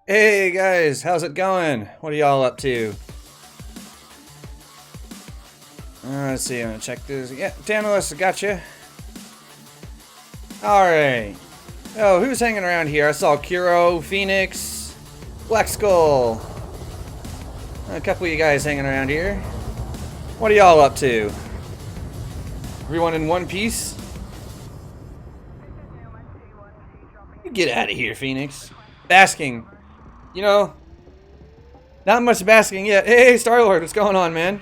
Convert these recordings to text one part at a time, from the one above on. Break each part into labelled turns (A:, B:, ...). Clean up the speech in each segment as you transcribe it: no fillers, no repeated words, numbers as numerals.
A: Hey guys, how's it going? What are y'all up to? Let's see, I'm gonna check this. Yeah, Tantalus, I gotcha. Alright. Oh, who's hanging around here? I saw Kuro, Phoenix, Black Skull. A couple of you guys hanging around here. What are y'all up to? Everyone in one piece? You get out of here, Phoenix. Basking. You know, not much basking yet. Hey, Star-Lord, what's going on, man?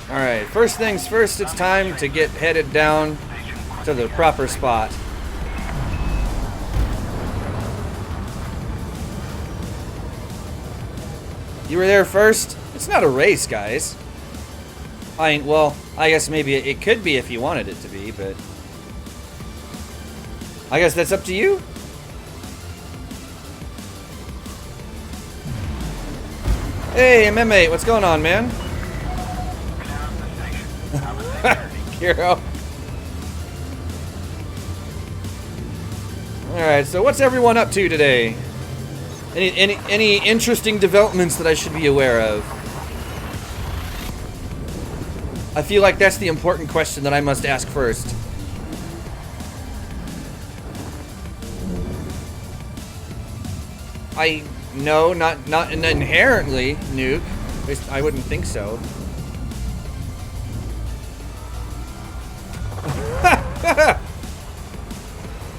A: Alright, first things first, it's time to get headed down to the proper spot. You were there first? It's not a race, guys. Well, I guess maybe it could be if you wanted it to be, but I guess that's up to you. Hey, MM8, what's going on, man? Kiro. Alright, so what's everyone up to today? Any interesting developments that I should be aware of? I feel like that's the important question that I must ask first. No, not inherently, Nuke. At least I wouldn't think so.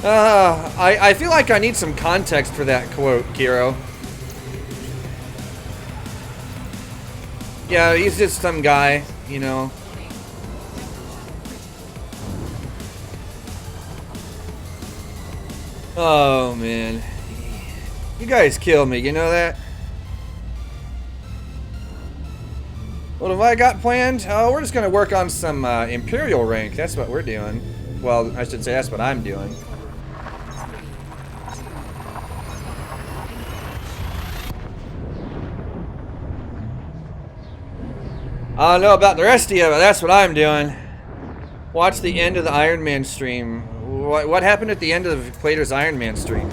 A: I feel like I need some context for that quote, Kiro. Yeah, he's just some guy, you know. Oh, man. You guys kill me, you know that? What have I got planned? Oh, we're just gonna work on some Imperial Rank. That's what we're doing. Well, I should say that's what I'm doing. I don't know about the rest of you, but that's what I'm doing. Watch the end of the Iron Man stream. What happened at the end of Quater's Iron Man stream?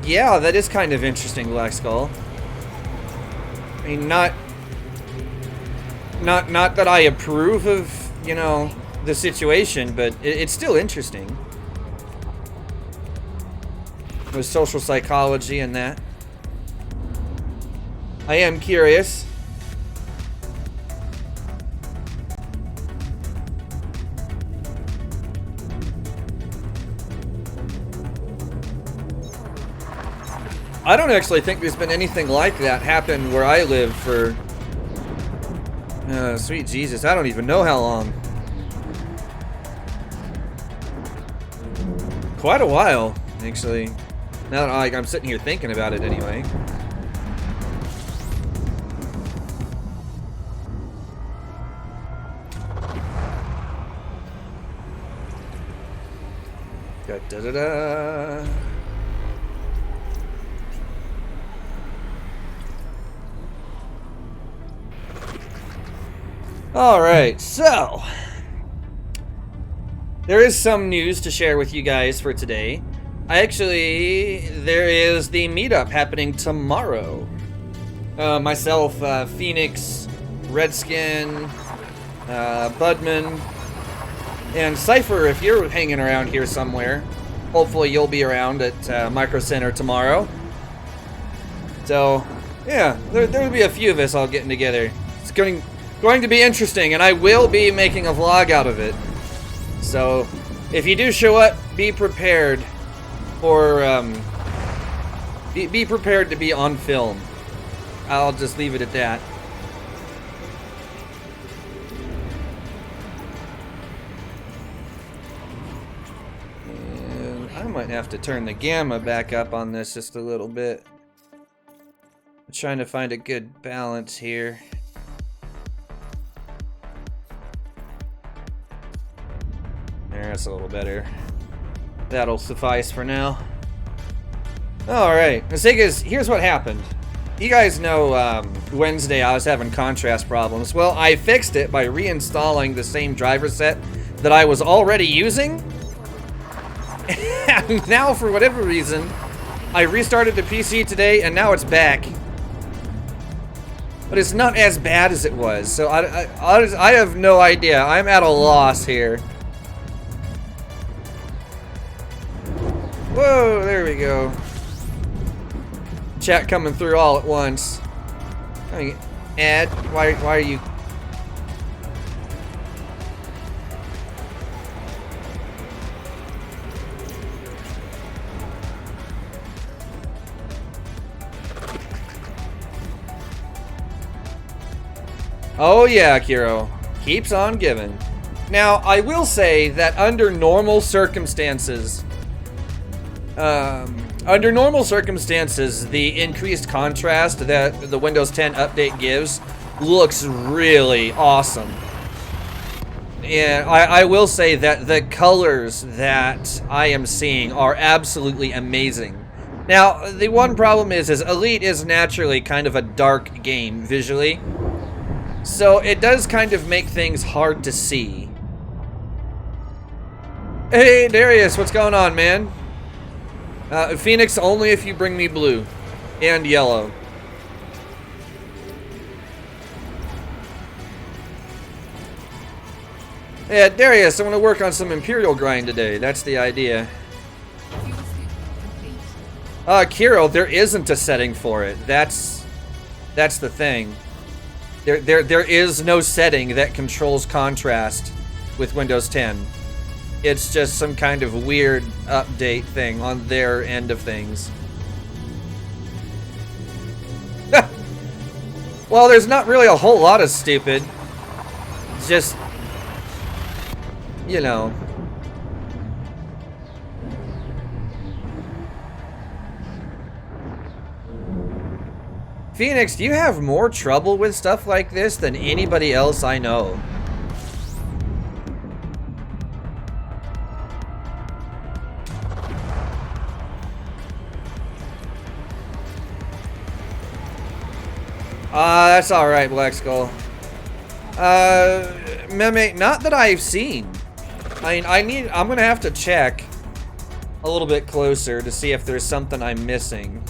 A: Yeah, that is kind of interesting, Black Skull. I mean, not that I approve of, you know, the situation, but it's still interesting. With social psychology and that. I am curious. I don't actually think there's been anything like that happen where I live for... sweet Jesus, I don't even know how long. Quite a while, actually. Now that I'm sitting here thinking about it anyway. Da-da-da-da. Alright, so there is some news to share with you guys for today. There is the meetup happening tomorrow. Myself, Phoenix, Redskin, Budman, and Cypher, if you're hanging around here somewhere. Hopefully you'll be around at Micro Center tomorrow. So, yeah, there'll be a few of us all getting together. It's going to be interesting, and I will be making a vlog out of it. So, if you do show up, be prepared for, be prepared to be on film. I'll just leave it at that. And I might have to turn the gamma back up on this just a little bit. I'm trying to find a good balance here. That's a little better. That'll suffice for now. Alright, the thing is, here's what happened. You guys know Wednesday I was having contrast problems. Well, I fixed it by reinstalling the same driver set that I was already using. And now, for whatever reason, I restarted the PC today and now it's back. But it's not as bad as it was, so I have no idea. I'm at a loss here. Whoa, there we go. Chat coming through all at once. Ed, why are you... Oh yeah, Kiro. Keeps on giving. Now, I will say that under normal circumstances, the increased contrast that the Windows 10 update gives looks really awesome. And I will say that the colors that I am seeing are absolutely amazing. Now, the one problem is Elite is naturally kind of a dark game visually. So it does kind of make things hard to see. Hey, Darius, what's going on, man? Phoenix, only if you bring me blue and yellow. Yeah, Darius, I want to work on some Imperial grind today. That's the idea. Kiro, there isn't a setting for it. That's the thing. There is no setting that controls contrast with Windows 10. It's just some kind of weird update thing on their end of things. Well, there's not really a whole lot of stupid. It's just, you know. Phoenix, do you have more trouble with stuff like this than anybody else I know? That's alright, Black Skull. Meme, not that I've seen. I mean, I'm gonna have to check a little bit closer to see if there's something I'm missing.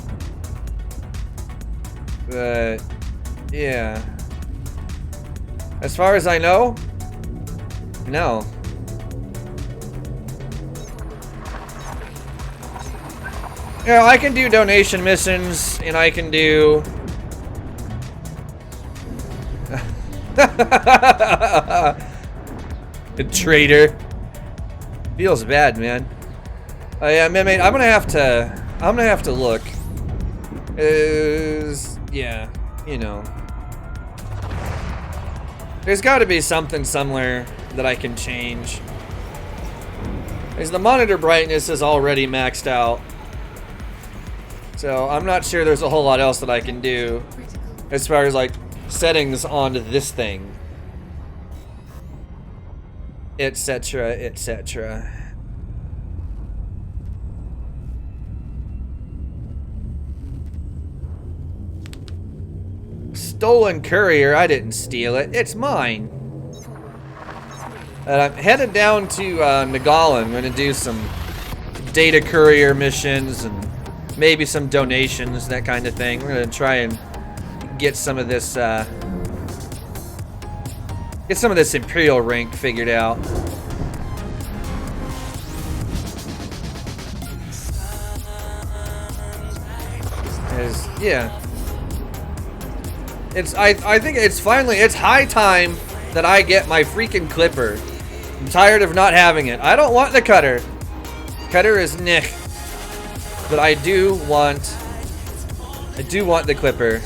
A: But, yeah. As far as I know, no. You know, I can do donation missions, and I can do... A traitor. Feels bad, man. Yeah, Meme, I'm gonna have to look. Yeah, you know. There's gotta be something somewhere that I can change. Because the monitor brightness is already maxed out. So I'm not sure there's a whole lot else that I can do as far as like settings on this thing. Etc, etc. Stolen courier, I didn't steal it. It's mine. I'm headed down to Nagala. I'm gonna do some data courier missions and maybe some donations, that kind of thing. We're gonna try and get some of this Imperial Rank figured out. Yeah. I think it's high time that I get my freaking clipper. I'm tired of not having it. I don't want the cutter. Cutter is nick. But I do want the clipper.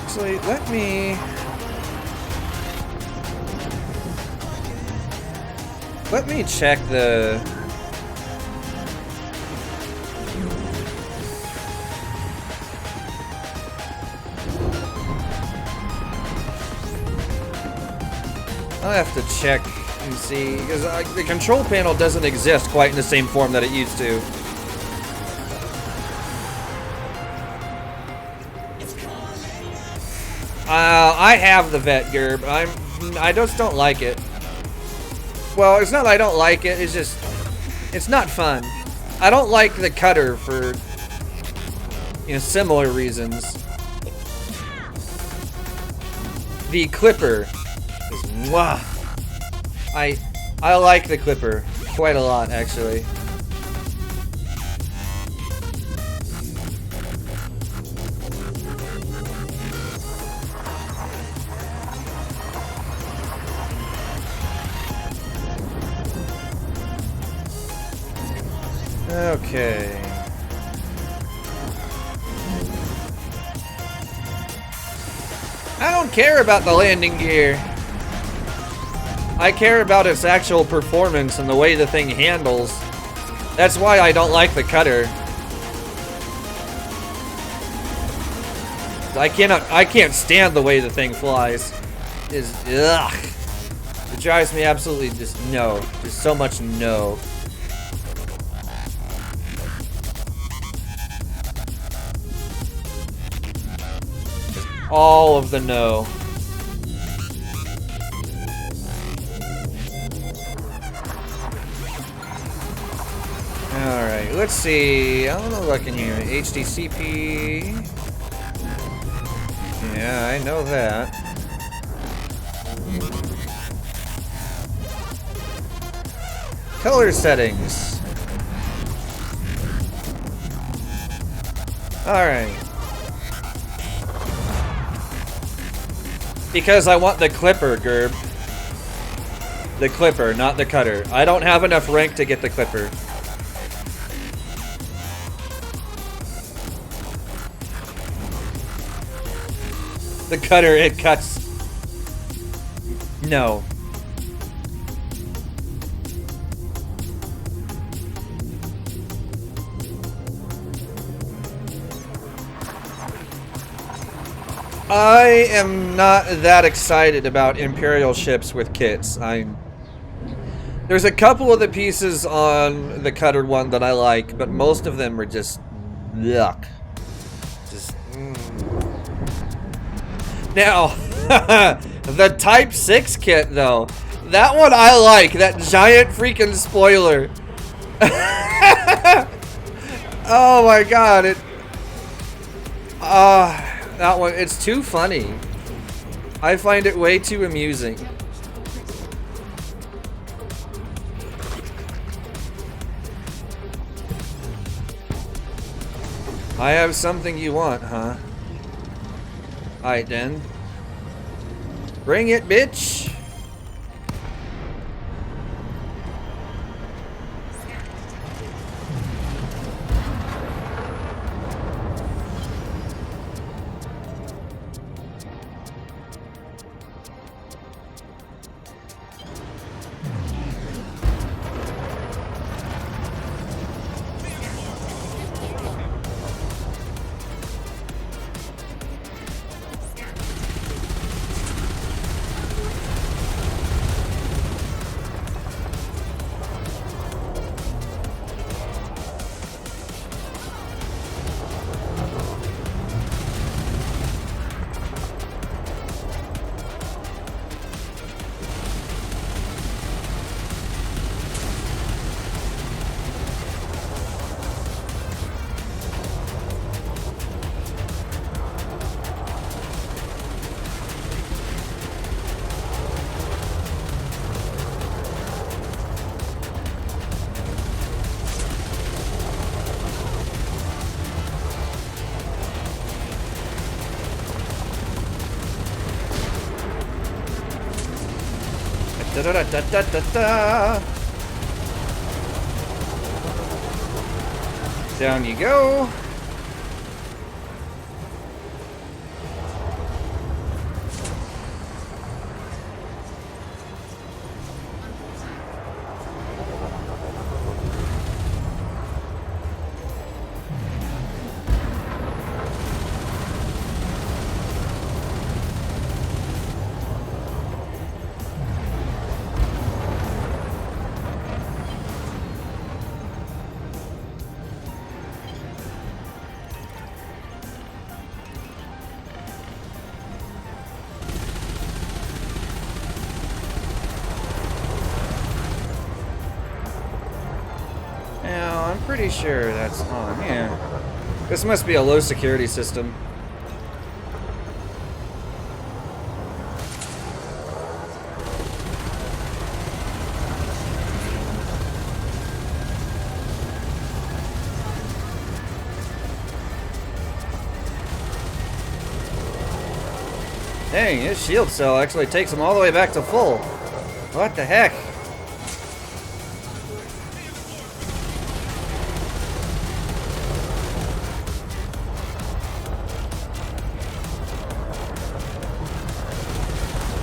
A: Actually, let me check the... I'll have to check and see, because the control panel doesn't exist quite in the same form that it used to. I have the vet gear, but I just don't like it. Well, it's not that I don't like it, it's just, it's not fun. I don't like the cutter for, you know, similar reasons. The clipper is mwah. I like the clipper quite a lot, actually. Okay. I don't care about the landing gear. I care about its actual performance and the way the thing handles. That's why I don't like the cutter. I can't stand the way the thing flies. Ugh. It drives me absolutely just so much no. All of the no. Alright, let's see. I don't know what I can hear. HDCP. Yeah, I know that. Color settings. Alright. Because I want the clipper, Gerb. The clipper, not the cutter. I don't have enough rank to get the clipper. The cutter, it cuts. No. I am not that excited about Imperial ships with kits. There's a couple of the pieces on the cutter one that I like, but most of them are just yuck. Now, the Type 6 kit, though. That one I like. That giant freaking spoiler. Oh my god. That one, it's too funny. I find it way too amusing. I have something you want, huh? Alright then. Bring it, bitch! Da, da, da, da, da, da. Down you go. pretty sure that's on. Yeah. This must be a low security system. Dang, his shield cell actually takes him all the way back to full. What the heck?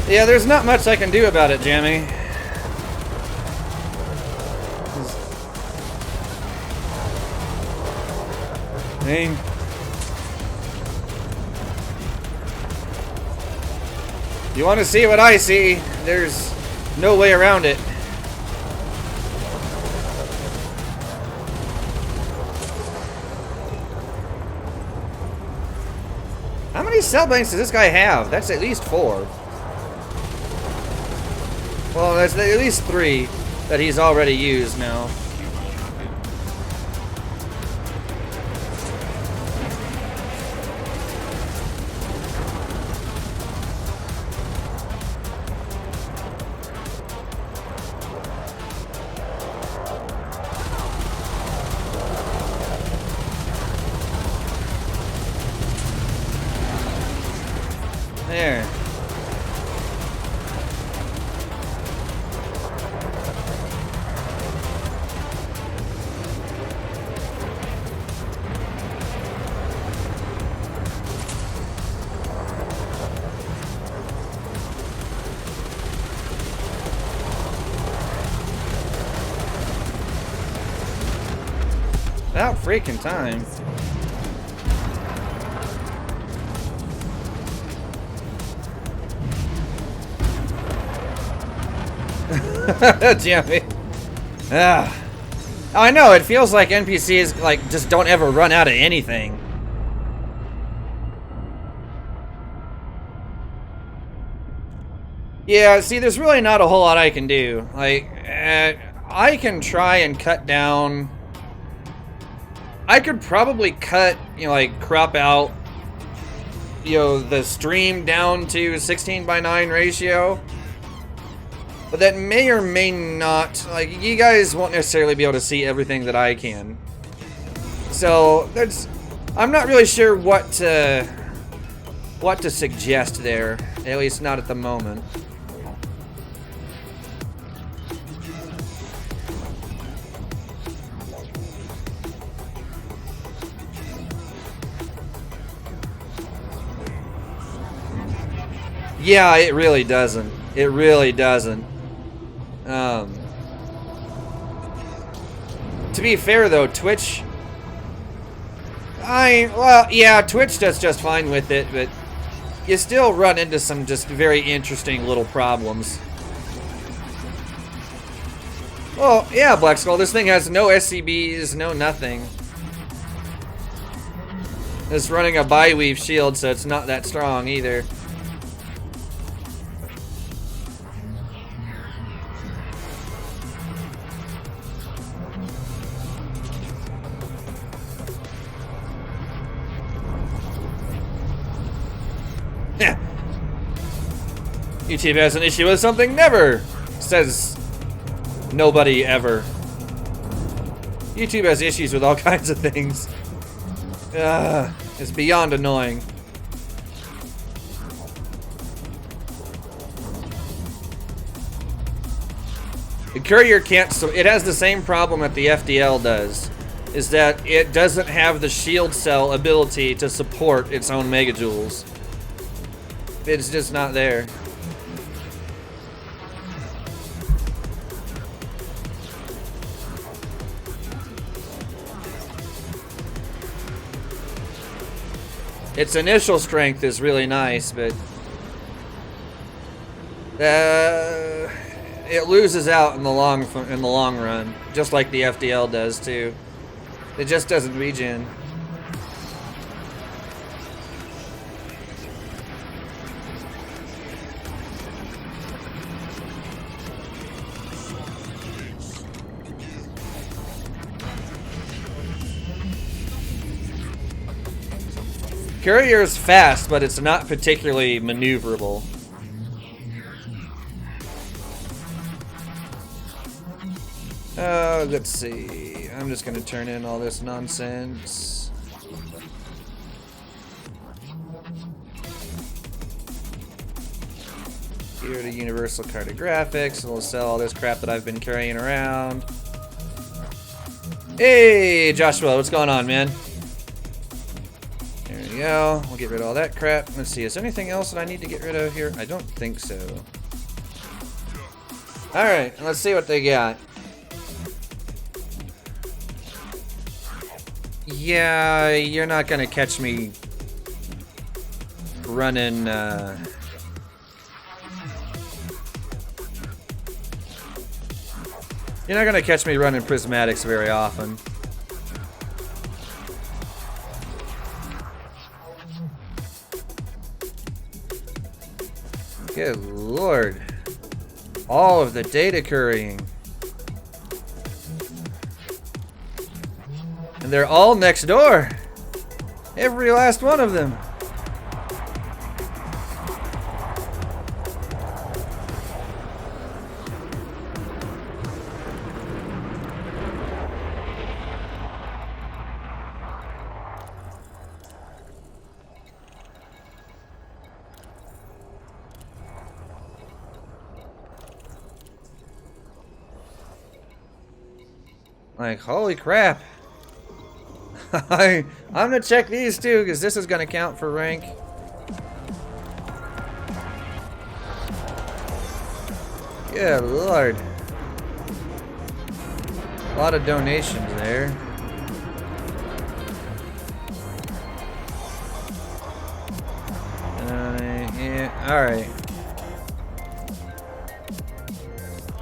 A: Yeah, there's not much I can do about it, Jammy. Dang. You want to see what I see? There's no way around it. How many cell banks does this guy have? That's at least 4. Well, that's at least 3 that he's already used now. There. About freaking time. Jammy. Ah. Oh, I know, it feels like NPCs like just don't ever run out of anything. Yeah, see, there's really not a whole lot I can do. Like, I can try and cut down. I could probably cut, you know, like crop out, you know, the stream down to 16:9 ratio. But that may or may not, like, you guys won't necessarily be able to see everything that I can. So, I'm not really sure what to suggest there, at least not at the moment. Yeah, it really doesn't. It really doesn't. To be fair though, Twitch, well, yeah, Twitch does just fine with it, but you still run into some just very interesting little problems. Oh, yeah, Black Skull, this thing has no SCBs, no nothing. It's running a bi-weave shield, so it's not that strong either. YouTube has an issue with something never, says nobody ever. YouTube has issues with all kinds of things. It's beyond annoying. The Courier can't, so it has the same problem that the FDL does, is that it doesn't have the shield cell ability to support its own megajoules. It's just not there. Its initial strength is really nice, but it loses out in the long run, just like the FDL does too. It just doesn't regen. Courier's fast, but it's not particularly maneuverable. Let's see. I'm just gonna turn in all this nonsense. Here to Universal Cartographics, and we'll sell all this crap that I've been carrying around. Hey, Joshua, what's going on, man? There we go. We'll get rid of all that crap. Let's see, is there anything else that I need to get rid of here? I don't think so. Alright, let's see what they got. Yeah, you're not gonna catch me running, You're not gonna catch me running prismatics very often. Good lord. All of the data currying. And they're all next door. Every last one of them. Like, holy crap. I'm gonna check these too, because this is gonna count for rank. Good lord. A lot of donations there. Yeah, alright.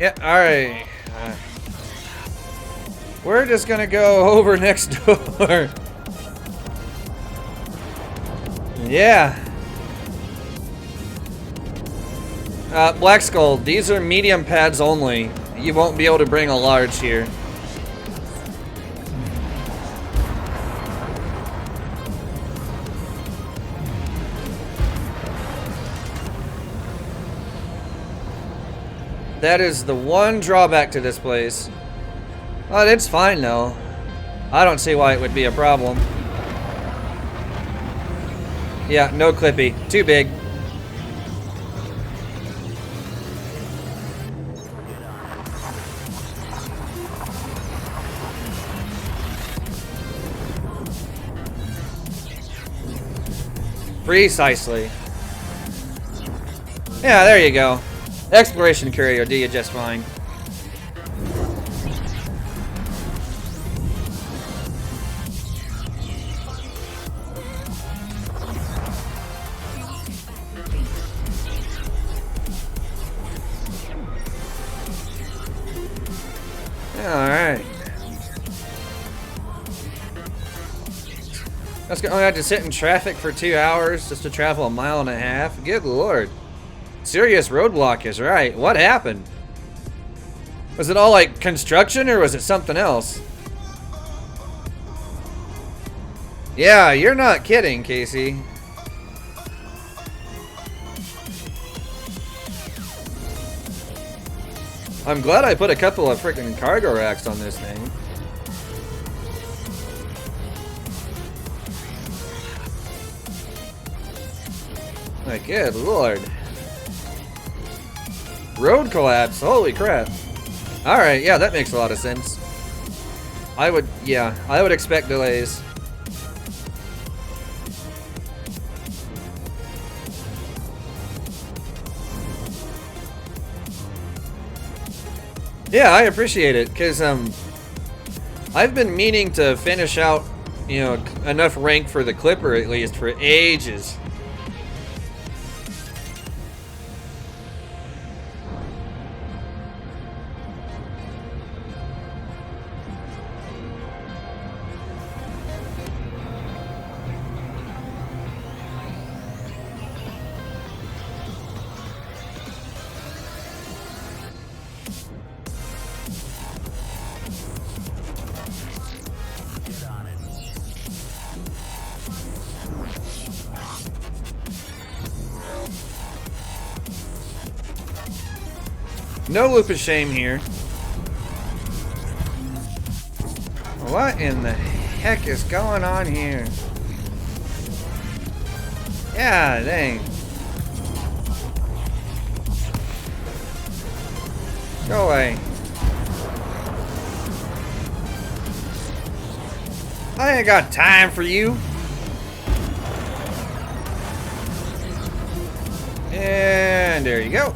A: Yeah, alright. We're just gonna go over next door. Yeah. Black Skull, these are medium pads only. You won't be able to bring a large here. That is the one drawback to this place. Oh, it's fine though. I don't see why it would be a problem. Yeah, no Clippy. Too big. Precisely. Yeah, there you go. Exploration Courier, do you just fine. Alright. That's going to have to sit in traffic for 2 hours just to travel 1.5 miles. Good lord. Serious roadblock is right. What happened? Was it all like construction or was it something else? Yeah, you're not kidding, Casey. I'm glad I put a couple of freaking cargo racks on this thing. My good lord. Road collapse, holy crap. Alright, yeah, that makes a lot of sense. I would expect delays. Yeah, I appreciate it, because I've been meaning to finish out, you know, enough rank for the Clipper at least for ages. No loop of shame here. What in the heck is going on here? Yeah, dang. Go away. I ain't got time for you. And there you go.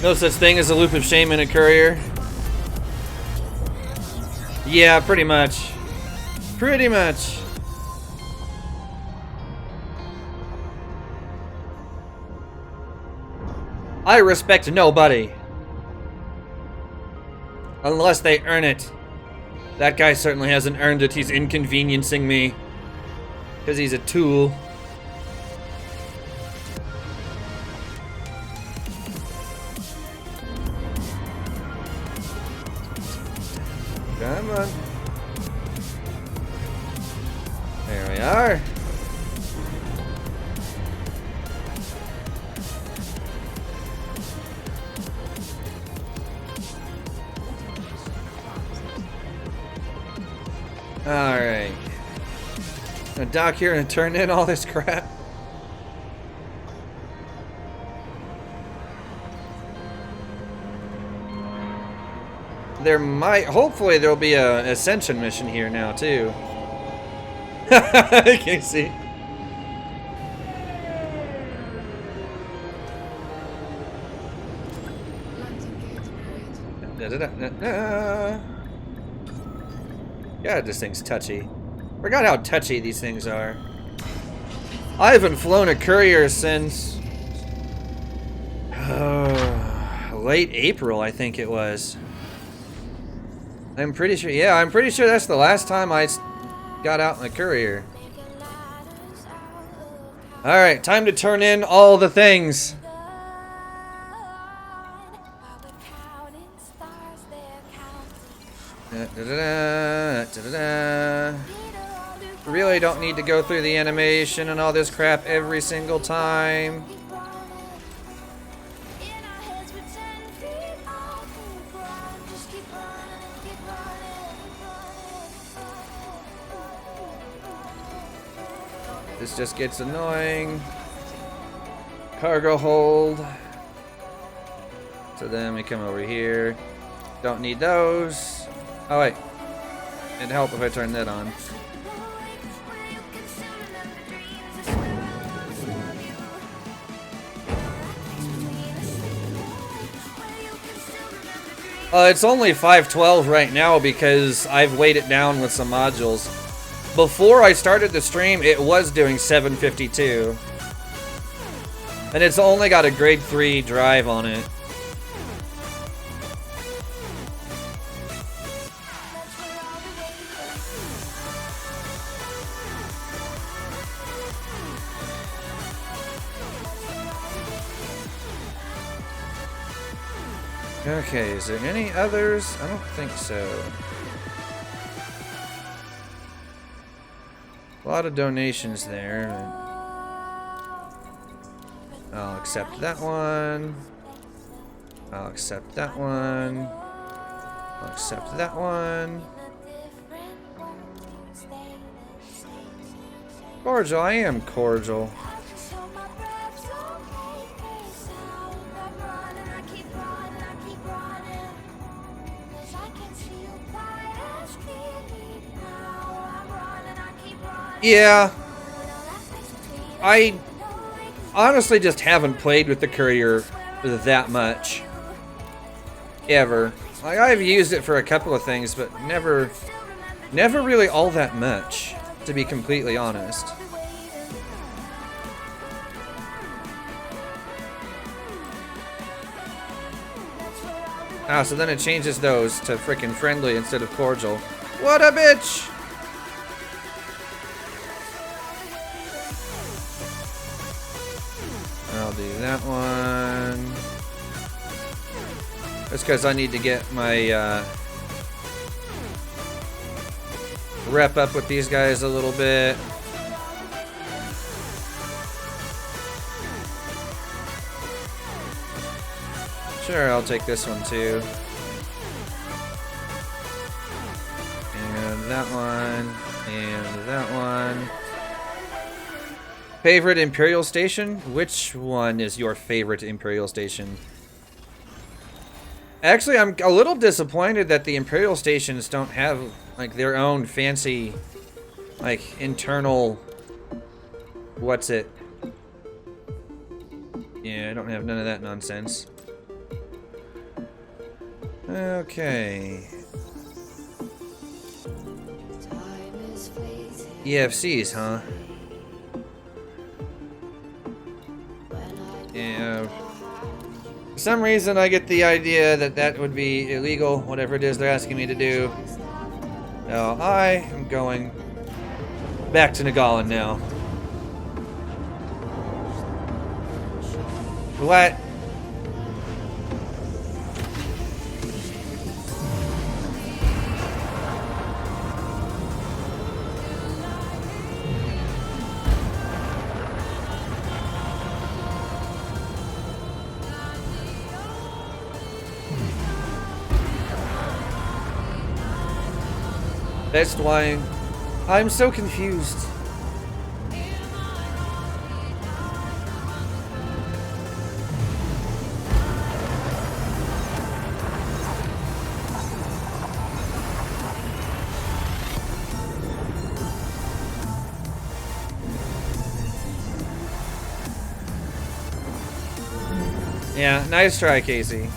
A: No such thing as a loop of shame in a courier. Yeah, pretty much. Pretty much. I respect nobody. Unless they earn it. That guy certainly hasn't earned it. He's inconveniencing me. Because he's a tool. Come on. There we are. Alright. Gonna dock here and turn in all this crap. There might, hopefully there'll be a ascension mission here now too. I can't see. God, this thing's touchy. Forgot how touchy these things are. I haven't flown a courier since late April, I think it was. I'm pretty sure, yeah, I'm pretty sure that's the last time I got out in a courier. Alright, time to turn in all the things. Really don't need to go through the animation and all this crap every single time. This just gets annoying. Cargo hold. So then we come over here. Don't need those. Oh wait. It'd help if I turn that on. It's only 512 right now because I've weighed it down with some modules. Before I started the stream, it was doing 752. And it's only got a grade 3 drive on it. Okay, is there any others? I don't think so. A lot of donations there. I'll accept that one. I'll accept that one. I'll accept that one. Cordial, I am cordial. Yeah, I honestly just haven't played with the courier that much. Ever. Like, I've used it for a couple of things, but never really all that much, to be completely honest. Ah, so then it changes those to frickin' friendly instead of cordial. What a bitch! I'll do that one. That's because I need to get my rep up with these guys a little bit. Sure, I'll take this one too. And that one. And that one. Favorite Imperial Station? Which one is your favorite Imperial Station? Actually, I'm a little disappointed that the Imperial Stations don't have, like, their own fancy, like, internal... What's it? Yeah, I don't have none of that nonsense. Okay. EFCs, huh? Yeah. For some reason, I get the idea that that would be illegal, whatever it is they're asking me to do. So I am going back to Nagalan now. What? That's why I'm so confused. Yeah, nice try, Casey.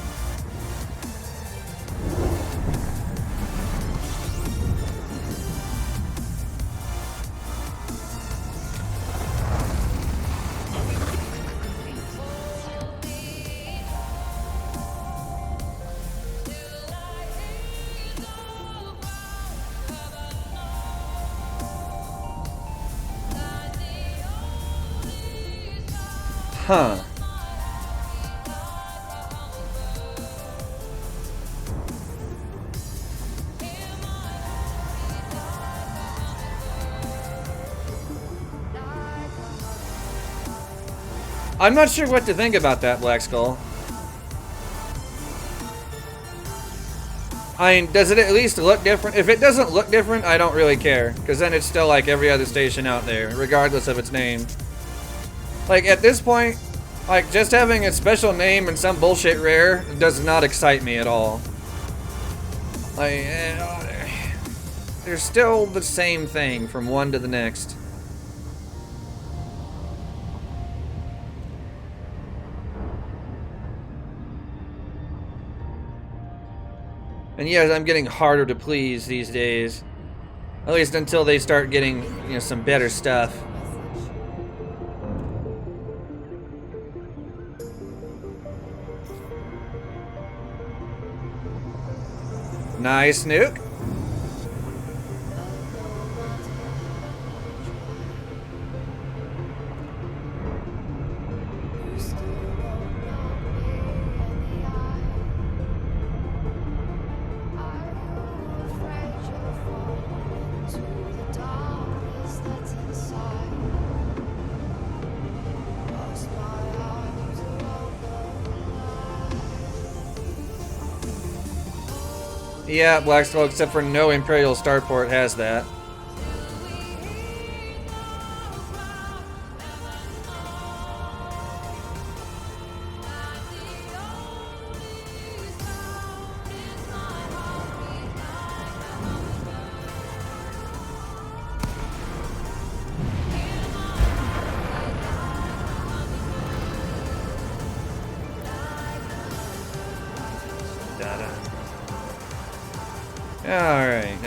A: Huh. I'm not sure what to think about that, Black Skull. I mean, does it at least look different? If it doesn't look different, I don't really care. Because then it's still like every other station out there, regardless of its name. Like, at this point, like, just having a special name and some bullshit rare does not excite me at all. Like, they're still the same thing from one to the next. And yes, I'm getting harder to please these days. At least until they start getting, you know, some better stuff. Nice nuke. Yeah, Black Skull, except for no Imperial Starport has that. Alright.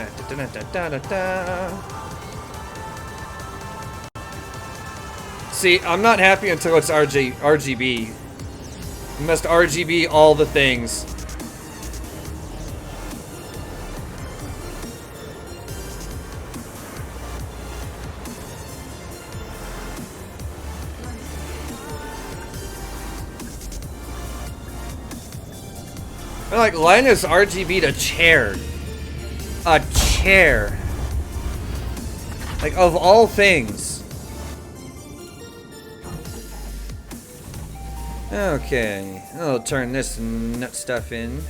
A: See, I'm not happy until it's RGB. You must RGB all the things. Like, Linus RGB'd a chair. A chair. Like, of all things. Okay, I'll turn this nut stuff in.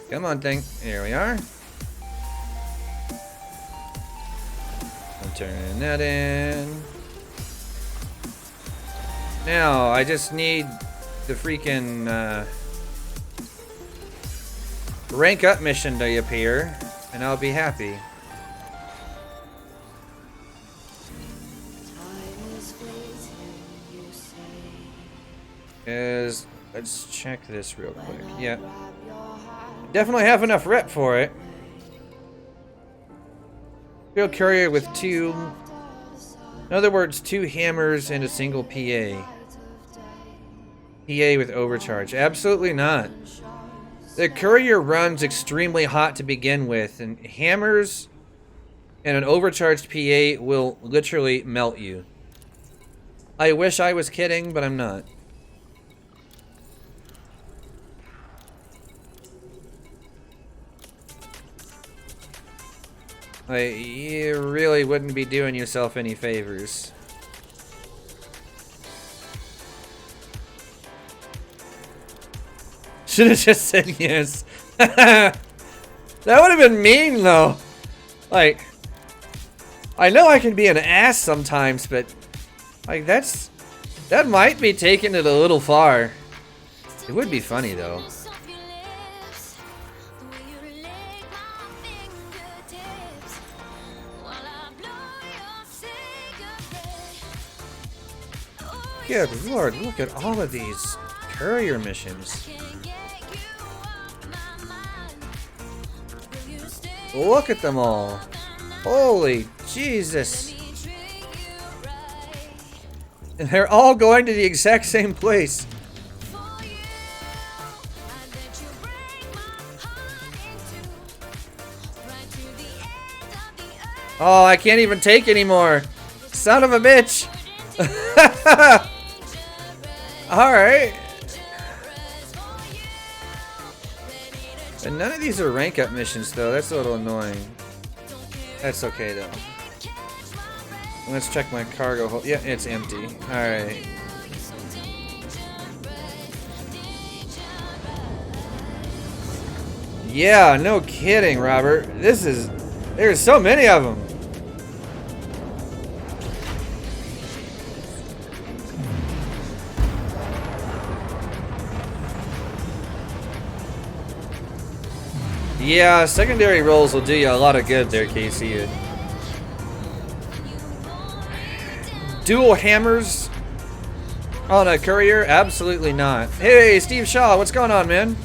A: Come on, thing. Here we are. I'm turning that in. Now, I just need the freaking rank up mission to appear, and I'll be happy. Let's check this real quick. Yeah. Definitely have enough rep for it. Field courier with two, in other words, 2 hammers and a single PA. PA with overcharge. Absolutely not. The courier runs extremely hot to begin with, and hammers and an overcharged PA will literally melt you. I wish I was kidding, but I'm not. You really wouldn't be doing yourself any favors. Should have just said yes. That would have been mean, though. Like, I know I can be an ass sometimes, but like that might be taking it a little far. It would be funny, though. Good lord, look at all of these courier missions. Look at them all. Holy Jesus. And they're all going to the exact same place. Oh, I can't even take anymore. Son of a bitch. Alright. And none of these are rank up missions, though. That's a little annoying. That's okay, though. Let's check my cargo hold. Yeah, it's empty. Alright. Yeah, no kidding, Robert. There's so many of them. Yeah, secondary rolls will do you a lot of good there, Casey. Dual hammers on a courier? Absolutely not. Hey, Steve Shaw, what's going on, man?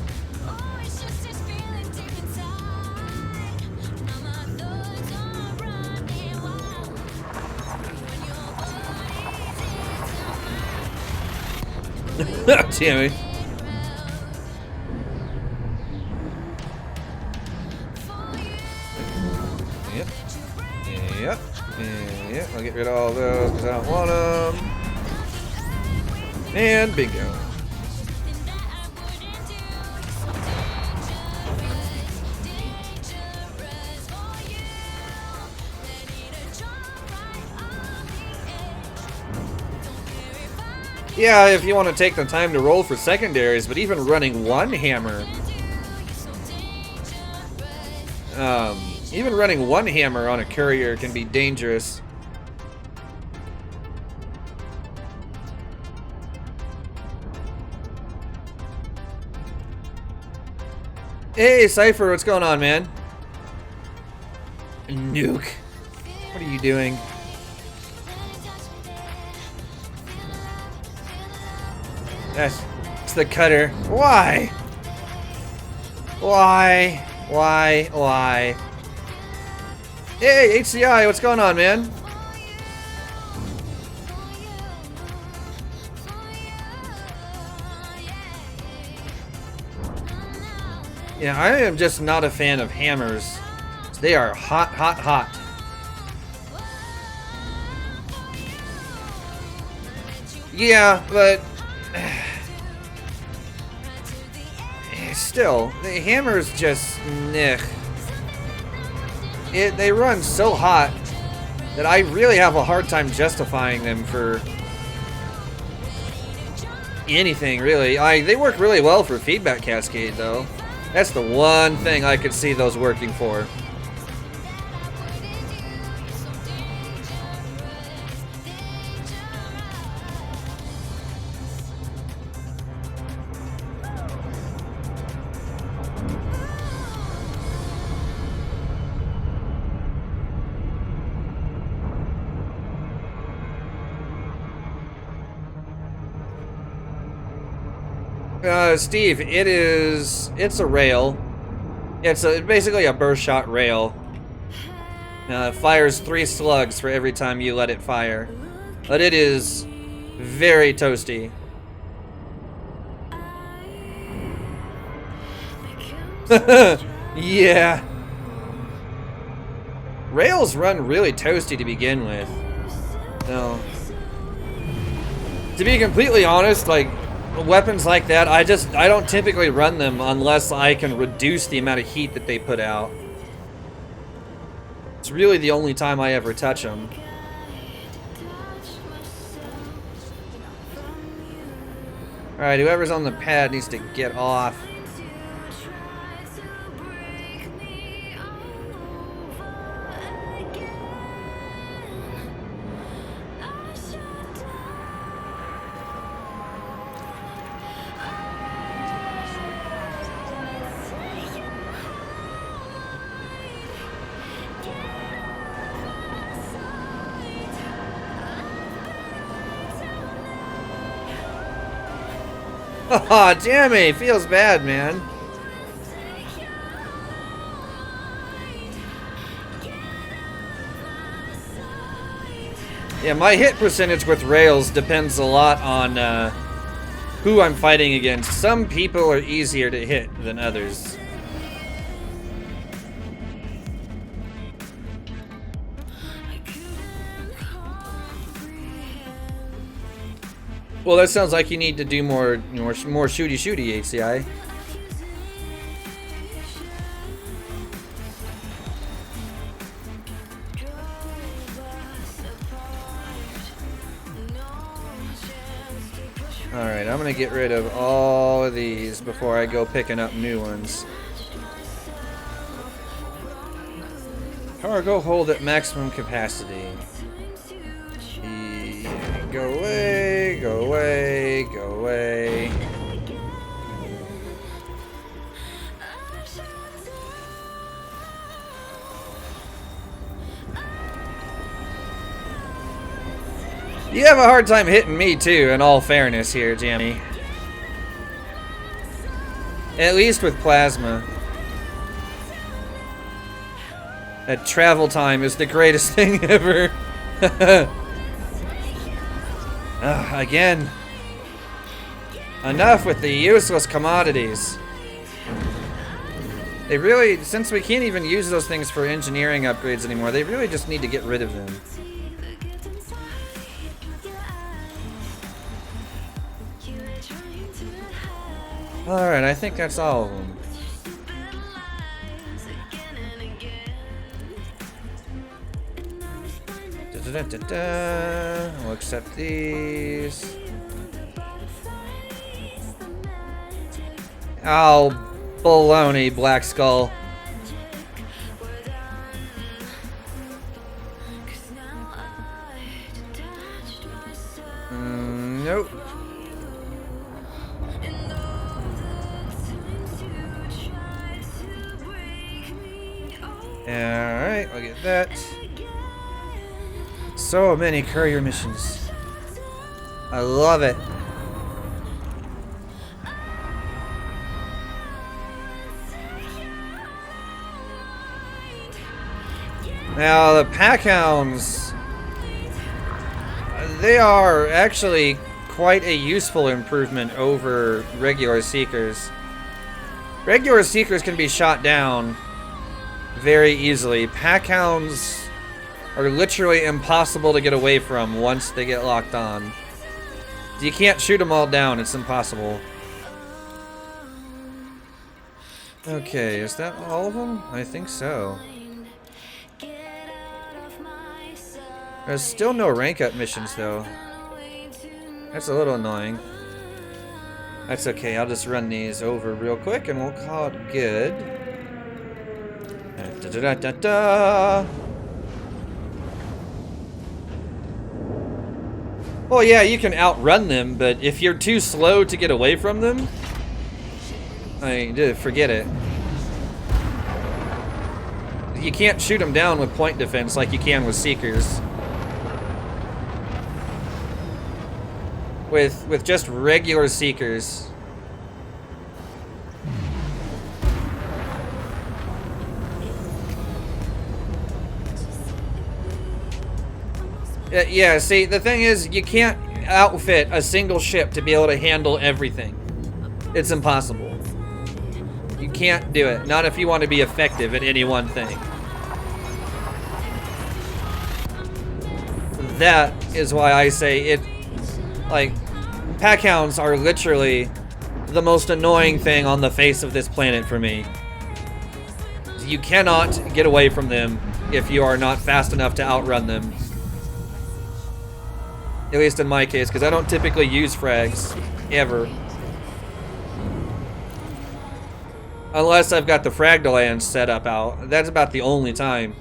A: Damn it. Yep, I'll get rid of all those because I don't want them. And bingo. Yeah, if you want to take the time to roll for secondaries, but even running one hammer, even running one hammer on a courier can be dangerous. Hey, Cypher, what's going on, man? Nuke. What are you doing? It's the cutter. Why? Why? Why? Hey, HCI, what's going on, man? Yeah, I am just not a fan of hammers. They are hot, hot, hot. Yeah, but still, the hammers just they run so hot that I really have a hard time justifying them for anything, really. They work really well for feedback cascade, though. That's the one thing I could see those working for. Steve, it's a rail. It's basically a burst shot rail. It fires 3 slugs for every time you let it fire. But it is very toasty. Yeah. Rails run really toasty to begin with. No. To be completely honest, like, weapons like that, I don't typically run them unless I can reduce the amount of heat that they put out. It's really the only time I ever touch them. Alright, whoever's on the pad needs to get off. Aw, damn it, feels bad, man. Yeah, my hit percentage with rails depends a lot on who I'm fighting against. Some people are easier to hit than others. Well, that sounds like you need to do more shooty HCI. Alright, I'm gonna get rid of all of these before I go picking up new ones. Cargo hold at maximum capacity. Go away, go away, go away. You have a hard time hitting me too, in all fairness here, Jamie. At least with plasma. That travel time is the greatest thing ever. Again. Enough with the useless commodities. They really, since we can't even use those things for engineering upgrades anymore, they really just need to get rid of them. Alright, I think that's all of them. We'll accept these. Oh, baloney, Black Skull. Nope. Alright, we'll get that. So many courier missions. I love it. Now the packhounds, they are actually quite a useful improvement over regular seekers. Regular seekers can be shot down very easily. Packhounds are literally impossible to get away from once they get locked on. You can't shoot them all down, it's impossible. Okay, is that all of them? I think so. There's still no rank up missions though. That's a little annoying. That's okay, I'll just run these over real quick and we'll call it good. Da, da, da, da, da. Well, yeah, you can outrun them, but if you're too slow to get away from them, I mean, forget it. You can't shoot them down with point defense like you can with Seekers. With just regular Seekers. Yeah, see, the thing is, you can't outfit a single ship to be able to handle everything. It's impossible. You can't do it. Not if you want to be effective at any one thing. That is why I say it, like, pack hounds are literally the most annoying thing on the face of this planet for me. You cannot get away from them if you are not fast enough to outrun them. At least in my case, because I don't typically use frags, ever. Unless I've got the Frag-to-Land set up out. That's about the only time.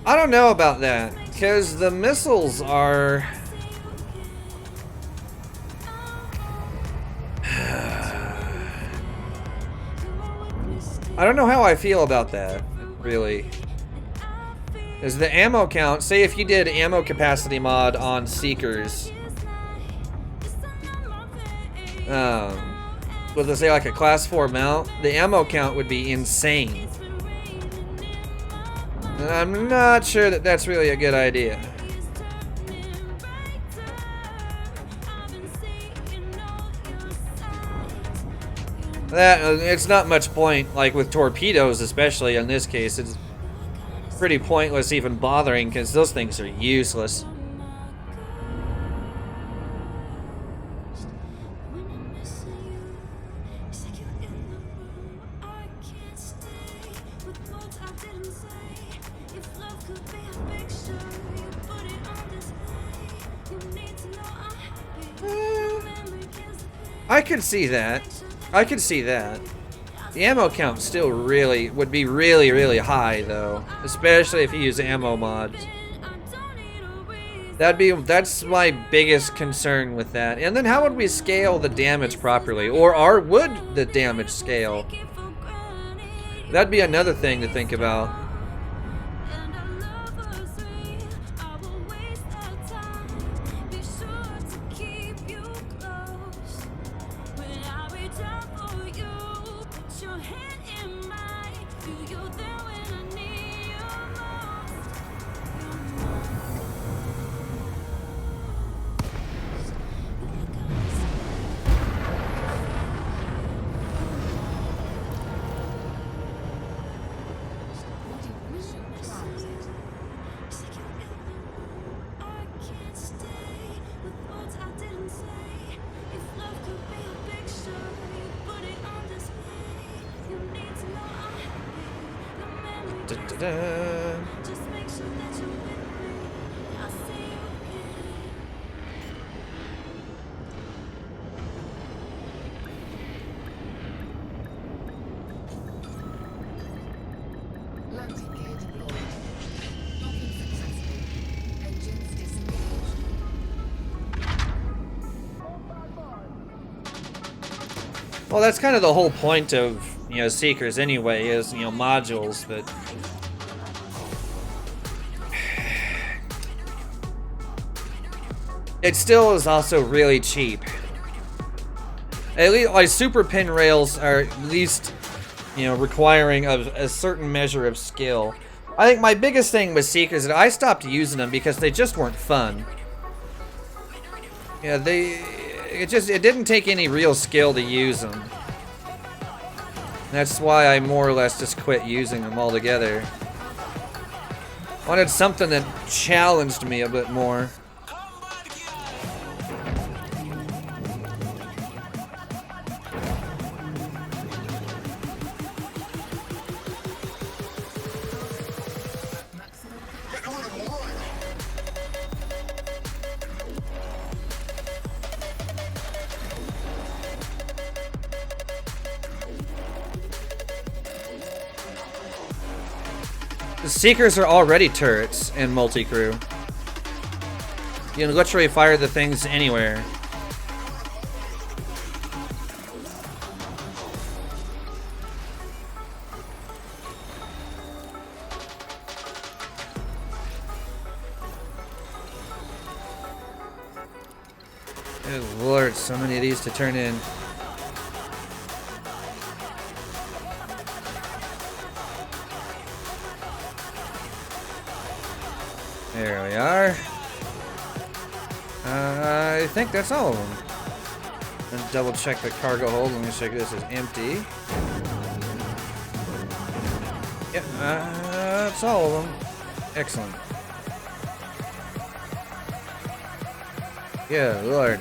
A: I don't know about that, because the missiles are... I don't know how I feel about that, really. Is the ammo count, say if you did ammo capacity mod on Seekers, with, let's say, like a class 4 mount, the ammo count would be insane. And I'm not sure that that's really a good idea. It's not much point, like with torpedoes especially in this case. It's pretty pointless even bothering because those things are useless. I could see that. I could see that. The ammo count still would be really high though, especially if you use ammo mods. That's my biggest concern with that. And then how would we scale the damage properly, or would the damage scale? That'd be another thing to think about. Well, that's kind of the whole point of, Seekers anyway, is, modules, but... It still is also really cheap. At least, like, super pin rails are at least, requiring of a certain measure of skill. I think my biggest thing with Seekers is that I stopped using them because they just weren't fun. Yeah, it didn't take any real skill to use them. That's why I more or less just quit using them altogether. Wanted something that challenged me a bit more. The Seekers are already turrets in multi-crew. You can literally fire the things anywhere. Good lord, so many of these to turn in. There we are. I think that's all of them. And double check the cargo hold. Let me check this is empty. Yep, that's all of them. Excellent. Yeah, lord.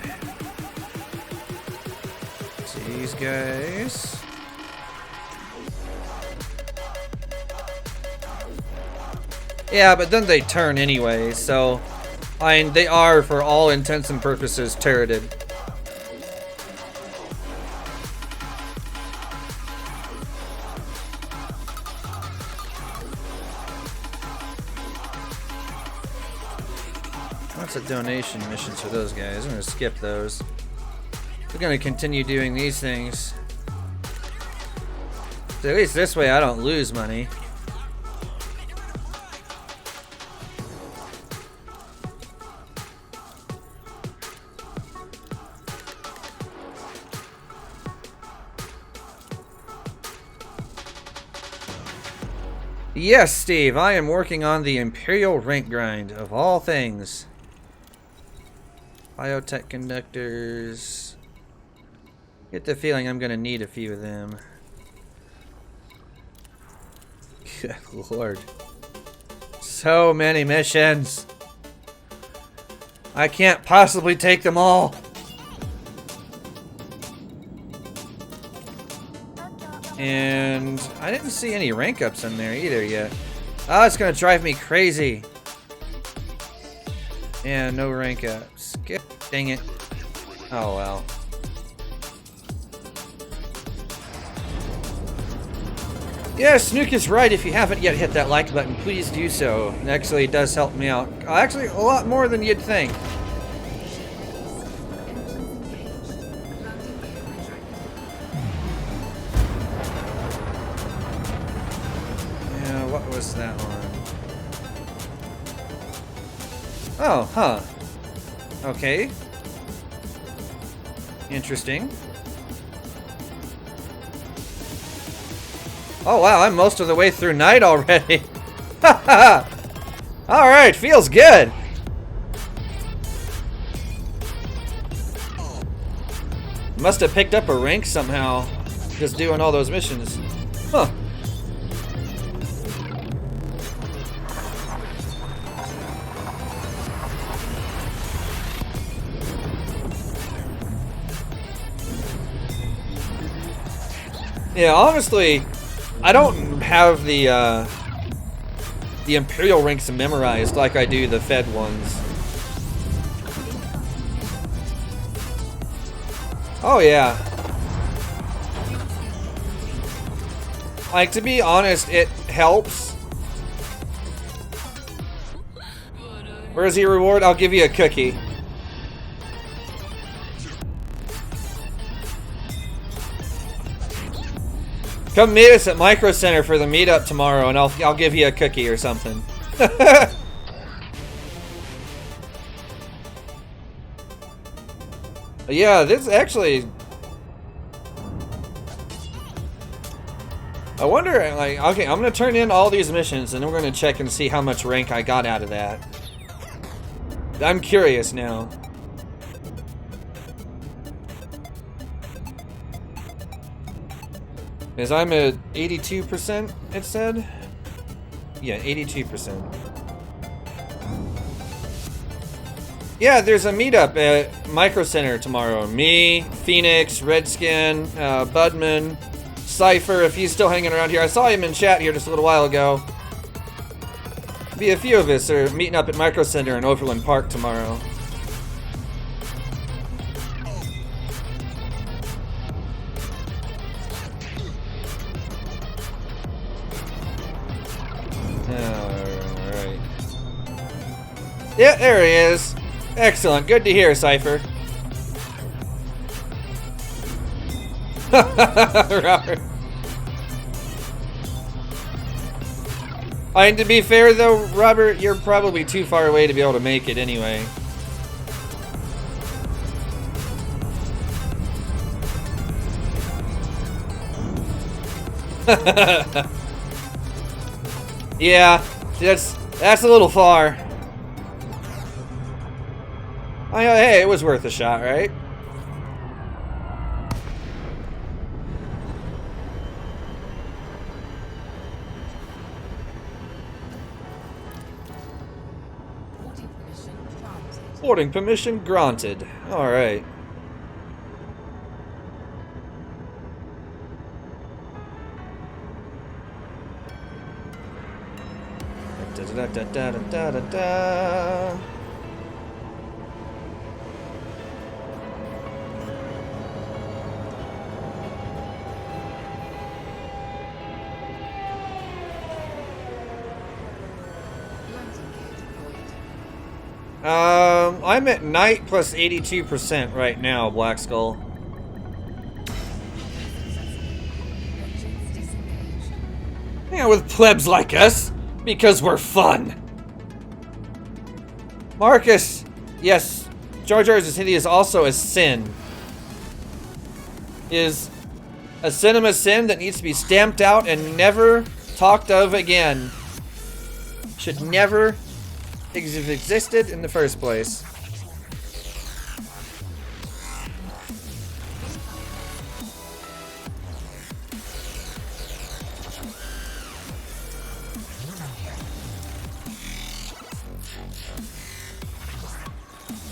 A: These guys. Yeah, but then they turn anyway, so I mean, they are, for all intents and purposes, turreted. Lots of donation missions for those guys. I'm gonna skip those. We're gonna continue doing these things. So at least this way I don't lose money. Yes, Steve, I am working on the Imperial Rank grind, of all things. Biotech conductors. Get the feeling I'm going to need a few of them. Good lord. So many missions. I can't possibly take them all. And I didn't see any rank ups in there either yet. Oh, it's gonna drive me crazy. Yeah, no rank ups. Dang it. Oh well. Yeah, Snook is right. If you haven't yet hit that like button, please do so. It actually does help me out. Actually, a lot more than you'd think. What was that one? Oh, huh. Okay. Interesting. Oh wow, I'm most of the way through night already. Alright, feels good. Must have picked up a rank somehow, just doing all those missions. Huh. Yeah, honestly, I don't have the Imperial ranks memorized like I do the Fed ones. Oh yeah. Like, to be honest, it helps. Where's your reward? I'll give you a cookie. Come meet us at Micro Center for the meetup tomorrow, and I'll give you a cookie or something. Yeah, this actually. I wonder, like, okay, I'm gonna turn in all these missions, and then we're gonna check and see how much rank I got out of that. I'm curious now. Because I'm at 82%, it said? Yeah, 82%. Yeah, there's a meetup at Micro Center tomorrow. Me, Phoenix, Redskin, Budman, Cypher, if he's still hanging around here. I saw him in chat here just a little while ago. Be a few of us are meeting up at Micro Center in Overland Park tomorrow. Yeah, there he is. Excellent. Good to hear, Cypher. Robert. To be fair though, Robert, you're probably too far away to be able to make it anyway. Yeah, that's a little far. Oh, hey, it was worth a shot, right? Boarding permission granted. All right. Da, da, da, da, da, da, da. I'm at night plus 82% right now, Black Skull. Yeah, with plebs like us, because we're fun. Marcus, yes, Jar Jar's city is also a sin. Is a cinema sin that needs to be stamped out and never talked of again. Should never have existed in the first place.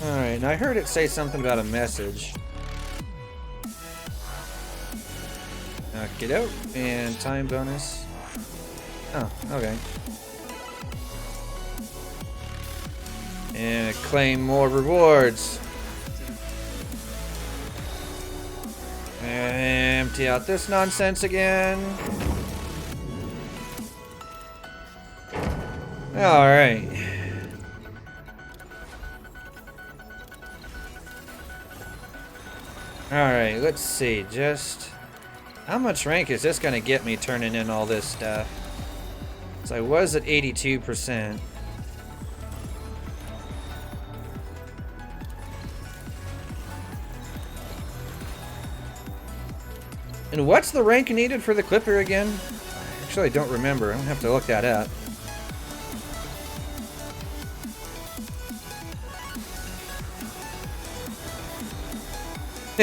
A: Alright, now I heard it say something about a message. Knock it out, and time bonus. Oh, okay. And claim more rewards. And empty out this nonsense again. Alright. Alright, let's see. Just how much rank is this gonna get me turning in all this stuff? So I was at 82%. And what's the rank needed for the Clipper again? Actually, I don't remember. I'm gonna have to look that up.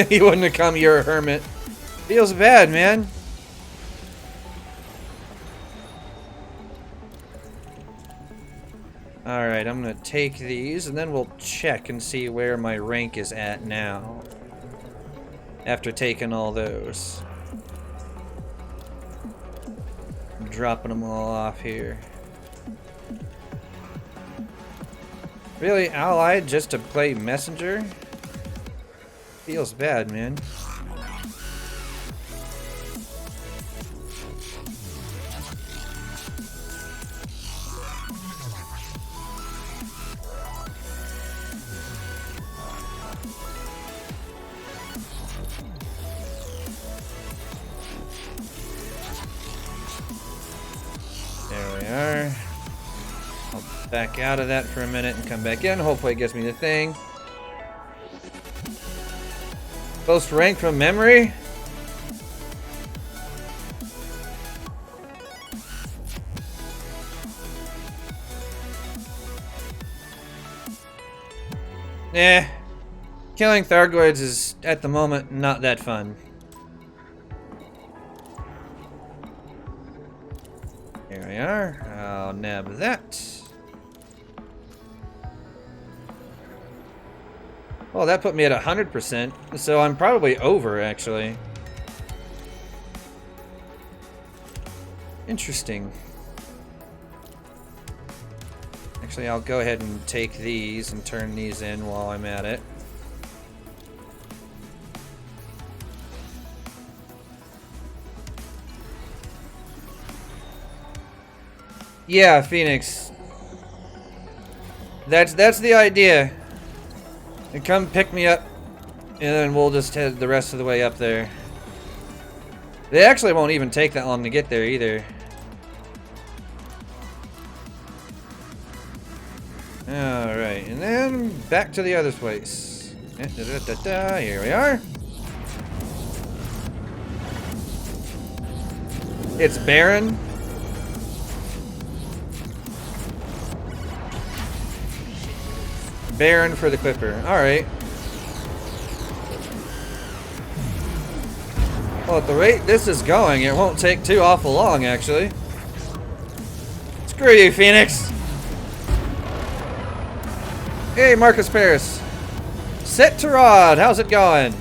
A: He wouldn't have come, you're a hermit. Feels bad, man. Alright, I'm gonna take these and then we'll check and see where my rank is at now. After taking all those. I'm dropping them all off here. Really, allied just to play messenger? Feels bad, man. There we are. I'll back out of that for a minute and come back in. Hopefully it gets me the thing. Post rank from memory? Eh. Killing Thargoids is, at the moment, not that fun. Here we are. I'll nab that. Well, that put me at 100%, so I'm probably over, actually. Interesting. Actually, I'll go ahead and take these and turn these in while I'm at it. Yeah, Phoenix. That's the idea. And come pick me up, and then we'll just head the rest of the way up there. They actually won't even take that long to get there either. Alright, and then back to the other place. Here we are. It's barren. Barren for the Clipper. Alright. Well, at the rate this is going, it won't take too awful long, actually. Screw you, Phoenix. Hey, Marcus Paris. Set to Rod. How's it going?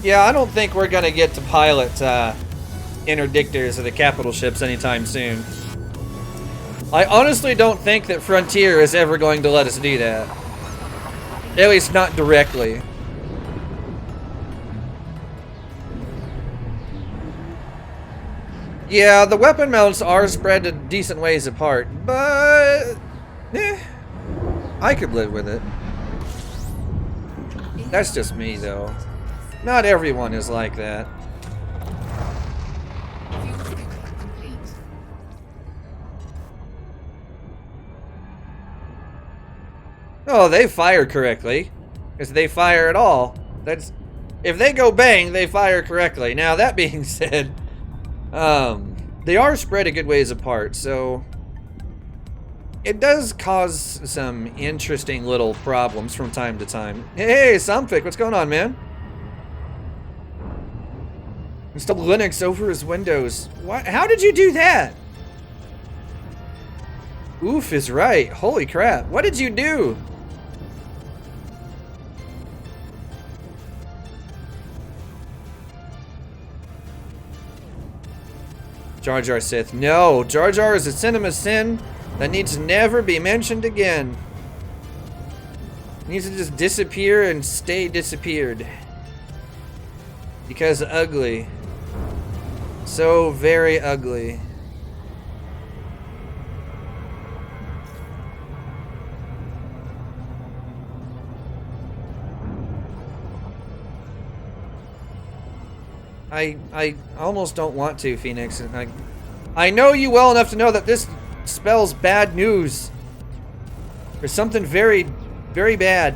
A: Yeah, I don't think we're gonna get to pilot interdictors of the capital ships anytime soon. I honestly don't think that Frontier is ever going to let us do that. At least not directly. Yeah, the weapon mounts are spread a decent ways apart, but I could live with it. That's just me, though. Not everyone is like that. Oh, they fire correctly. Because they fire at all. That's if they go bang, they fire correctly. Now, that being said, they are spread a good ways apart, so it does cause some interesting little problems from time to time. Hey, Somfic, what's going on, man? Install Linux over his Windows. What? How did you do that? Oof is right. Holy crap. What did you do? Jar Jar Sith. No, Jar Jar is a sin of a sin that needs to never be mentioned again. He needs to just disappear and stay disappeared. Because ugly. So very ugly. I almost don't want to, Phoenix. I know you well enough to know that this spells bad news. There's something very, very bad.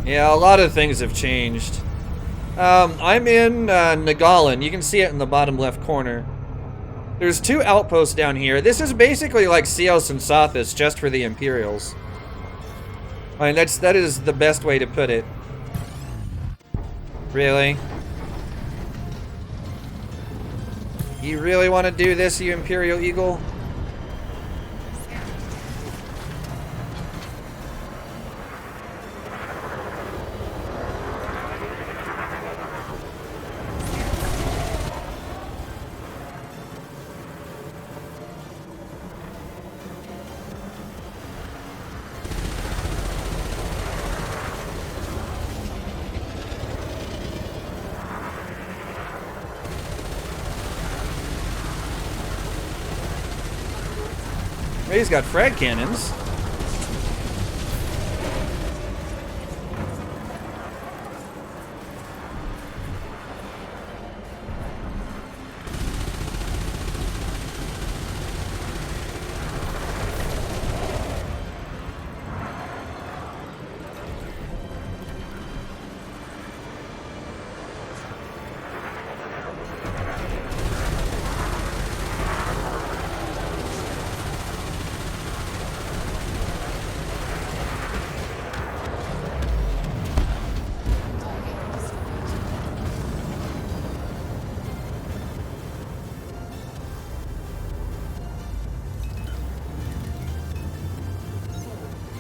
A: Yeah, a lot of things have changed. I'm in Nagalan. You can see it in the bottom left corner. There's 2 outposts down here. This is basically like Seos and Sothis just for the Imperials. I mean, that is the best way to put it. Really? You really want to do this, you Imperial Eagle? He's got frag cannons.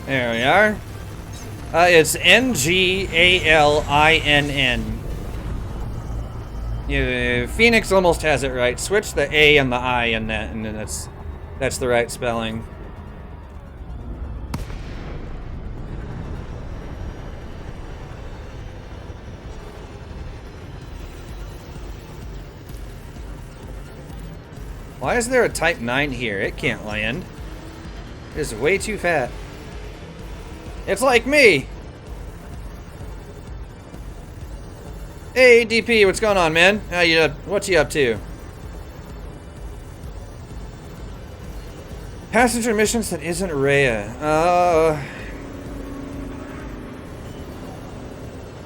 A: There we are. It's Ngalinn. Yeah, Phoenix almost has it right. Switch the A and the I in that, and then that's the right spelling. Why is there a Type 9 here? It can't land. It is way too fat. It's like me! Hey, DP, what's going on, man? What's you up to? Passenger missions that isn't Rhea.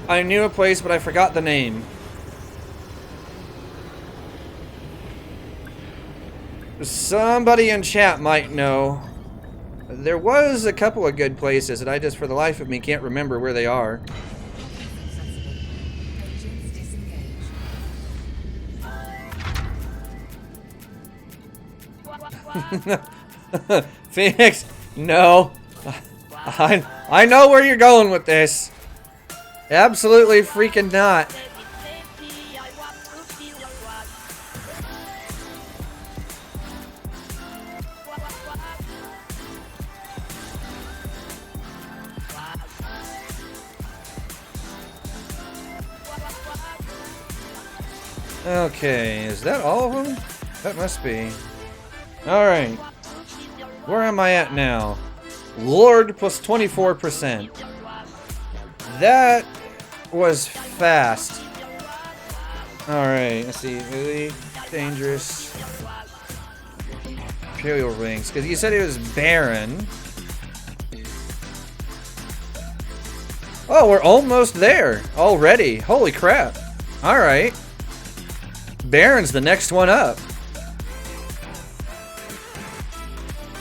A: I knew a place, but I forgot the name. Somebody in chat might know. There was a couple of good places that I just, for the life of me, can't remember where they are. Phoenix, no. I know where you're going with this. Absolutely freaking not. Okay, is that all of them? That must be. Alright. Where am I at now? Lord plus 24%. That was fast. Alright, let's see. Really dangerous. Imperial Ranks. Because you said it was Baron. Oh, we're almost there already. Holy crap. Alright. Baron's the next one up.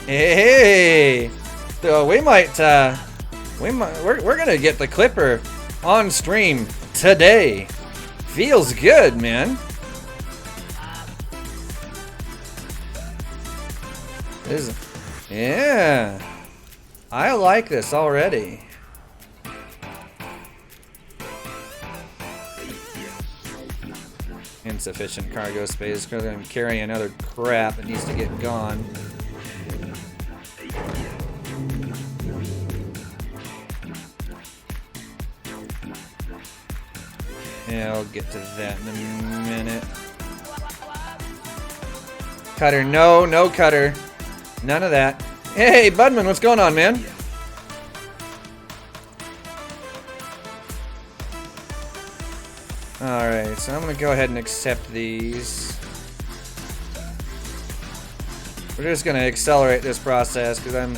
A: Hey, so we're gonna get the Clipper on stream today. Feels good, man. Yeah, I like this already. Insufficient cargo space because I'm carrying other crap that needs to get gone. Yeah, I'll get to that in a minute. Cutter, no cutter. None of that. Hey, Budman, what's going on, man? Alright, so I'm gonna go ahead and accept these. We're just gonna accelerate this process because I'm...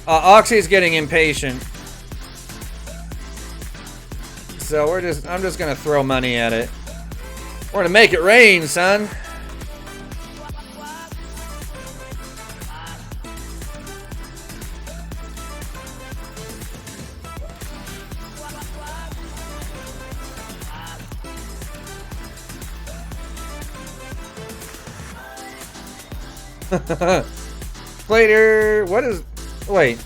A: Oxy's getting impatient. So I'm just gonna throw money at it. We're gonna make it rain, son. Later, what is... Wait.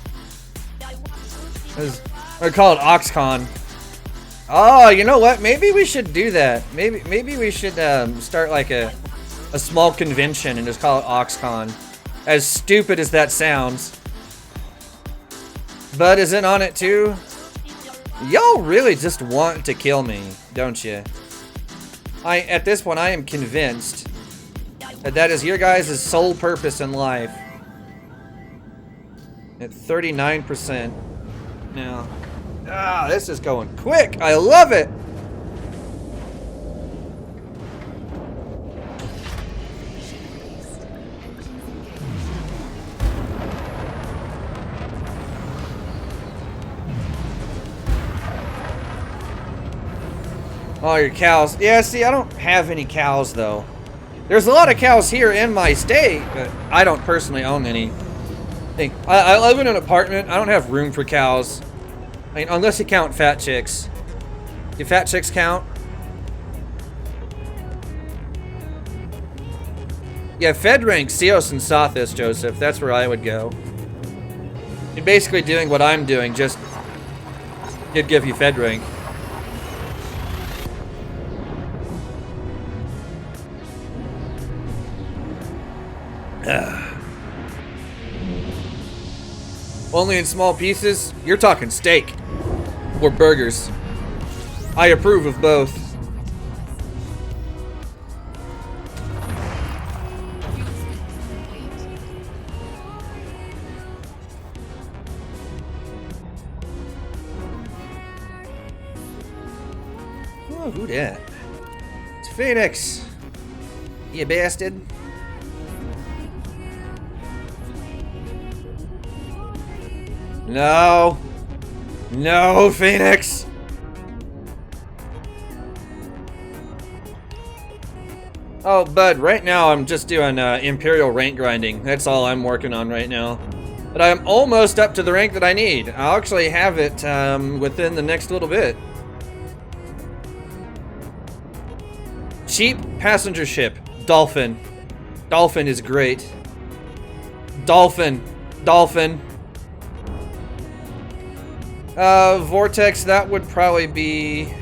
A: I call it OxCon. Oh, you know what? Maybe we should do that. Maybe we should start like a small convention and just call it OxCon. As stupid as that sounds. Bud is in on it too. Y'all really just want to kill me, don't you? At this point, I am convinced that is your guys' sole purpose in life. At 39% now. Ah, this is going quick. I love it. Oh, your cows. Yeah, see, I don't have any cows, though. There's a lot of cows here in my state, but I don't personally own any. I live in an apartment. I don't have room for cows. I mean, unless you count fat chicks. Do fat chicks count? Yeah, Fed rank, Seos and Sothis, Joseph. That's where I would go. You're basically doing what I'm doing, just it'd give you Fed rank. Only in small pieces? You're talking steak. Or burgers. I approve of both. Oh, who dat? It's Phoenix. You bastard. No. No, Phoenix. Oh, bud, right now I'm just doing Imperial Rank grinding. That's all I'm working on right now. But I'm almost up to the rank that I need. I'll actually have it within the next little bit. Cheap passenger ship. Dolphin. Dolphin is great. Dolphin. Dolphin. Vortex, that would probably be...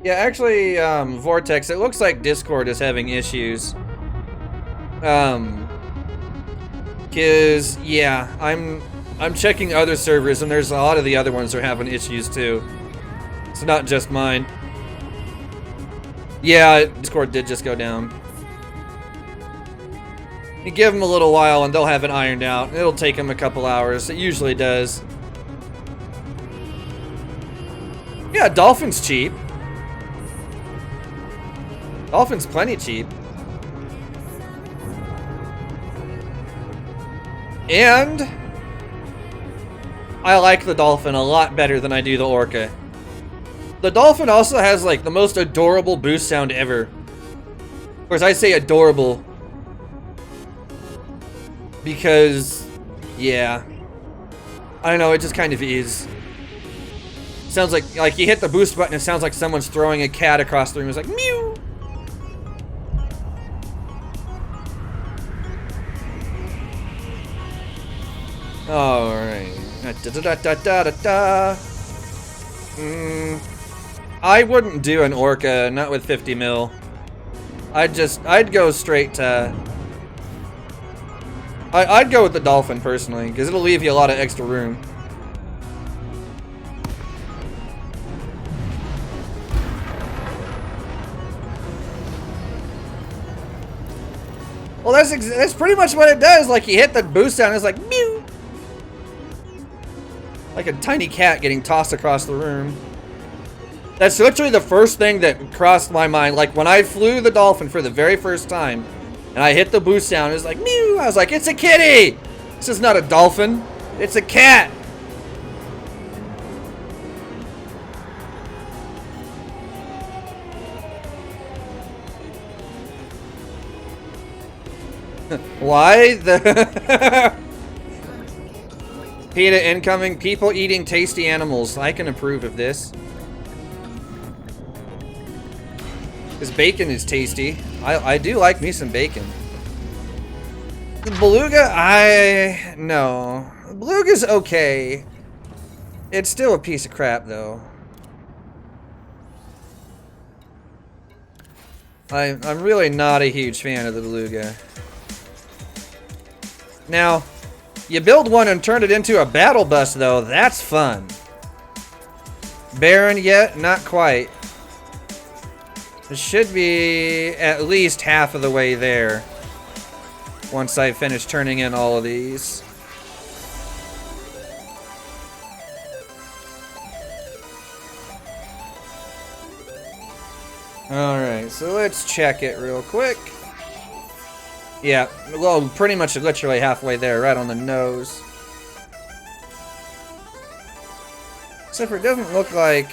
A: Yeah, actually, Vortex, it looks like Discord is having issues. Cause, yeah, I'm checking other servers, and there's a lot of the other ones are having issues too. It's not just mine. Yeah, Discord did just go down. You give them a little while and they'll have it ironed out. It'll take them a couple hours. It usually does. Yeah, Dolphin's cheap. Dolphin's plenty cheap. And I like the Dolphin a lot better than I do the Orca. The Dolphin also has like the most adorable boost sound ever. Of course, I say adorable because, yeah, I don't know, it just kind of is. Sounds like you hit the boost button, it sounds like someone's throwing a cat across the room. It's like, mew! Alright. I wouldn't do an Orca, not with 50 mil. I'd go straight to... I'd go with the Dolphin personally, because it'll leave you a lot of extra room. Well, that's pretty much what it does. Like, you hit the boost down, it's like, mew! Like a tiny cat getting tossed across the room. That's literally the first thing that crossed my mind. Like, when I flew the Dolphin for the very first time, and I hit the boost down, it was like, mew! I was like, it's a kitty! This is not a dolphin. It's a cat! Why? The... PETA incoming. People eating tasty animals. I can approve of this. This bacon is tasty. I do like me some bacon. The Beluga, no. Beluga's okay. It's still a piece of crap, though. I'm really not a huge fan of the Beluga. Now, you build one and turn it into a battle bus, though. That's fun. Baron yet? Not quite. It should be at least half of the way there once I finish turning in all of these. Alright, so let's check it real quick. Yeah, well, pretty much literally halfway there, right on the nose. Except for it doesn't look like...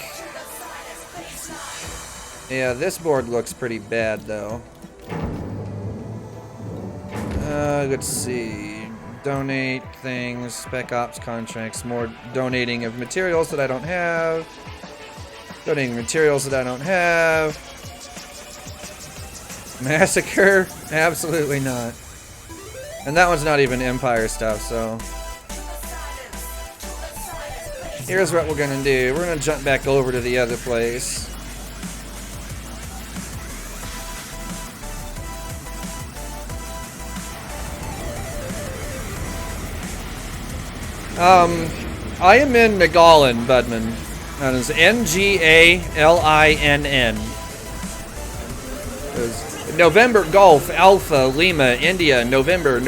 A: Yeah, this board looks pretty bad, though. Let's see. Donate things, spec ops contracts, more donating of materials that I don't have. Donating materials that I don't have. Massacre? Absolutely not. And that one's not even Empire stuff, so... Here's what we're gonna do. We're gonna jump back over to the other place. I am in Ngalin, Budman. That is Ngalinn. November Golf Alpha Lima India November.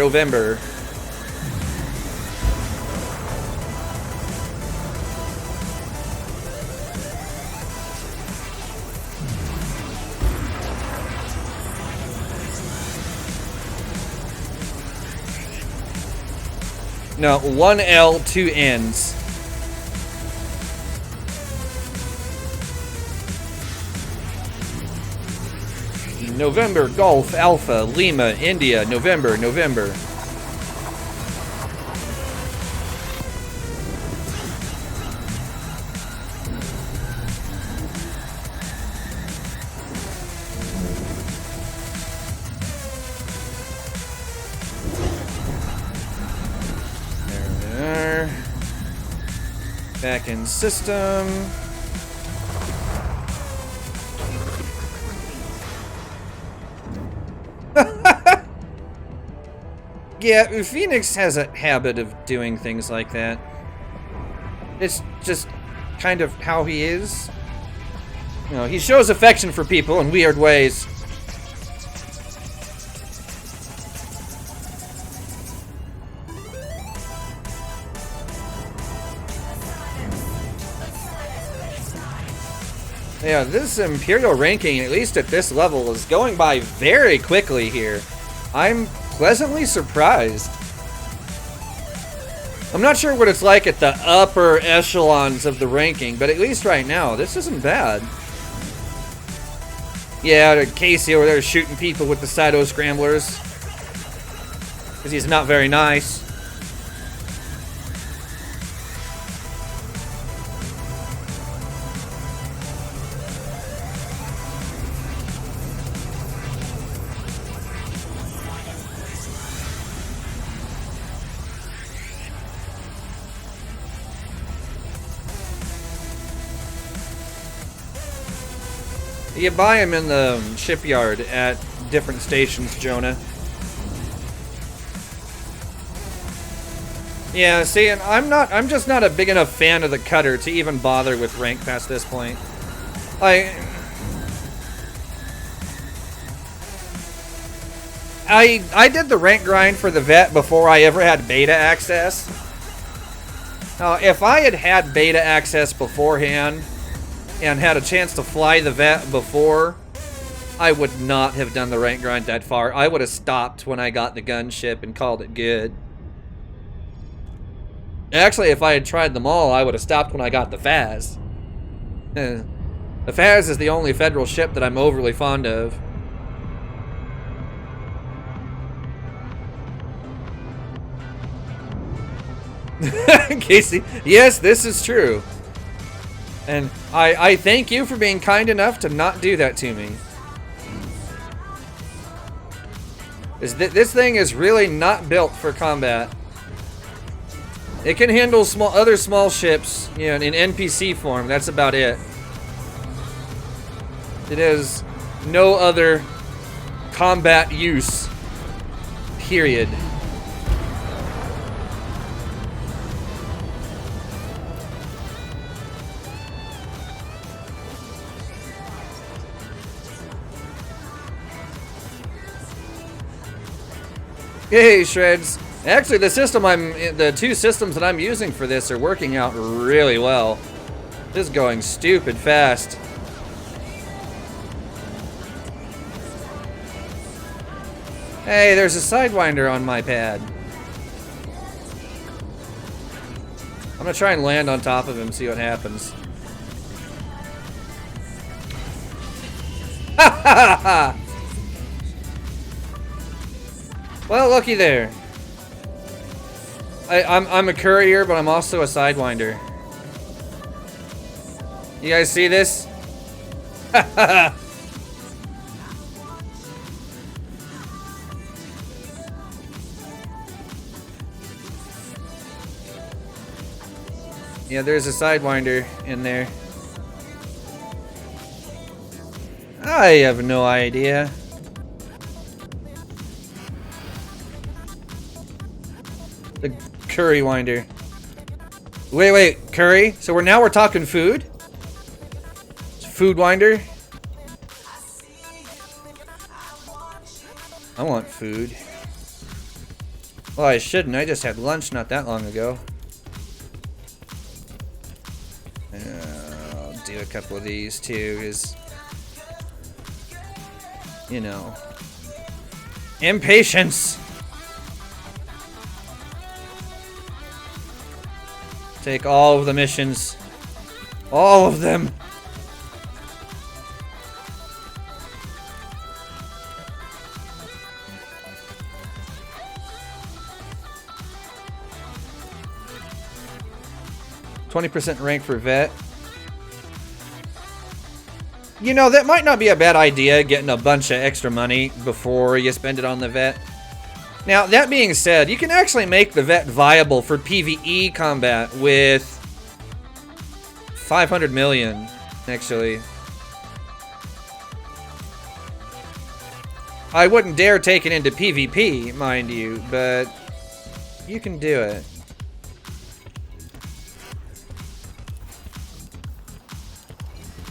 A: No, 1 L, 2 N's. November Golf Alpha Lima India November. There. Back in system. Yeah, Phoenix has a habit of doing things like that. It's just kind of how he is. You know, he shows affection for people in weird ways. Yeah, this Imperial ranking, at least at this level, is going by very quickly here. I'm pleasantly surprised. I'm not sure what it's like at the upper echelons of the ranking, but at least right now, this isn't bad. Yeah, Casey over there shooting people with the Cyto Scramblers. Because he's not very nice. You buy them in the shipyard at different stations, Jonah. Yeah, see, and I'm just not a big enough fan of the cutter to even bother with rank past this point. I did the rank grind for the vet before I ever had beta access. Now, if I had had beta access beforehand and had a chance to fly the vet before, I would not have done the rank grind that far. I would have stopped when I got the gunship and called it good. Actually, if I had tried them all, I would have stopped when I got the Faz. The Faz is the only federal ship that I'm overly fond of. Casey, yes, this is true. And I thank you for being kind enough to not do that to me. This thing is really not built for combat. It can handle other small ships, you know, in NPC form. That's about it. It has no other combat use. Period. Hey, Shreds. Actually, the two systems that I'm using for this are working out really well. This is going stupid fast. Hey, there's a Sidewinder on my pad. I'm gonna try and land on top of him, see what happens. Ha ha ha ha! Well, looky there. I'm a courier, but I'm also a Sidewinder. You guys see this? Ha ha ha! Yeah, there's a Sidewinder in there. I have no idea. The curry winder. Wait, curry? So we're talking food? It's food winder? I want food. Well, I shouldn't. I just had lunch not that long ago. I'll do a couple of these too, because, you know, impatience. Take all of the missions. All of them. %, rank for vet. You know, that might not be a bad idea, getting a bunch of extra money before you spend it on the vet. Now, that being said, you can actually make the vet viable for PvE combat with 500 million, actually. I wouldn't dare take it into PvP, mind you, but you can do it.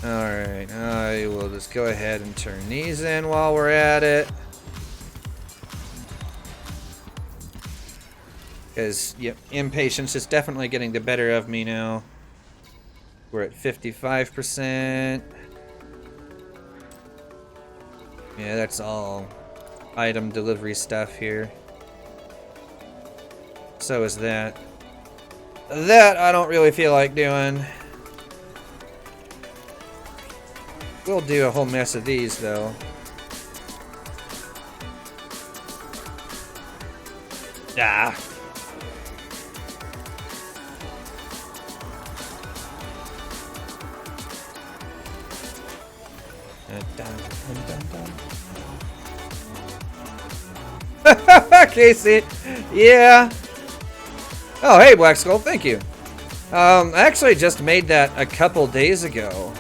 A: Alright, I will just go ahead and turn these in while we're at it. Because, yep, impatience is definitely getting the better of me now. We're at 55%. Yeah, that's all item delivery stuff here. So is that. That I don't really feel like doing. We'll do a whole mess of these, though. Ah. Casey, yeah. Oh, hey, Black Skull, thank you. I actually just made that a couple days ago.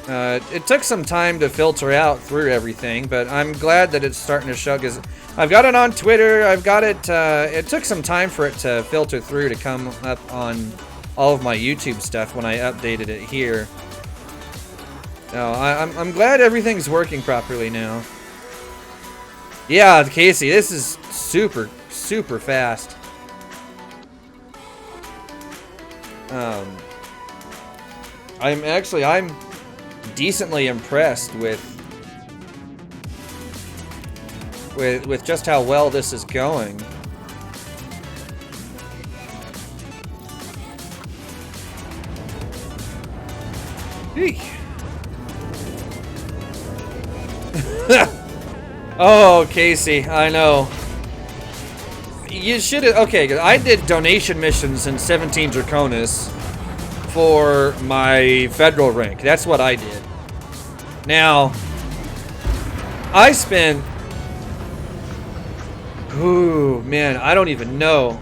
A: It took some time to filter out through everything, but I'm glad that it's starting to show, because I've got it on Twitter, I've got it, it took some time for it to filter through to come up on all of my YouTube stuff when I updated it here. No, I'm glad everything's working properly now. Yeah, Casey, this is super, super fast. I'm decently impressed with just how well this is going. Eek. Oh, Casey, I know. You should have. Okay, I did donation missions in 17 Draconis for my federal rank. That's what I did. Now, I spent. Ooh, man, I don't even know.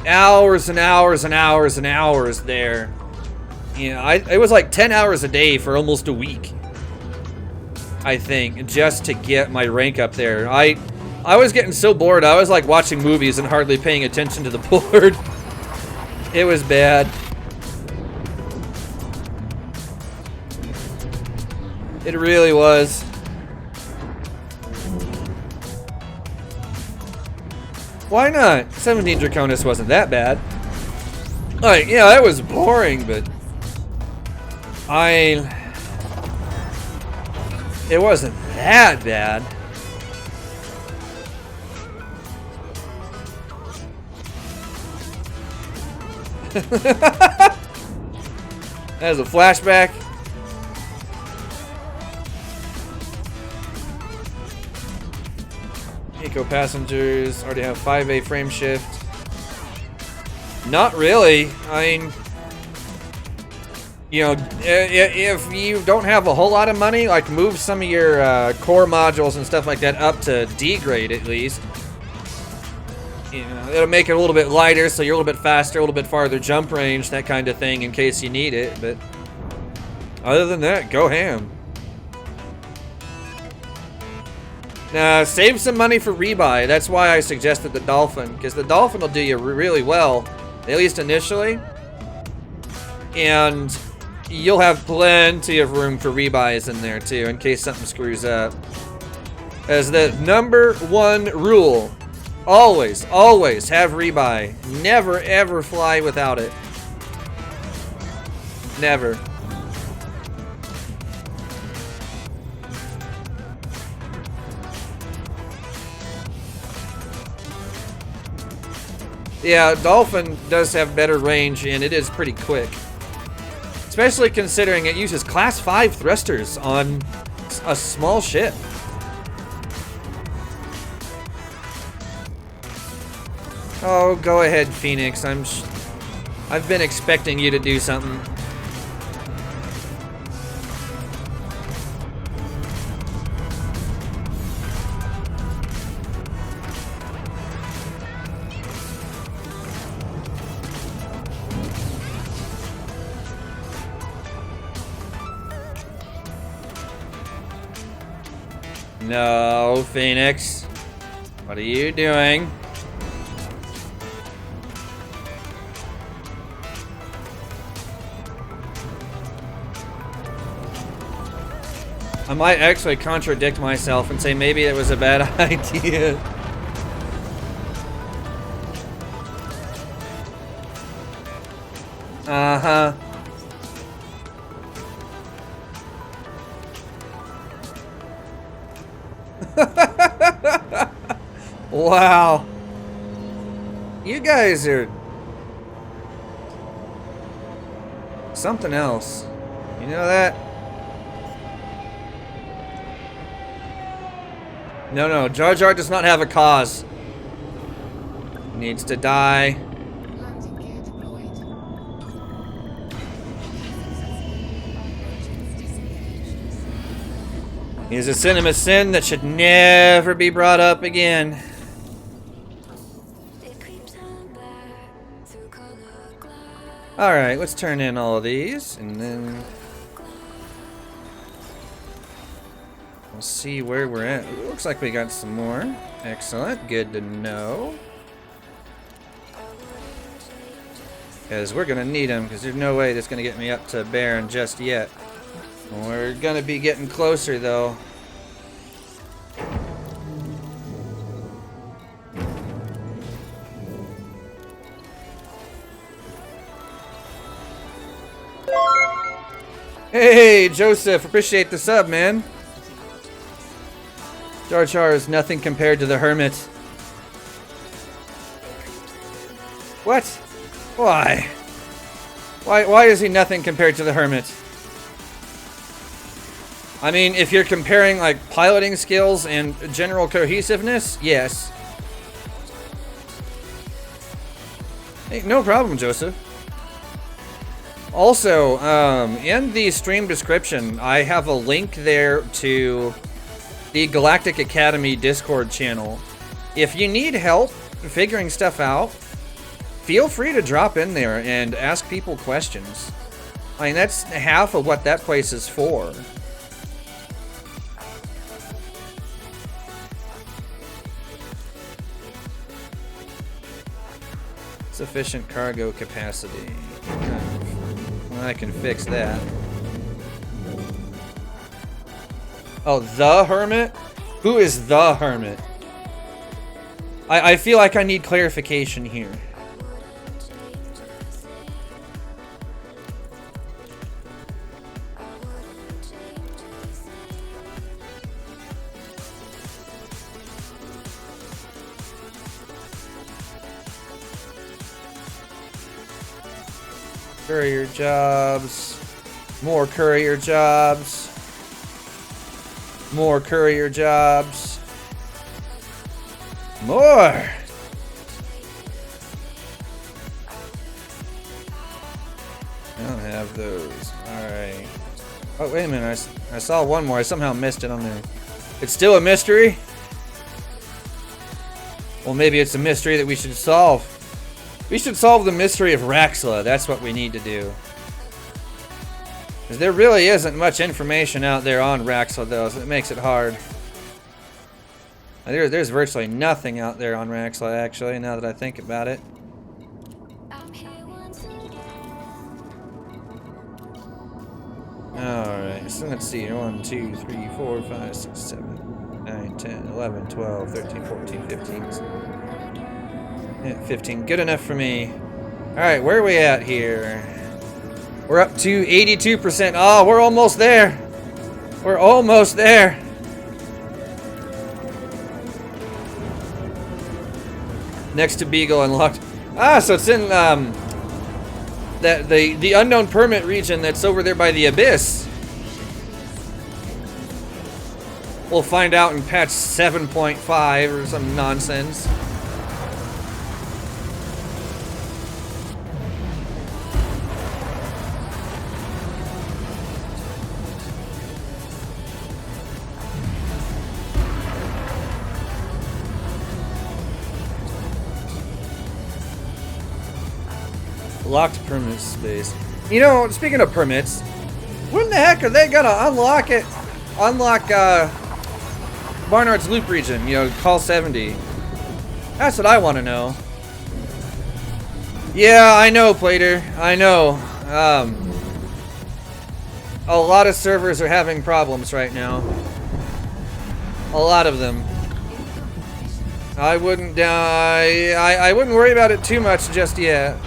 A: Hours and hours and hours and hours there. Yeah, it was like 10 hours a day for almost a week, I think, just to get my rank up there. I was getting so bored, I was like watching movies and hardly paying attention to the board. It was bad. It really was. Why not? 17 Draconis wasn't that bad. Like, yeah, that was boring, but it wasn't that bad. That was a flashback. Eco passengers already have 5A frame shift. Not really. I mean, you know, if you don't have a whole lot of money, like move some of your core modules and stuff like that up to D grade at least. You know, it'll make it a little bit lighter, so you're a little bit faster, a little bit farther jump range, that kind of thing, in case you need it. But other than that, go ham. Now, save some money for rebuy. That's why I suggested the Dolphin, because the Dolphin will do you really well, at least initially. And you'll have plenty of room for rebuys in there too, in case something screws up. As the #1 rule, always, always have rebuy. Never, ever fly without it. Never. Yeah, Dolphin does have better range, and it is pretty quick. Especially considering it uses class 5 thrusters on a small ship. Oh, go ahead, Phoenix. I've been expecting you to do something. No, Phoenix. What are you doing? I might actually contradict myself and say maybe it was a bad idea. Uh-huh. Wow. You guys are something else. You know that? No, Jar Jar does not have a cause. He needs to die. He is a sin of a sin that should never be brought up again. Alright, let's turn in all of these, and then we'll see where we're at. It looks like we got some more. Excellent, good to know. Because we're going to need them, because there's no way that's going to get me up to Baron just yet. We're going to be getting closer, though. Hey, Joseph, appreciate the sub, man. Jar Jar is nothing compared to the Hermit. What? Why? Why is he nothing compared to the Hermit? I mean, if you're comparing, like, piloting skills and general cohesiveness, yes. Hey, no problem, Joseph. Also, in the stream description, I have a link there to the Galactic Academy Discord channel. If you need help figuring stuff out, feel free to drop in there and ask people questions. I mean, that's half of what that place is for. Sufficient cargo capacity. Well, I can fix that. Oh, the Hermit? Who is the Hermit? I feel like I need clarification here. Courier jobs. More courier jobs. More courier jobs. More! I don't have those. Alright. Oh, wait a minute. I saw one more. I somehow missed it on there. It's still a mystery? Well, maybe it's a mystery that we should solve. We should solve the mystery of Raxla. That's what we need to do. Because there really isn't much information out there on Raxla, though, so it makes it hard. There's virtually nothing out there on Raxla, actually, now that I think about it. Alright, so let's see. 1, 2, 3, 4, 5, 6, 7, 9, 10, 11, 12, 13, 14, 15. Yeah, 15. Good enough for me. Alright, where are we at here? We're up to 82%. Oh, we're almost there. We're almost there. Next to Beagle unlocked. Ah, so it's in the unknown permit region that's over there by the Abyss. We'll find out in patch 7.5 or some nonsense. Locked permit space. You know, speaking of permits, when the heck are they gonna unlock it? Unlock Barnard's Loop region, you know, call 70. That's what I want to know. Yeah, I know, Plater. I know. A lot of servers are having problems right now. A lot of them. I wouldn't I wouldn't worry about it too much just yet.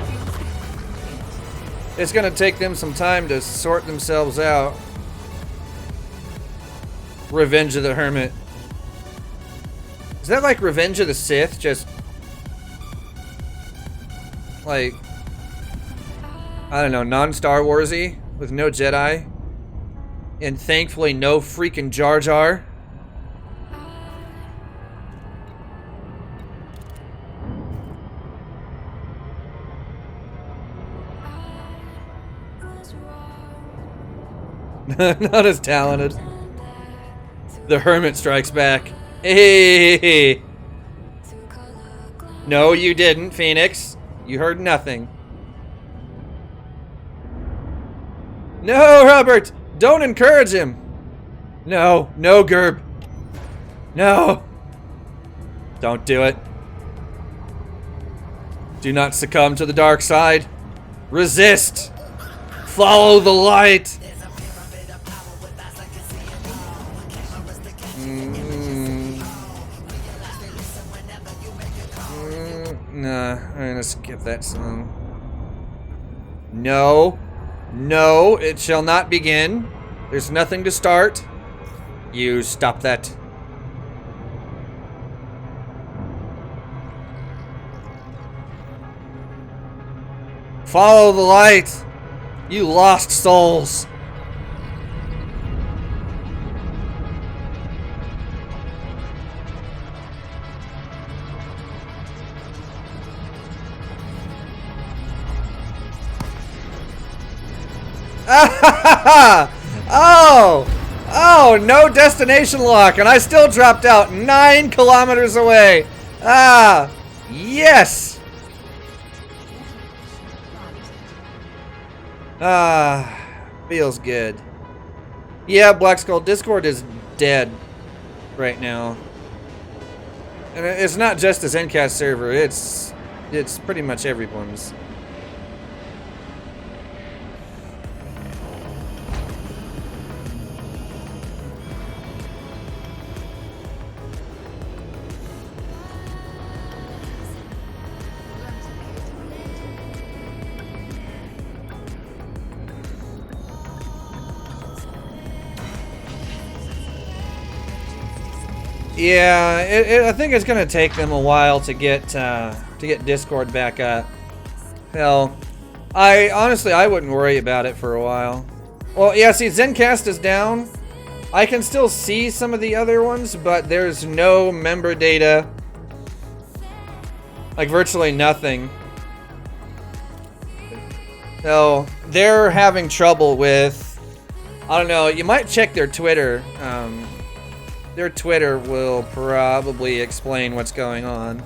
A: It's gonna take them some time to sort themselves out. Revenge of the Hermit. Is that like Revenge of the Sith? Just like, I don't know, non-Star Warsy with no Jedi, and thankfully no freaking Jar Jar. Not as talented. The Hermit strikes back. Hey! No, you didn't, Phoenix. You heard nothing. No, Robert! Don't encourage him! No, no, Gerb. No! Don't do it. Do not succumb to the dark side. Resist! Follow the light! Nah, I'm gonna skip that song. No. No, it shall not begin. There's nothing to start. You stop that. Follow the light. You lost souls. Oh, no destination lock, and I still dropped out 9 kilometers away. Ah, yes. Ah, feels good. Yeah, Black Skull, Discord is dead right now. And it's not just the Zencast server, it's pretty much everyone's. Yeah, I think it's gonna take them a while to get Discord back up. Hell, I wouldn't worry about it for a while. Well, yeah, see, Zencast is down. I can still see some of the other ones, but there's no member data. Like virtually nothing. So they're having trouble with, I don't know, you might check their Twitter. Their Twitter will probably explain what's going on.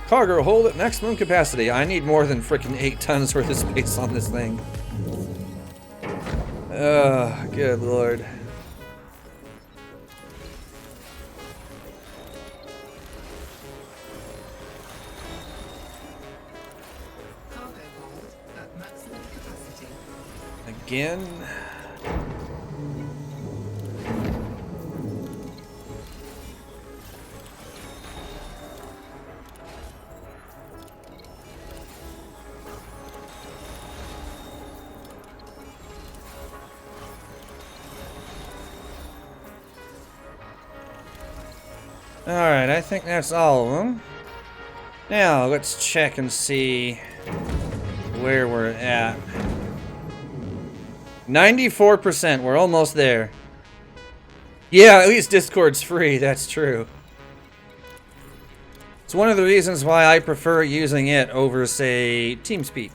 A: Cargo hold at maximum capacity. I need more than frickin' 8 tons worth of space on this thing. Good lord.
B: Cargo hold at maximum capacity.
A: Again. Alright, I think that's all of them. Now, let's check and see where we're at. 94%, we're almost there. Yeah, at least Discord's free, that's true. It's one of the reasons why I prefer using it over, say, TeamSpeak.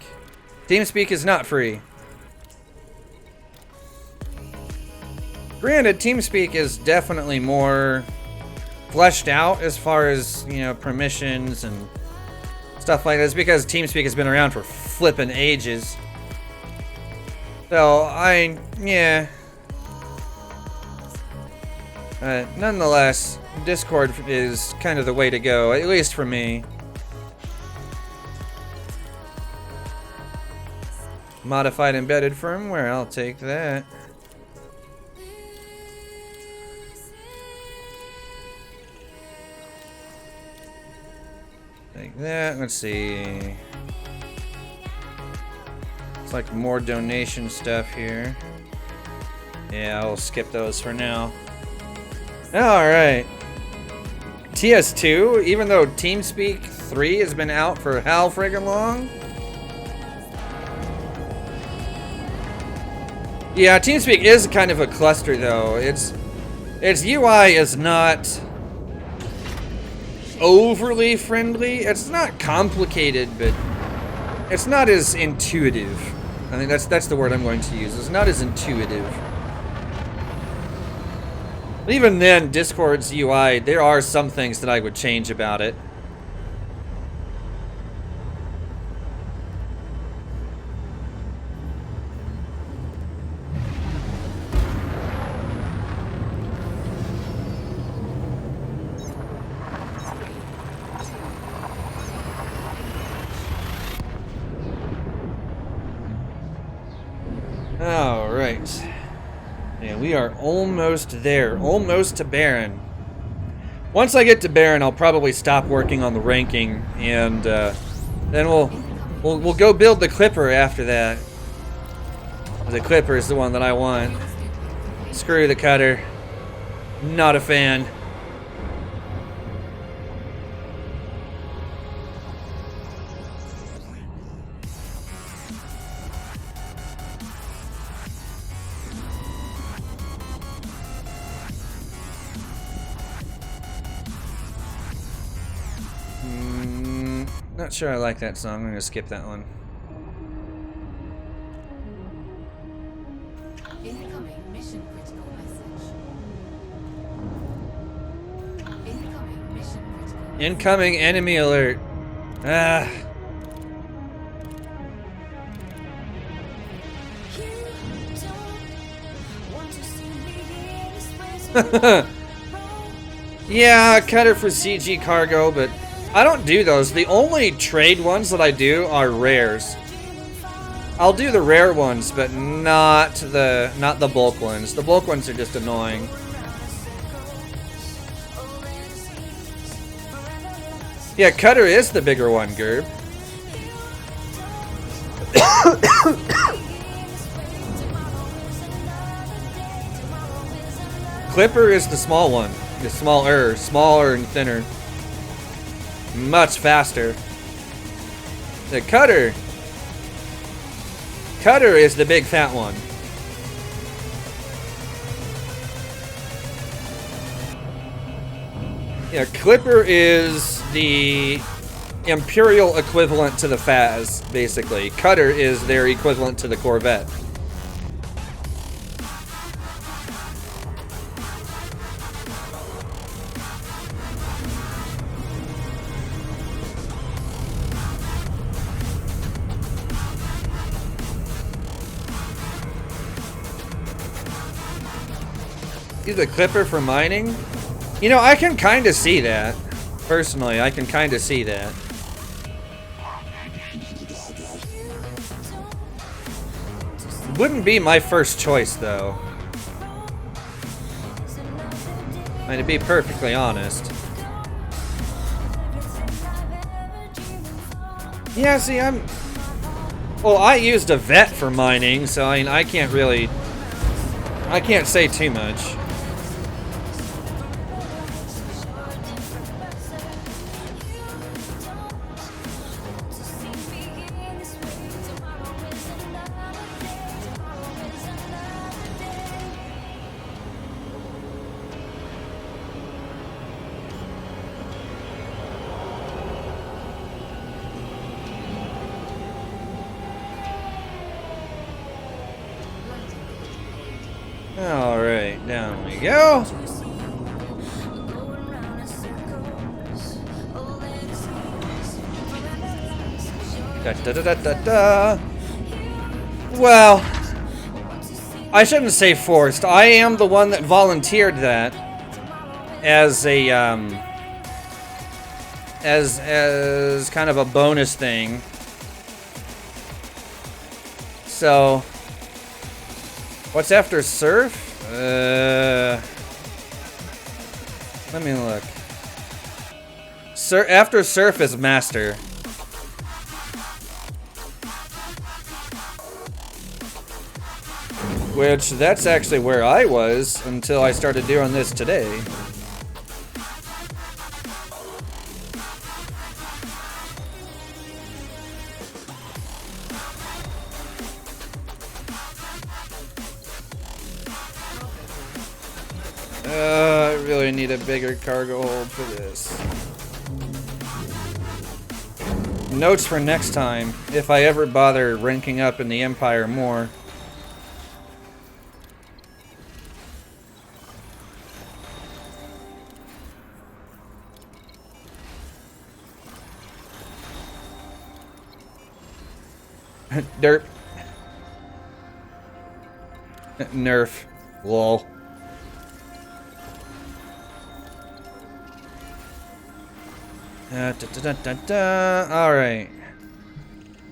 A: TeamSpeak is not free. Granted, TeamSpeak is definitely more fleshed out as far as, you know, permissions and stuff like this, because TeamSpeak has been around for flippin' ages. So, yeah. Nonetheless, Discord is kind of the way to go, at least for me. Modified embedded firmware, I'll take that. Like that, let's see. It's like more donation stuff here. Yeah, I'll skip those for now. Alright. TS2, even though TeamSpeak 3 has been out for how friggin' long? Yeah, TeamSpeak is kind of a cluster though. Its UI is not overly friendly. It's not complicated, but it's not as intuitive. I think that's the word I'm going to use. It's not as intuitive. But even then, Discord's UI, there are some things that I would change about it. Alright. Yeah, we are almost there. Almost to Baron. Once I get to Baron, I'll probably stop working on the ranking, and then we'll go build the Clipper after that. The Clipper is the one that I want. Screw the Cutter. Not a fan. Not sure I like that song. I'm gonna skip that one.
B: Incoming mission critical message. Incoming mission critical.
A: Incoming enemy alert. Ah. Yeah, Cutter for CG cargo, but I don't do those. The only trade ones that I do are rares. I'll do the rare ones, but not the bulk ones. The bulk ones are just annoying. Yeah, Cutter is the bigger one, Gerb. Clipper is the small one. The smaller and thinner. Much faster. The Cutter is the big fat one. Yeah, Clipper is the Imperial equivalent to the Faz, basically. Cutter is their equivalent to the Corvette. Use a clipper for mining? You know, I can kind of see that. Personally, I can kind of see that. Wouldn't be my first choice, though. I mean, to be perfectly honest. Yeah, see, well, I used a vet for mining, so I mean, I can't say too much. Alright, down we go. Da. Well, I shouldn't say forced. I am the one that volunteered that as a as kind of a bonus thing. So, what's after surf? Let me look. After surf is master. Which, that's actually where I was until I started doing this today. I really need a bigger cargo hold for this. Notes for next time, if I ever bother ranking up in the Empire more. Derp. Nerf. Lol. Alright.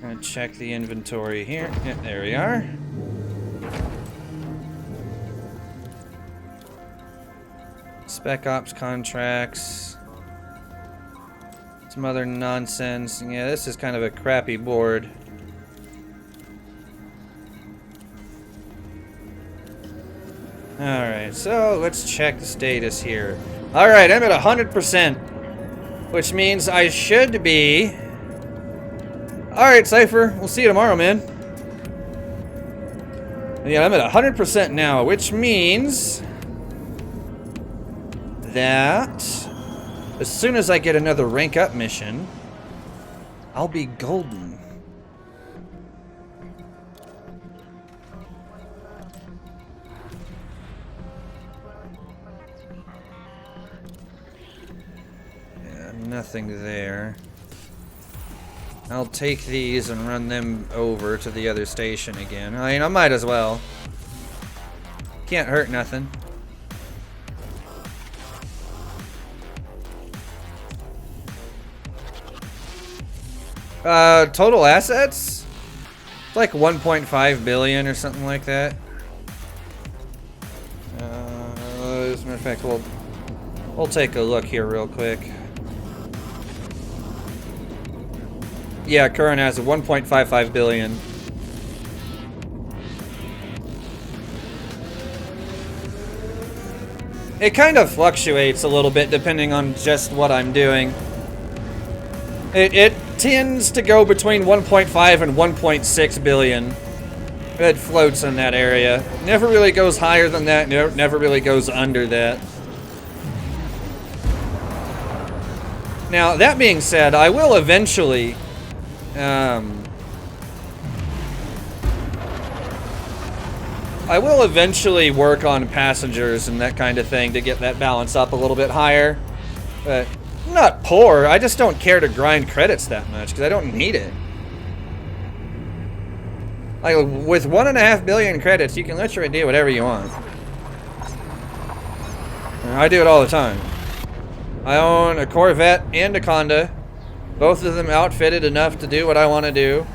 A: Gonna check the inventory here. Yeah, there we are. Spec Ops contracts. Some other nonsense. Yeah, this is kind of a crappy board. Alright, so let's check the status here. Alright, I'm at 100%. Which means I should be... Alright, Cypher. We'll see you tomorrow, man. Yeah, I'm at 100% now, which means... that... as soon as I get another rank up mission, I'll be golden. Nothing there. I'll take these and run them over to the other station again. I mean, I might as well. Can't hurt nothing. Total assets? It's like 1.5 billion or something like that. As a matter of fact, we'll take a look here real quick. Yeah, current has 1.55 billion. It kind of fluctuates a little bit depending on just what I'm doing. It tends to go between 1.5 and 1.6 billion. It floats in that area. Never really goes higher than that, never really goes under that. Now, that being said, I will eventually... I will eventually work on passengers and that kind of thing to get that balance up a little bit higher. But I'm not poor, I just don't care to grind credits that much because I don't need it. Like, with 1.5 billion credits, you can literally do whatever you want. I do it all the time. I own a Corvette and a Conda. Both of them outfitted enough to do what I want to do.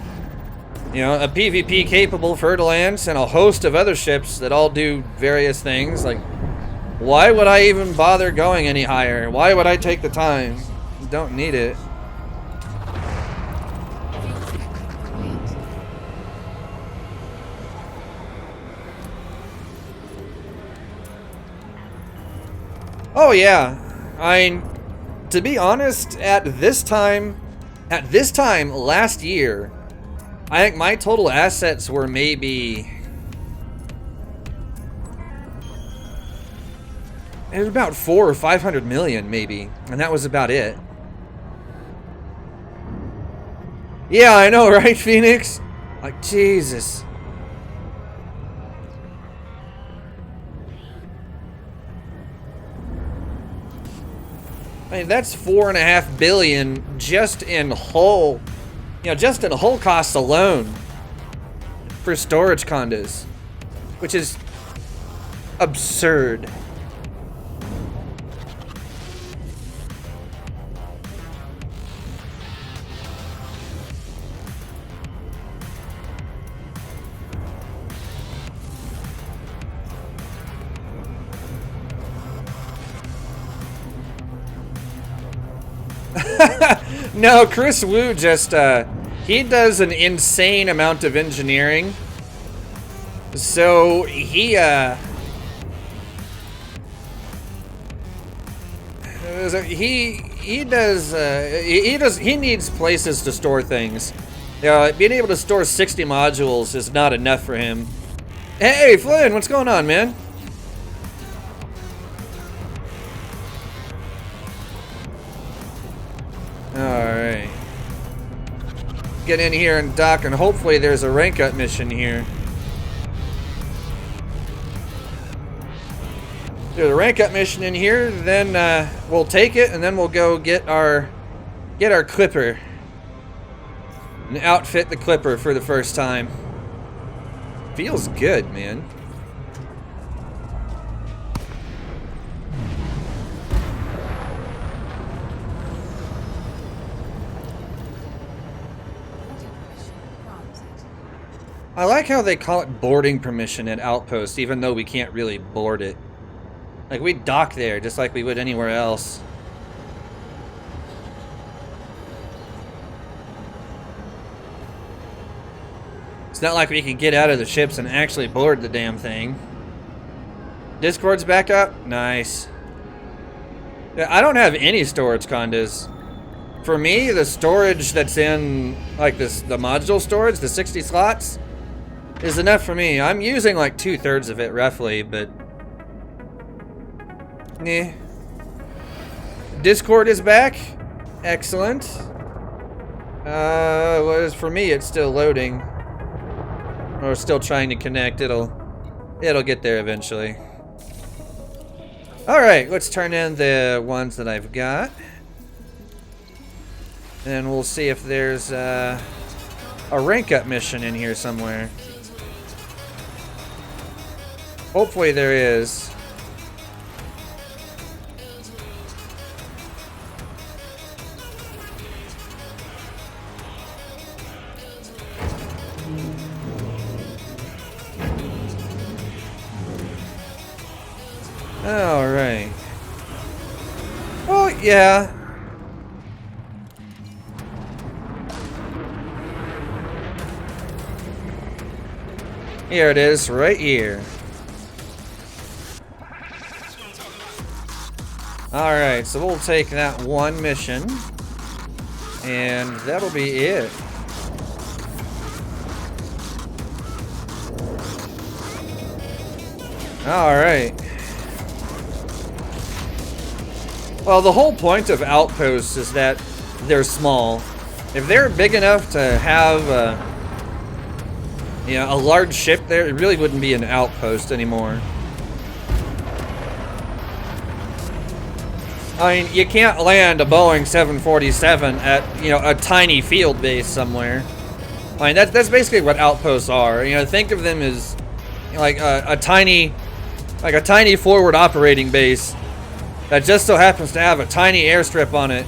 A: You know, a PvP capable Fer-de-Lance and a host of other ships that all do various things. Like, why would I even bother going any higher? Why would I take the time? Don't need it. Oh yeah, to be honest, at this time last year, I think my total assets were maybe, it was about 400 or 500 million maybe, and that was about it. Yeah, I know, right, Phoenix? Like, Jesus. I mean, that's 4.5 billion just in hull, just in hull costs alone for storage condos, which is absurd. No, Chris Wu just, he does an insane amount of engineering. So he needs places to store things. Being able to store 60 modules is not enough for him. Hey, Flynn, what's going on, man? Alright. Get in here and dock, and hopefully there's a rank up mission here. There's a rank up mission in here, then we'll take it, and then we'll go get our Clipper. And outfit the Clipper for the first time. Feels good, man. I like how they call it boarding permission at Outpost, even though we can't really board it. Like, we dock there just like we would anywhere else. It's not like we can get out of the ships and actually board the damn thing. Discord's back up? Nice. Yeah, I don't have any storage condos. For me, the storage that's in, like, the module storage, the 60 slots, is enough for me. I'm using like 2/3 of it roughly, but Discord is back. Excellent. For me, it's still loading. Or still trying to connect. It'll get there eventually. Alright, let's turn in the ones that I've got. And we'll see if there's a rank up mission in here somewhere. Hopefully there is. All right. Oh, yeah. Here it is, right here. Alright, so we'll take that one mission, and that'll be it. Alright. Well, the whole point of outposts is that they're small. If they're big enough to have a large ship there, it really wouldn't be an outpost anymore. I mean, you can't land a Boeing 747 at, a tiny field base somewhere. I mean, that's basically what outposts are. Think of them as like a tiny forward operating base that just so happens to have a tiny airstrip on it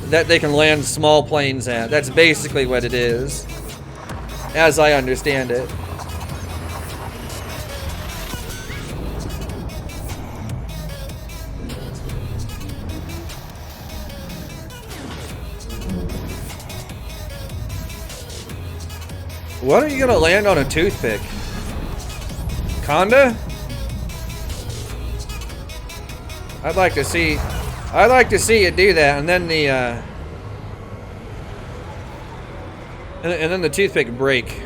A: that they can land small planes at. That's basically what it is, as I understand it. What are you gonna land on a toothpick? Conda? I'd like to see you do that, and then the and then the toothpick break.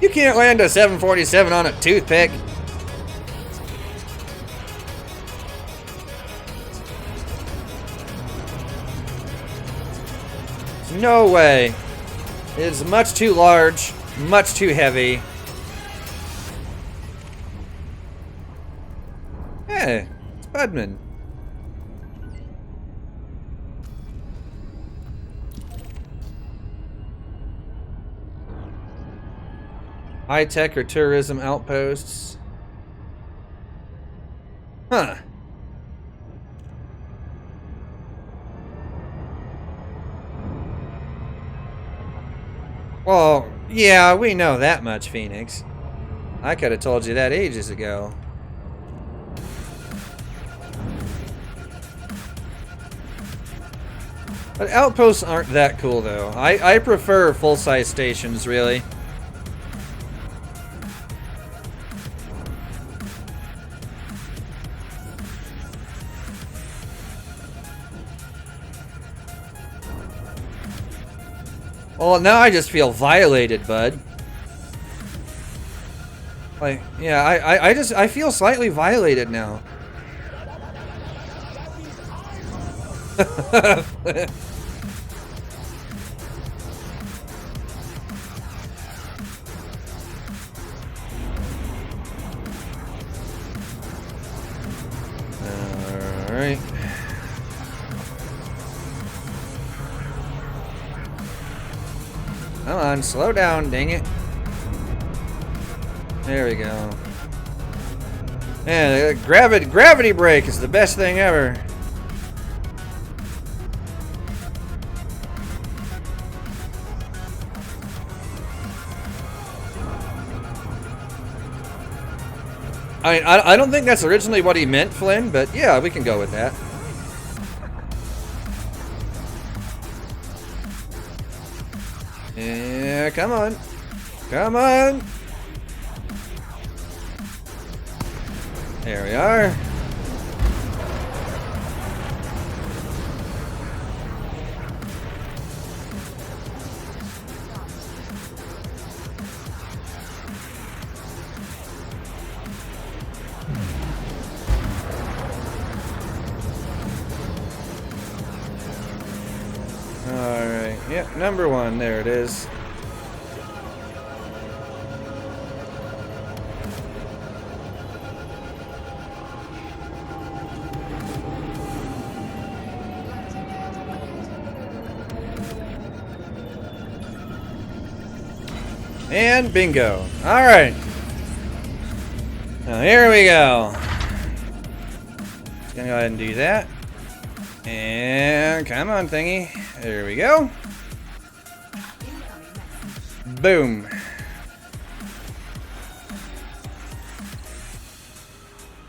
A: You can't land a 747 on a toothpick. No way. It is much too large, much too heavy. Hey, it's Budman. High-tech or tourism outposts. Huh. Well, yeah, we know that much, Phoenix. I could have told you that ages ago. But outposts aren't that cool, though. I prefer full-size stations, really. Well, now I just feel violated, bud. Like, yeah, I feel slightly violated now. All right. Come on, slow down, dang it. There we go. Man, gravity brake is the best thing ever. I don't think that's originally what he meant, Flynn, but yeah, we can go with that. Yeah, come on. Come on. There we are. Alright, yep, number one, there it is. And bingo. Alright. Now here we go. Just gonna go ahead and do that. And come on, thingy. There we go. Boom.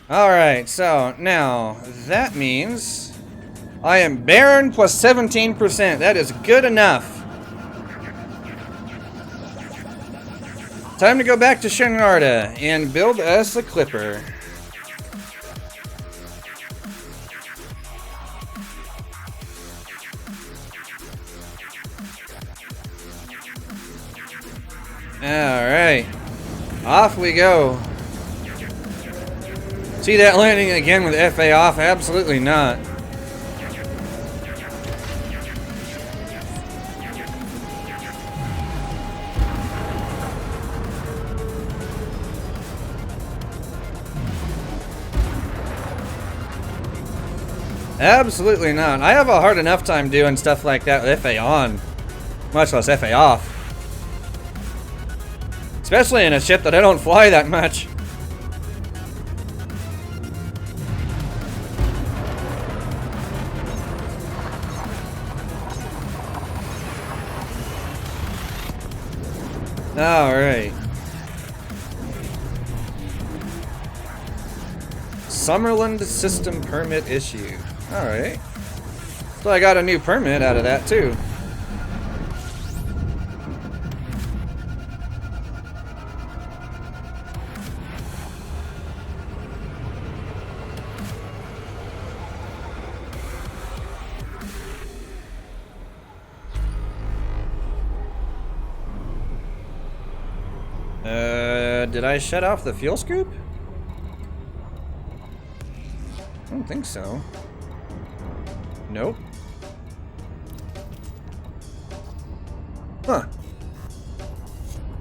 A: Alright, so now that means I am barren plus 17%. That is good enough. Time to go back to Shenarda and build us a clipper. Alright. Off we go. See that landing again with FA off? Absolutely not. Absolutely not. I have a hard enough time doing stuff like that with FA on, much less FA off. Especially in a ship that I don't fly that much. Alright. Summerland system permit issue. Alright. So I got a new permit out of that too. Did I shut off the fuel scoop? I don't think so. Nope. Huh.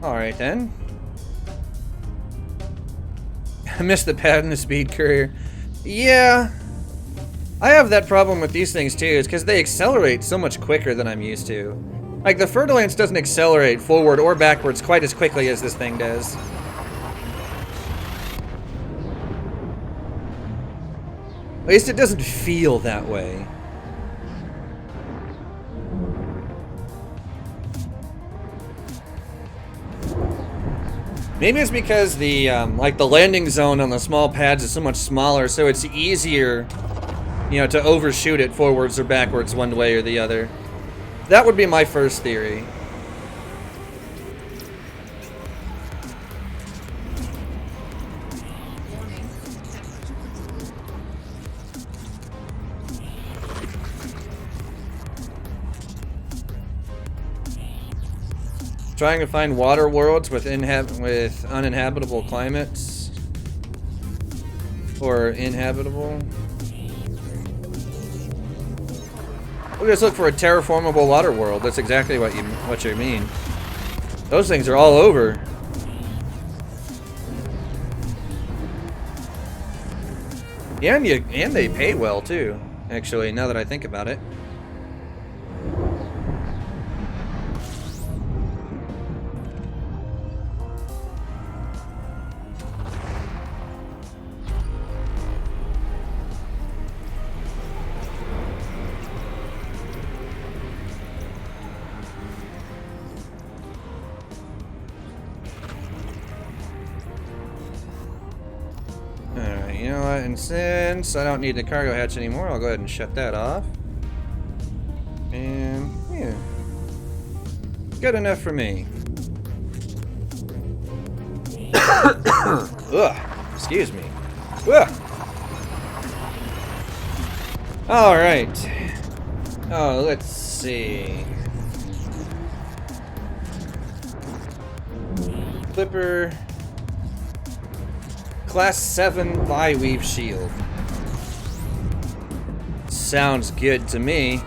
A: Alright then. I missed the pad and the speed courier. Yeah. I have that problem with these things too, is because they accelerate so much quicker than I'm used to. Like, the Fer-de-Lance doesn't accelerate forward or backwards quite as quickly as this thing does. At least it doesn't feel that way. Maybe it's because the like the landing zone on the small pads is so much smaller, so it's easier, you know, to overshoot it forwards or backwards one way or the other. That would be my first theory. Trying to find water worlds with uninhabitable climates. Or inhabitable. We'll just look for a terraformable water world. That's exactly what you mean. Those things are all over. And they pay well too, actually, now that I think about it. You know what, and since I don't need the cargo hatch anymore, I'll go ahead and shut that off. And, yeah. Good enough for me. Ugh, excuse me. Ugh. Alright. Oh, let's see. Clipper. Class 7 bi-weave shield. Sounds good to me.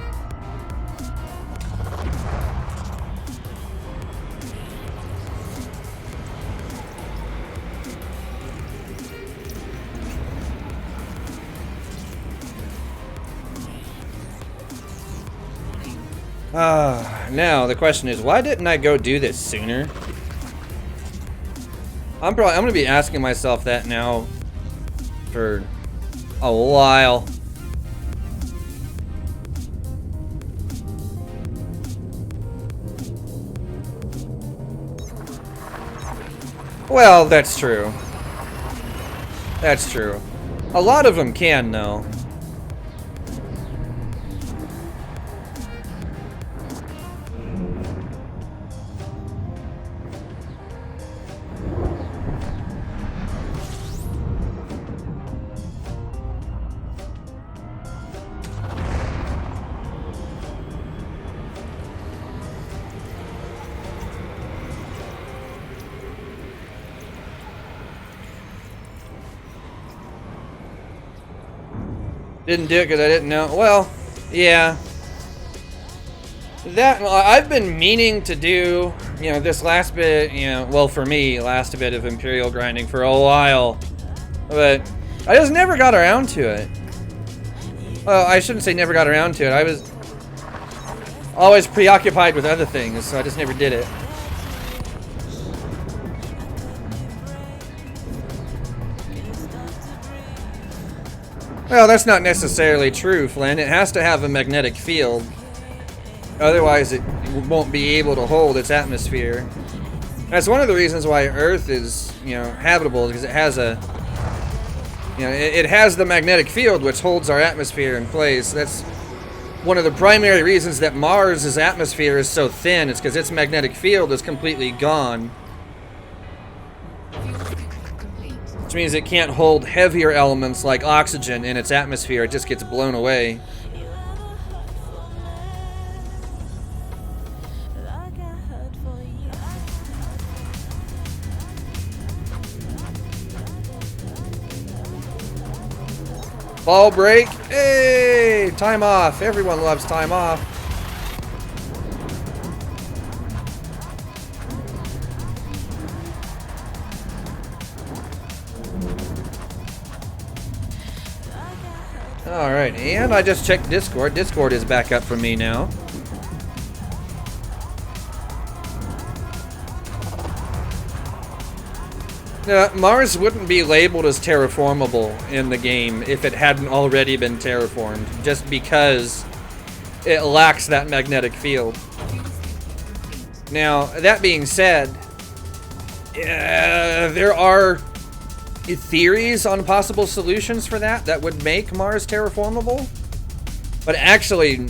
A: Now the question is, why didn't I go do this sooner? I'm gonna be asking myself that now for a while. Well, that's true. That's true. A lot of them can, though. Didn't do it because I didn't know. Well, yeah. That, I've been meaning to do, you know, this last bit, you know, well, for me, last bit of Imperial grinding for a while. But I just never got around to it. Well, I shouldn't say never got around to it. I was always preoccupied with other things, so I just never did it. Well, that's not necessarily true, Flynn. It has to have a magnetic field. Otherwise, it won't be able to hold its atmosphere. That's one of the reasons why Earth is, habitable, because it has it has the magnetic field which holds our atmosphere in place. That's one of the primary reasons that Mars' atmosphere is so thin. It's because its magnetic field is completely gone. Which means it can't hold heavier elements like oxygen in its atmosphere. It just gets blown away. Ball break. Hey! Time off. Everyone loves time off. Alright, and I just checked Discord. Discord is back up for me now. Now, Mars wouldn't be labeled as terraformable in the game if it hadn't already been terraformed, just because it lacks that magnetic field. Now, that being said, there are theories on possible solutions for that would make Mars terraformable, but actually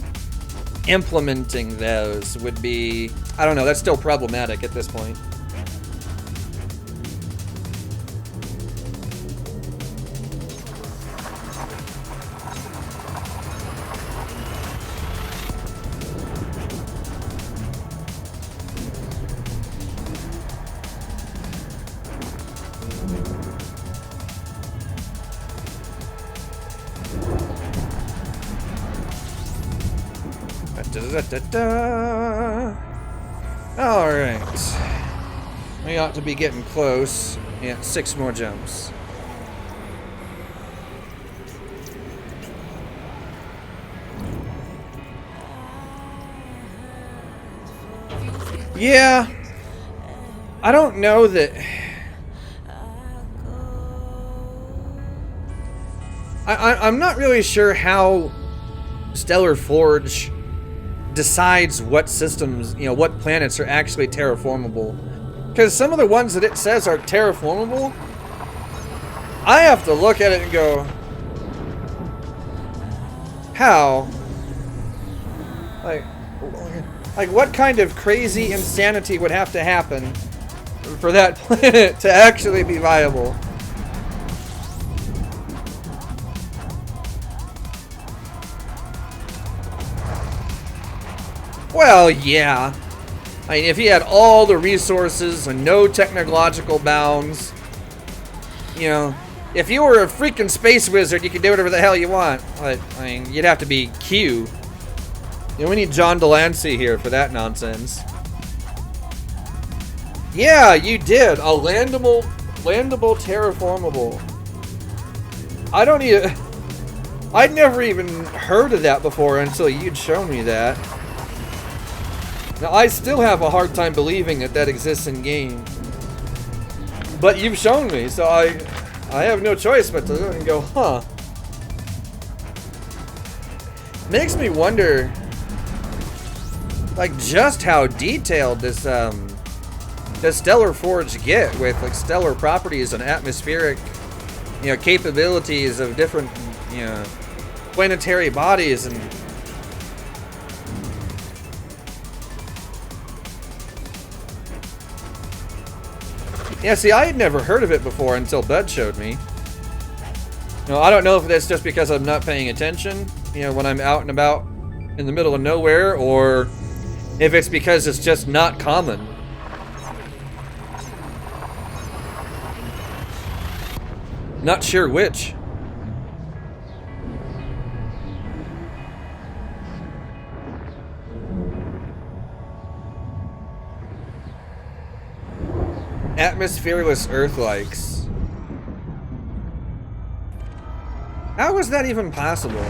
A: implementing those would be, I don't know, that's still problematic at this point. Alright. We ought to be getting close. Yeah, 6 more jumps. Yeah. I don't know that... I'm not really sure how Stellar Forge decides what systems, what planets are actually terraformable. Because some of the ones that it says are terraformable, I have to look at it and go, how? Like what kind of crazy insanity would have to happen for that planet to actually be viable? Well, yeah. I mean, if you had all the resources and no technological bounds, if you were a freaking space wizard, you could do whatever the hell you want. But, I mean, you'd have to be Q. We need John Delancey here for that nonsense. Yeah, you did. A landable terraformable. I'd never even heard of that before until you'd shown me that. Now, I still have a hard time believing that exists in game. But you've shown me, so I have no choice but to look and go, huh. Makes me wonder, just how detailed does Stellar Forge get with, stellar properties and atmospheric, capabilities of different, planetary bodies and... Yeah, see, I had never heard of it before until Bud showed me. I don't know if that's just because I'm not paying attention, when I'm out and about in the middle of nowhere, or if it's because it's just not common. Not sure which. Atmosphereless Earth-likes. How is that even possible?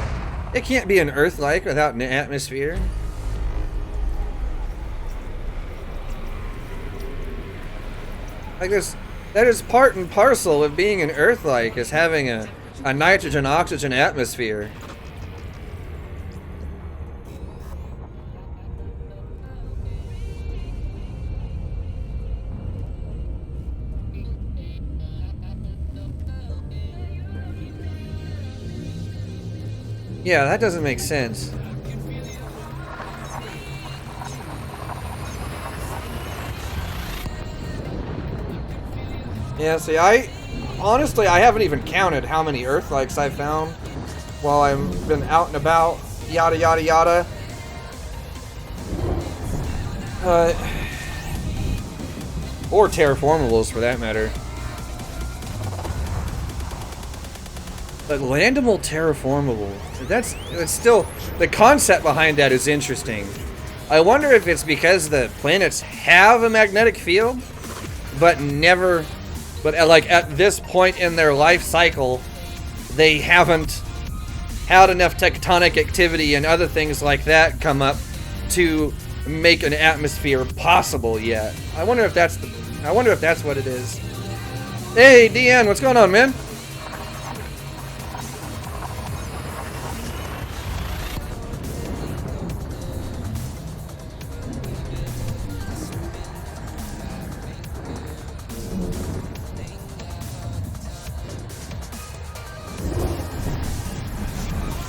A: It can't be an Earth-like without an atmosphere. That is part and parcel of being an Earth-like, is having a nitrogen-oxygen atmosphere. Yeah, that doesn't make sense. Yeah, see, honestly, I haven't even counted how many Earthlikes I've found while I've been out and about, yada yada yada. Or terraformables for that matter. But landable terraformable, that's still, the concept behind that is interesting. I wonder if it's because the planets have a magnetic field, but like at this point in their life cycle, they haven't had enough tectonic activity and other things like that come up to make an atmosphere possible yet. I wonder if that's what it is. Hey, DN, what's going on, man?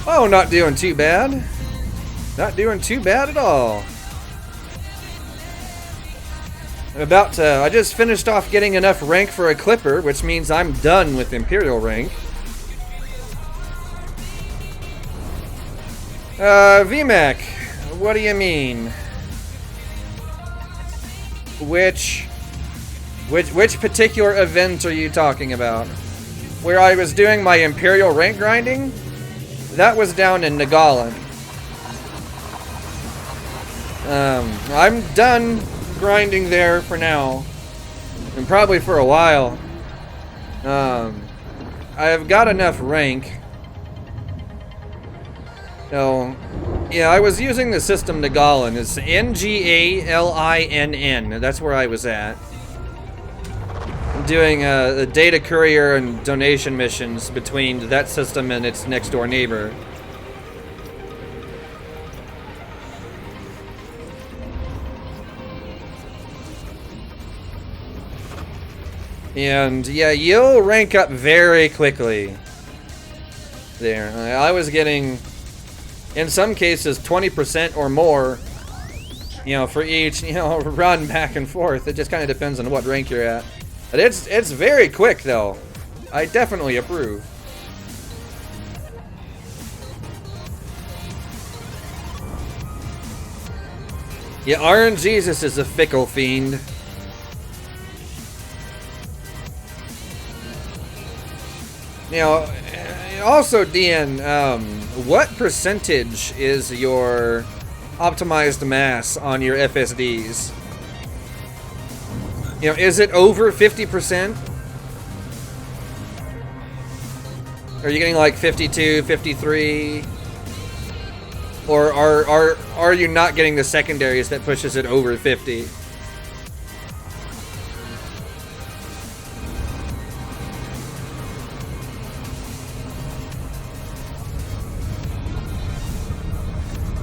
A: Oh, not doing too bad. Not doing too bad at all. I just finished off getting enough rank for a clipper, which means I'm done with Imperial Rank. VMAC, what do you mean? Which particular event are you talking about? Where I was doing my Imperial Rank grinding? That was down in Nagaland. I'm done grinding there for now, and probably for a while. I've got enough rank. So, yeah, I was using the system Nagaland. It's Ngalinn. That's where I was at. Doing the data courier and donation missions between that system and its next door neighbor. And yeah, you'll rank up very quickly there. I was getting, in some cases, 20% or more, for each, run back and forth. It just kind of depends on what rank you're at. But it's very quick, though. I definitely approve. Yeah, RNGesus is a fickle fiend. Also, DN, what percentage is your optimized mass on your FSDs? Is it over 50%? Are you getting like 52, 53? Or are you not getting the secondaries that pushes it over 50?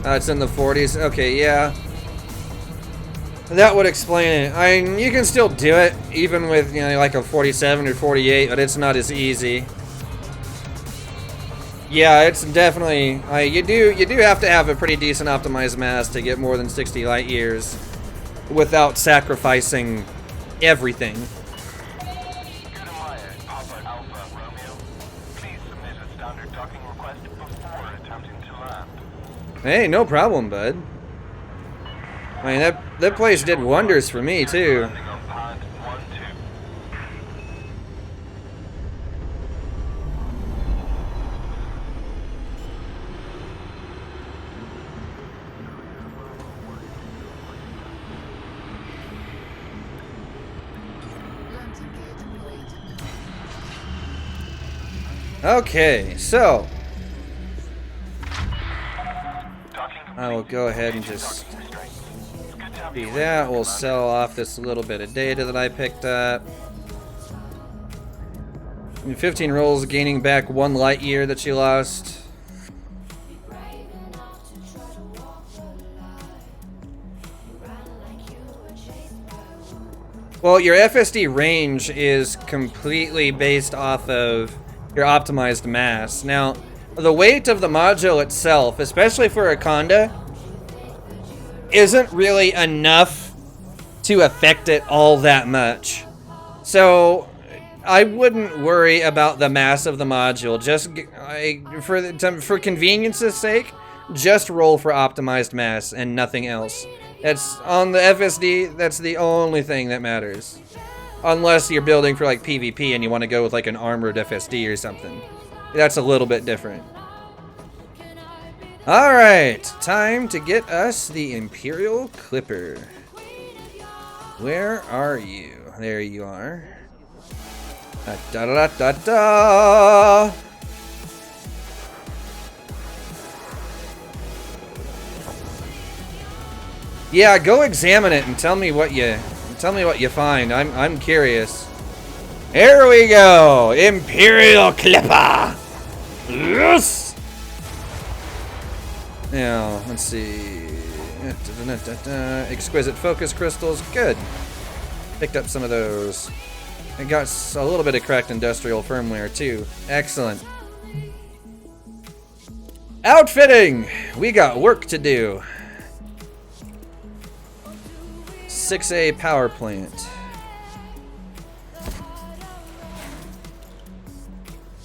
A: It's in the 40s. Okay, yeah. That would explain it. I mean, you can still do it, even with, like a 47 or 48, but it's not as easy. Yeah, it's definitely... you do have to have a pretty decent optimized mass to get more than 60 light years without sacrificing everything. Hey, no problem, bud. I mean, that place did wonders for me, too. Okay, so I will go ahead and just do that. We'll sell off this little bit of data that I picked up. 15 rolls, gaining back 1 light year that she lost. Well, your FSD range is completely based off of your optimized mass. Now, the weight of the module itself, especially for a Conda, isn't really enough to affect it all that much. So I wouldn't worry about the mass of the module. Just for convenience's sake, just roll for optimized mass and nothing else. That's on the FSD. That's the only thing that matters, unless you're building for like PvP and you want to go with like an armored FSD or something. That's a little bit different. All right, time to get us the Imperial Clipper. Where are you? There you are. Da da da da da. Yeah, go examine it and tell me what you find. I'm curious. Here we go, Imperial Clipper. Yes. Now let's see. Exquisite focus crystals. Good. Picked up some of those. I got a little bit of cracked industrial firmware too. Excellent. Outfitting! We got work to do. 6A power plant.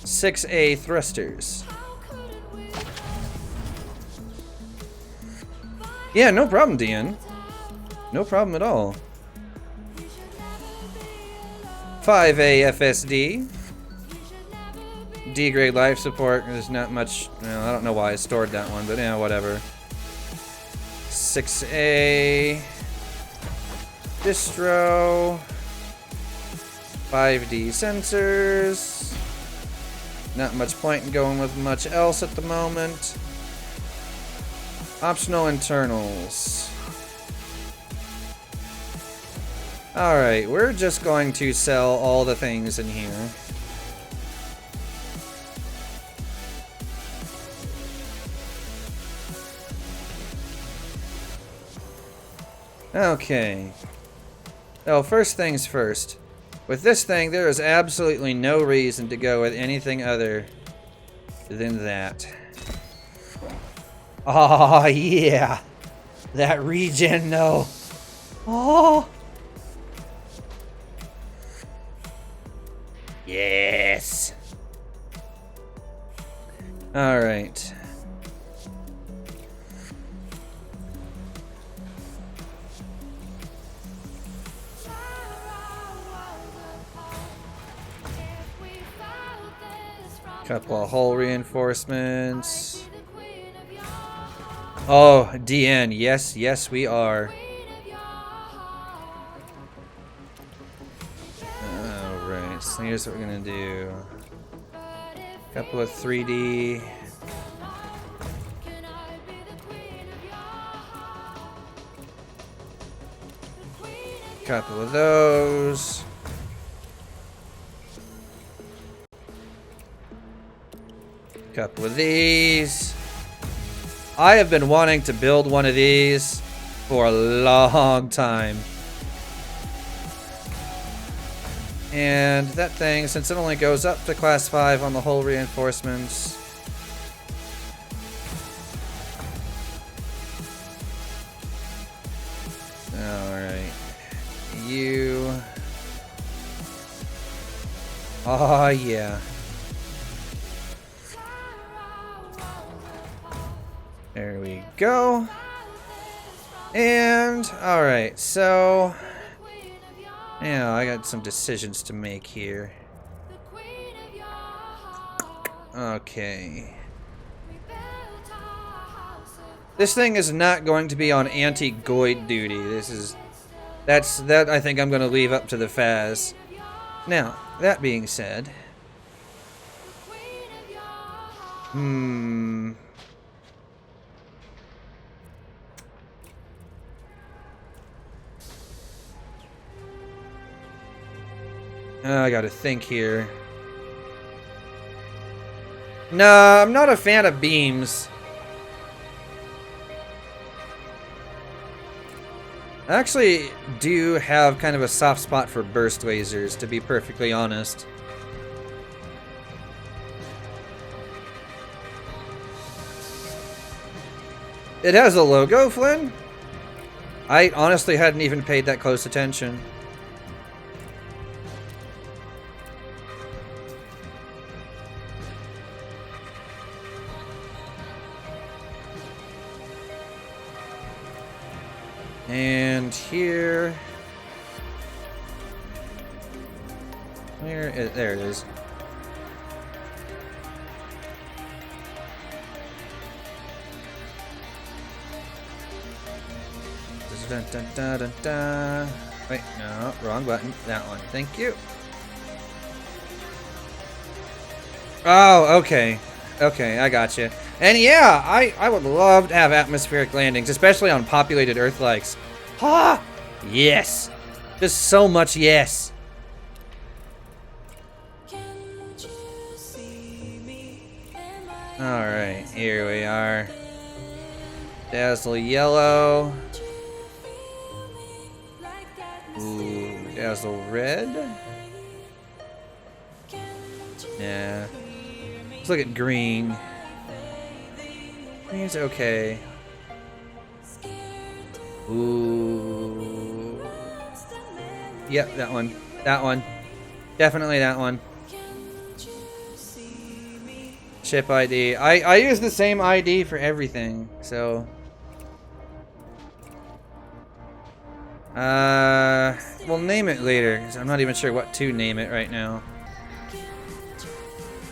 A: 6A thrusters. Yeah, no problem, DN. No problem at all. 5A FSD. D-grade life support. There's not much. No, I don't know why I stored that one, but yeah, whatever. 6A distro. 5D sensors. Not much point in going with much else at the moment. Optional internals. Alright, we're just going to sell all the things in here. Okay. Oh, first things first. With this thing, there is absolutely no reason to go with anything other than that. Oh, yeah. That regen, though. Oh. Yes. All right. Couple of hull reinforcements. Oh, DN. Yes, yes, we are. Alright, so here's what we're gonna do. Couple of 3D. Couple of those. Couple of these. I have been wanting to build one of these for a long time. And that thing, since it only goes up to class 5 on the hull reinforcements. Alright. You. Oh, yeah. There we go. And, alright, so... yeah, I got some decisions to make here. Okay. This thing is not going to be on anti-goid duty. That I think I'm going to leave up to the Faz. Now, that being said... I gotta think here. No, I'm not a fan of beams. I actually do have kind of a soft spot for burst lasers, to be perfectly honest. It has a logo, Flynn? I honestly hadn't even paid that close attention. And here... there it is. Dun, dun, dun, dun, dun. Wait, no, wrong button. That one. Thank you. Oh, okay. Okay, I got you. And yeah, I would love to have atmospheric landings, especially on populated Earth-likes. Ha! Yes! Just so much yes. Alright, here we are. Dazzle yellow. Ooh, dazzle red. Yeah. Let's look at green. Green's okay. Ooh. Yep, that one. That one. Definitely that one. Chip ID. I use the same ID for everything, so... we'll name it later, because I'm not even sure what to name it right now.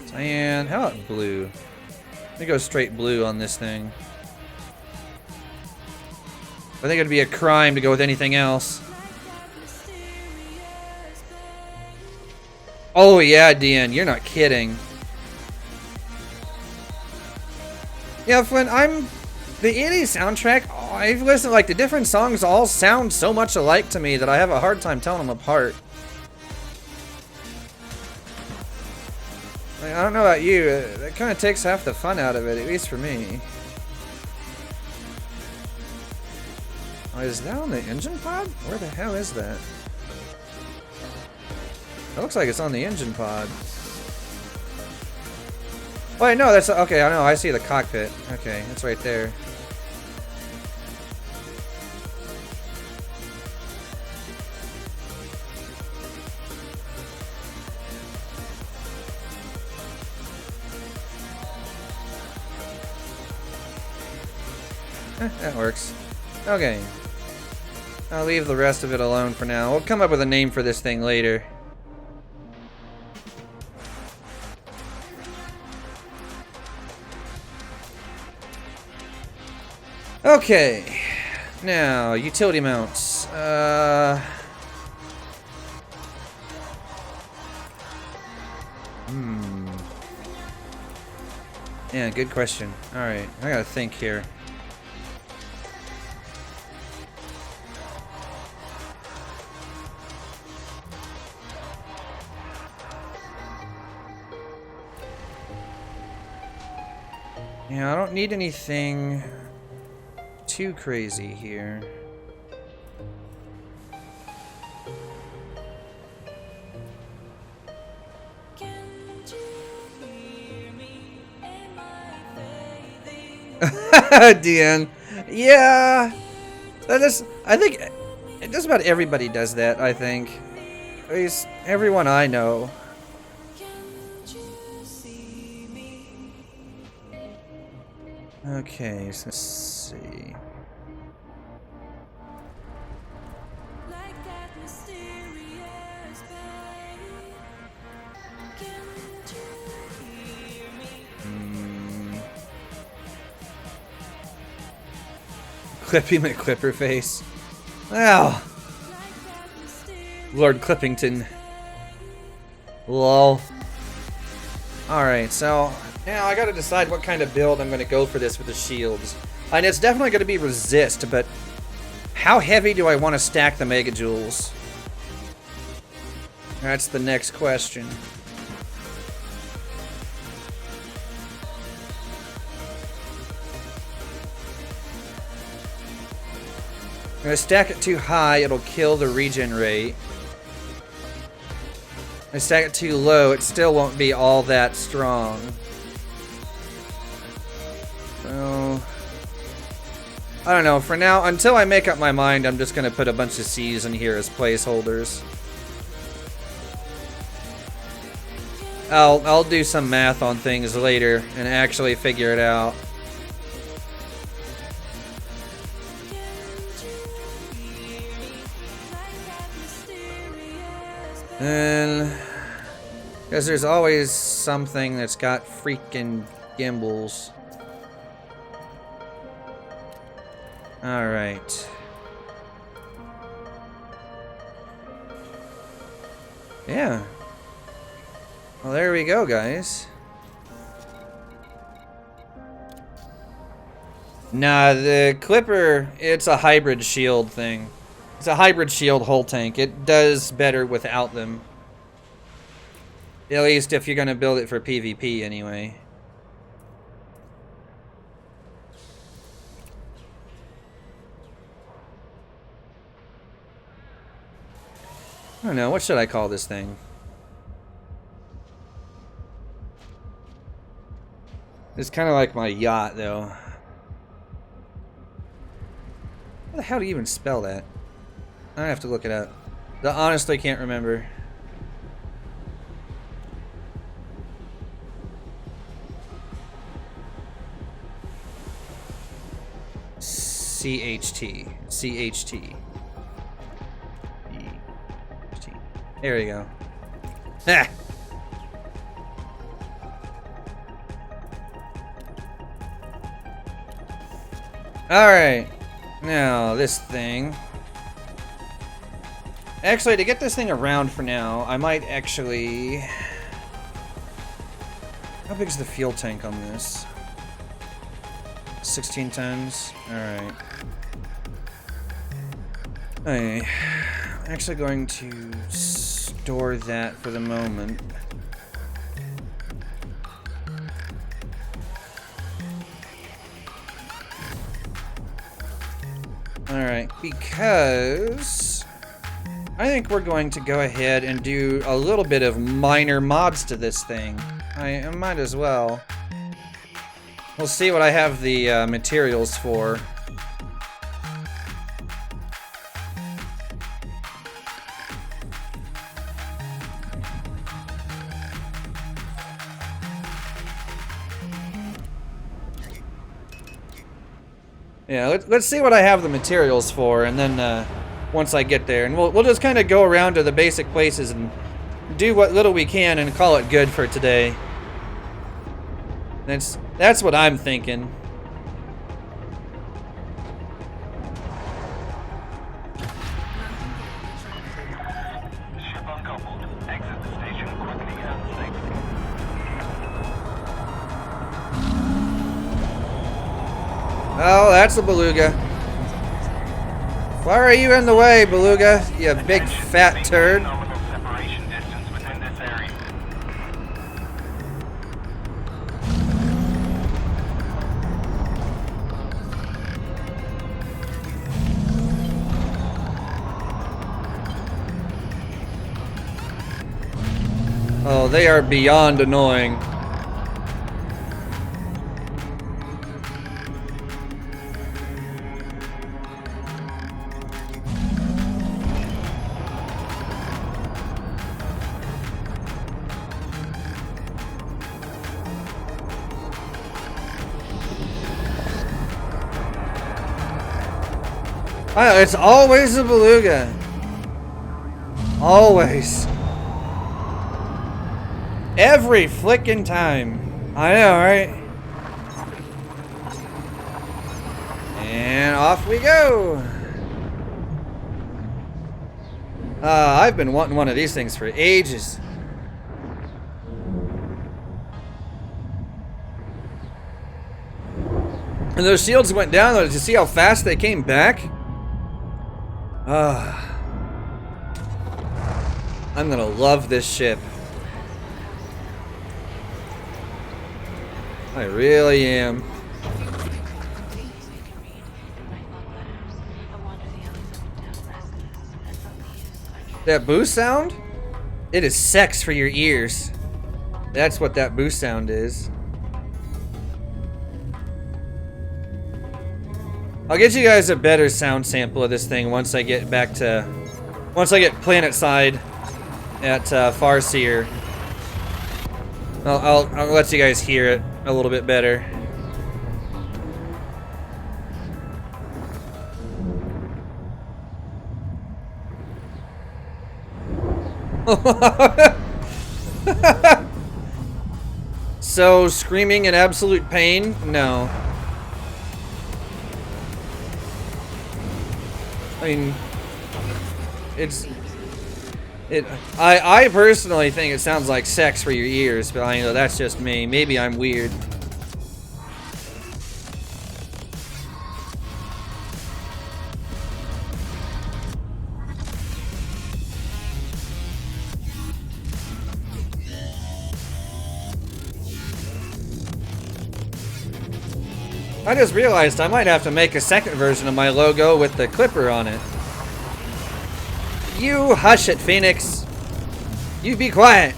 A: Cyan, how about blue? Let me go straight blue on this thing. I think it'd be a crime to go with anything else. Oh yeah, DN, you're not kidding. Yeah, Flynn, the 80s soundtrack, I've listened, like, the different songs all sound so much alike to me that I have a hard time telling them apart. Like, I don't know about you, that kind of takes half the fun out of it, at least for me. Oh, is that on the engine pod? Where the hell is that? It looks like it's on the engine pod. Wait, no, that's... okay, I know, I see the cockpit. Okay, it's right there. That works. Okay. I'll leave the rest of it alone for now. We'll come up with a name for this thing later. Okay. Now, utility mounts. Yeah, good question. Alright, I gotta think here. Yeah, I don't need anything too crazy here. DN. Yeah. That is, I think just about everybody does that, I think. At least everyone I know. Okay, so let's see. Clippy McClipper face. Ow. Lord Clippington. Lol. Alright, so now I gotta decide what kind of build I'm gonna go for this with the shields. And it's definitely gonna be resist, but how heavy do I want to stack the megajoules? That's the next question. If I stack it too high, it'll kill the regen rate. If I stack it too low, it still won't be all that strong. So I don't know, for now, until I make up my mind, I'm just gonna put a bunch of C's in here as placeholders. I'll do some math on things later and actually figure it out. And because there's always something that's got freaking gimbals. All right. Yeah. Well, there we go, guys. Nah, the Clipper, it's a hybrid shield thing. It's a hybrid shield hull tank. It does better without them. At least if you're going to build it for PvP anyway. I don't know, what should I call this thing? It's kind of like my yacht, though. How the hell do you even spell that? I have to look it up. I honestly can't remember. CHT. CHT. There we go. Ah! Alright. Now, this thing. Actually, to get this thing around for now, I might actually... How big is the fuel tank on this? 16 tons? Alright. I'm actually going to store that for the moment. Alright, because I think we're going to go ahead and do a little bit of minor mods to this thing. I might as well. We'll see what I have the materials for. Yeah, let's see what I have the materials for, and then once I get there, and we'll just kind of go around to the basic places and do what little we can and call it good for today. That's what I'm thinking.
C: Ship uncoupled. Exit the station quickly and safely.
A: Oh, that's a beluga. Why are you in the way, beluga? You big fat turd.
C: Nominal separation distance within this area.
A: Oh, they are beyond annoying. Oh, it's always a beluga. Always. Every flickin' time. I know, right? And off we go. I've been wanting one of these things for ages. And those shields went down, though. Did you see how fast they came back? I'm gonna love this ship. I really am. That boost sound? It is sex for your ears. That's what that boost sound is. I'll get you guys a better sound sample of this thing once I get back to, once I get planet side at Farseer. I'll let you guys hear it a little bit better. So, screaming in absolute pain? No. I mean, I personally think it sounds like sex for your ears, but I know that's just me. Maybe I'm weird. I just realized I might have to make a second version of my logo with the clipper on it. You hush it, Phoenix. You be quiet.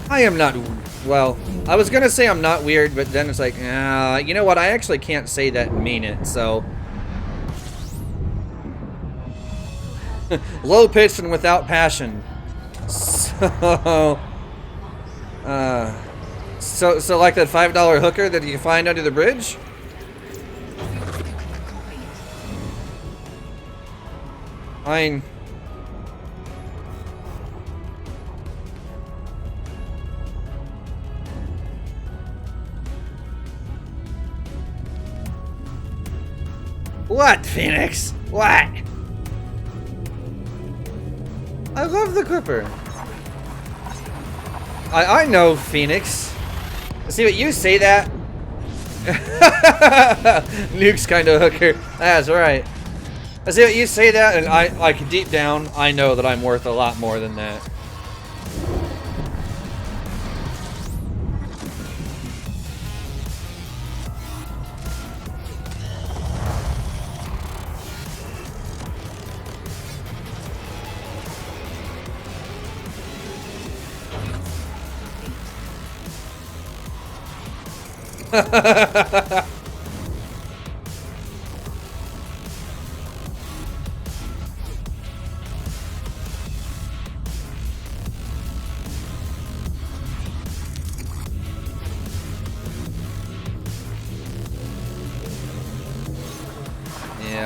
A: I am not, well, I was gonna say I'm not weird, but then it's like, you know what, I actually can't say that and mean it, so. Low pitched and without passion. So like that $5 hooker that you find under the bridge? Fine. What, Phoenix? What? I love the clipper. I know, Phoenix. See what you say that? Nuke's kind of hooker. That's right. I see what you say that, and I like deep down, I know that I'm worth a lot more than that. Yeah,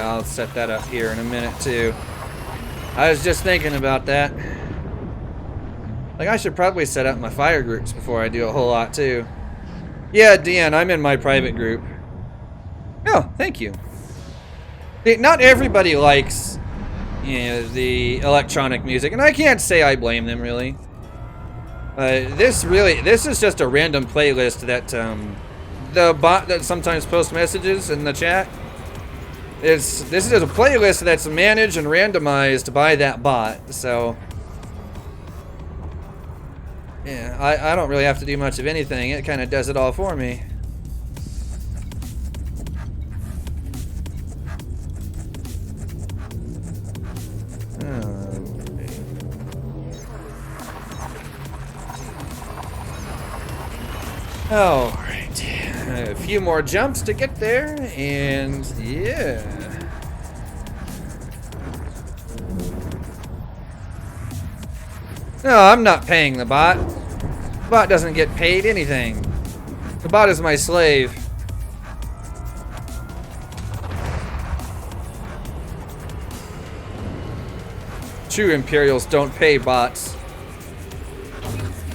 A: I'll set that up here in a minute too. I was just thinking about that. Like, I should probably set up my fire groups before I do a whole lot too. Yeah, Deanne, I'm in my private group. Oh, thank you. Not everybody likes, you know, the electronic music, and I can't say I blame them really. This is just a random playlist that the bot that sometimes posts messages in the chat. This is a playlist that's managed and randomized by that bot, so. Yeah, I don't really have to do much of anything. It kind of does it all for me. Alright. A few more jumps to get there, and yeah. No, I'm not paying the bot. The bot doesn't get paid anything. The bot is my slave. True Imperials don't pay bots.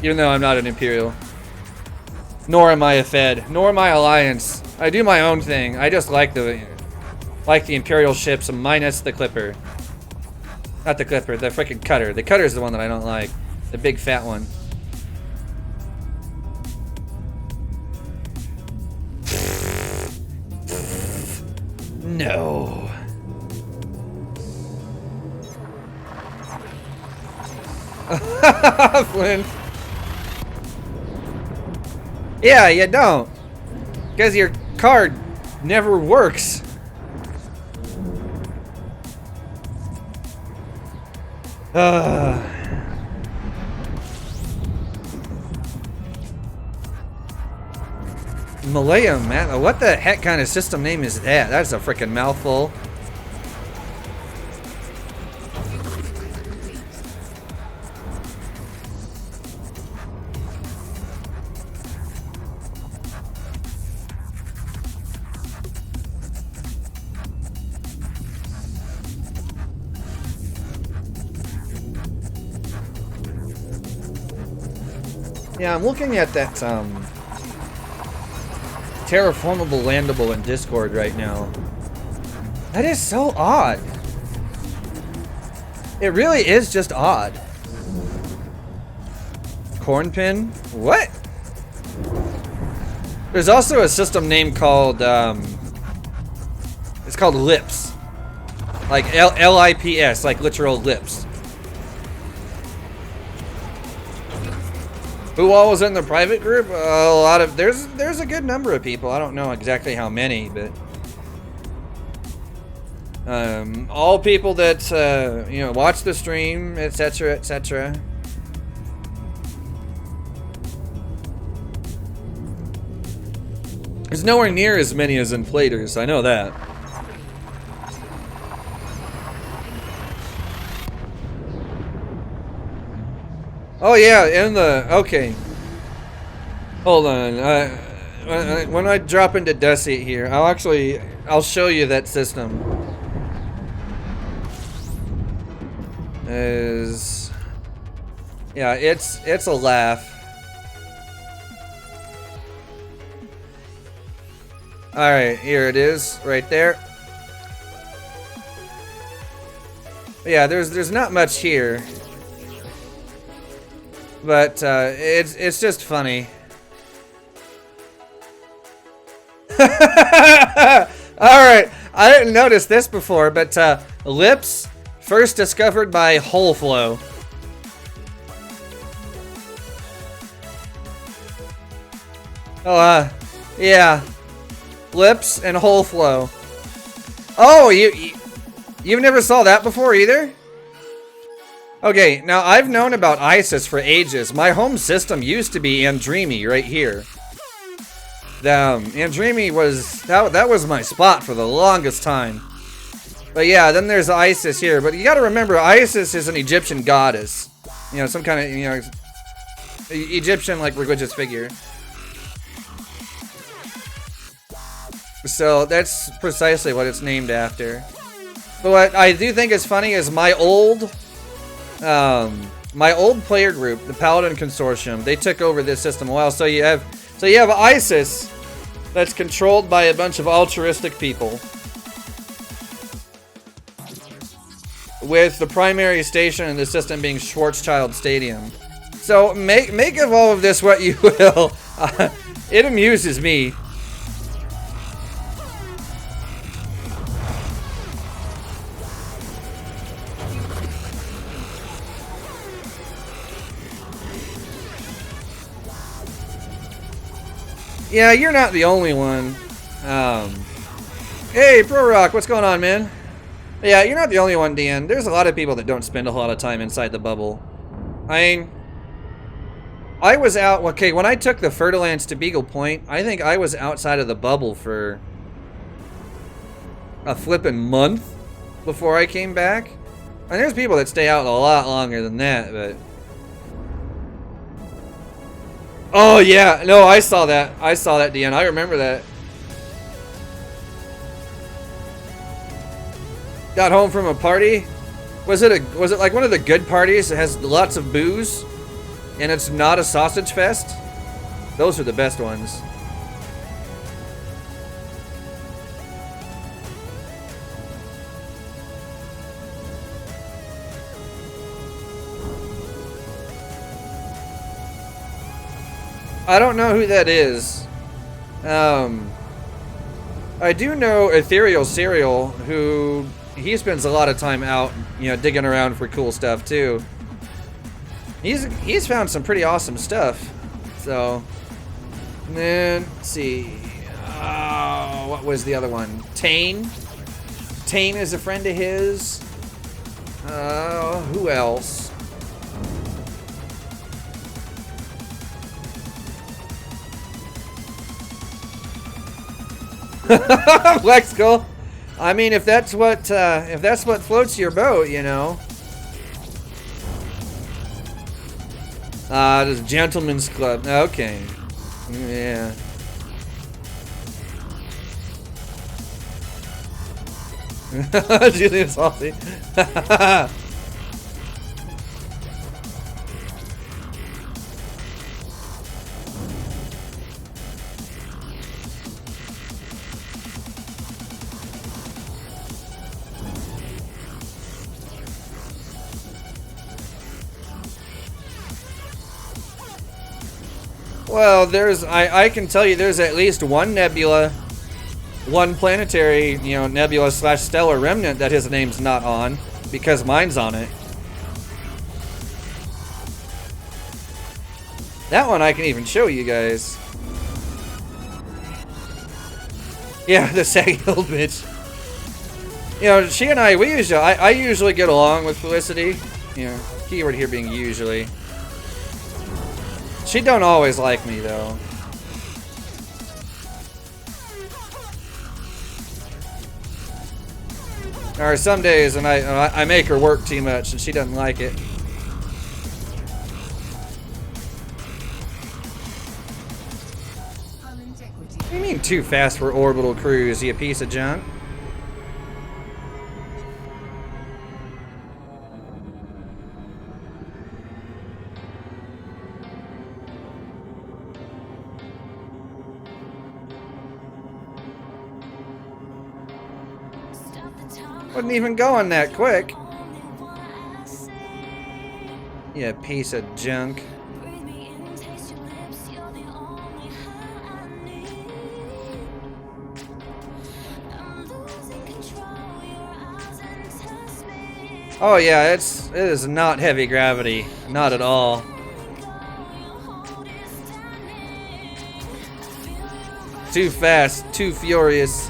A: Even though I'm not an Imperial. Nor am I a Fed. Nor am I Alliance. I do my own thing. I just like the Imperial ships minus the Clipper. Not the Clipper, the freaking Cutter. The Cutter's the one that I don't like. The big fat one. No. Flynn. Yeah, you don't. Because your card never works. Malaya, man. What the heck kind of system name is that? That's a freaking mouthful. Yeah, I'm looking at that terraformable landable in Discord right now. That is so odd. It really is just odd. Cornpin? What? There's also a system name called it's called Lips. Like L-I-P-S, like literal lips. Who all was in the private group? A lot of there's a good number of people. I don't know exactly how many, but all people that you know, watch the stream, etc., etc. There's nowhere near as many as in Platers. I know that. Oh yeah, in the okay. Hold on. When I drop into Deceit here, I'll show you that system. Yeah, it's a laugh. All right, here it is, right there. Yeah, there's not much here. But it's just funny. Alright, I didn't notice this before, but Lips, first discovered by Holeflow. Oh, yeah. Lips and Holeflow. Oh, you've never saw that before either? Okay, now I've known about ISIS for ages. My home system used to be Andreamy right here. Andreamy was, that was my spot for the longest time. But yeah, then there's Isis here. But you gotta remember, Isis is an Egyptian goddess. You know, some kind of, you know, Egyptian, like, religious figure. So that's precisely what it's named after. But what I do think is funny is my old player group, the Paladin Consortium, they took over this system a while. So you have ISIS that's controlled by a bunch of altruistic people, with the primary station in the system being Schwarzschild Stadium. So make of all of this what you will. It amuses me. Yeah, you're not the only one. Hey, Pro Rock, what's going on, man? Yeah, you're not the only one, Dan. There's a lot of people that don't spend a lot of time inside the bubble. I mean, I was out, okay, when I took the Fer-de-Lance to Beagle Point, I think I was outside of the bubble for a flippin' month before I came back. And there's people that stay out a lot longer than that, but... Oh yeah, no, I saw that. I saw that, Deanna. I remember that. Got home from a party. Was it like one of the good parties that has lots of booze and it's not a sausage fest? Those are the best ones. I don't know who that is. I do know Ethereal Serial, who he spends a lot of time out, you know, digging around for cool stuff too. He's found some pretty awesome stuff. So, and then let's see. What was the other one? Tane. Tane is a friend of his. Who else? Black Skull. I mean, if that's what floats your boat, you know. This gentleman's club. Okay. Yeah. Julian Salty. Well, I can tell you there's at least one nebula, one planetary, you know, nebula / stellar remnant that his name's not on, because mine's on it. That one I can even show you guys. Yeah, the saggy old bitch. You know, she and I usually get along with Felicity. You know, keyword here being usually. She don't always like me, though. There are some days when I make her work too much and she doesn't like it. What do you mean too fast for orbital cruise, you piece of junk? Wasn't even going that quick. Yeah, piece of junk. Oh yeah, it is not heavy gravity, not at all. Too fast, too furious.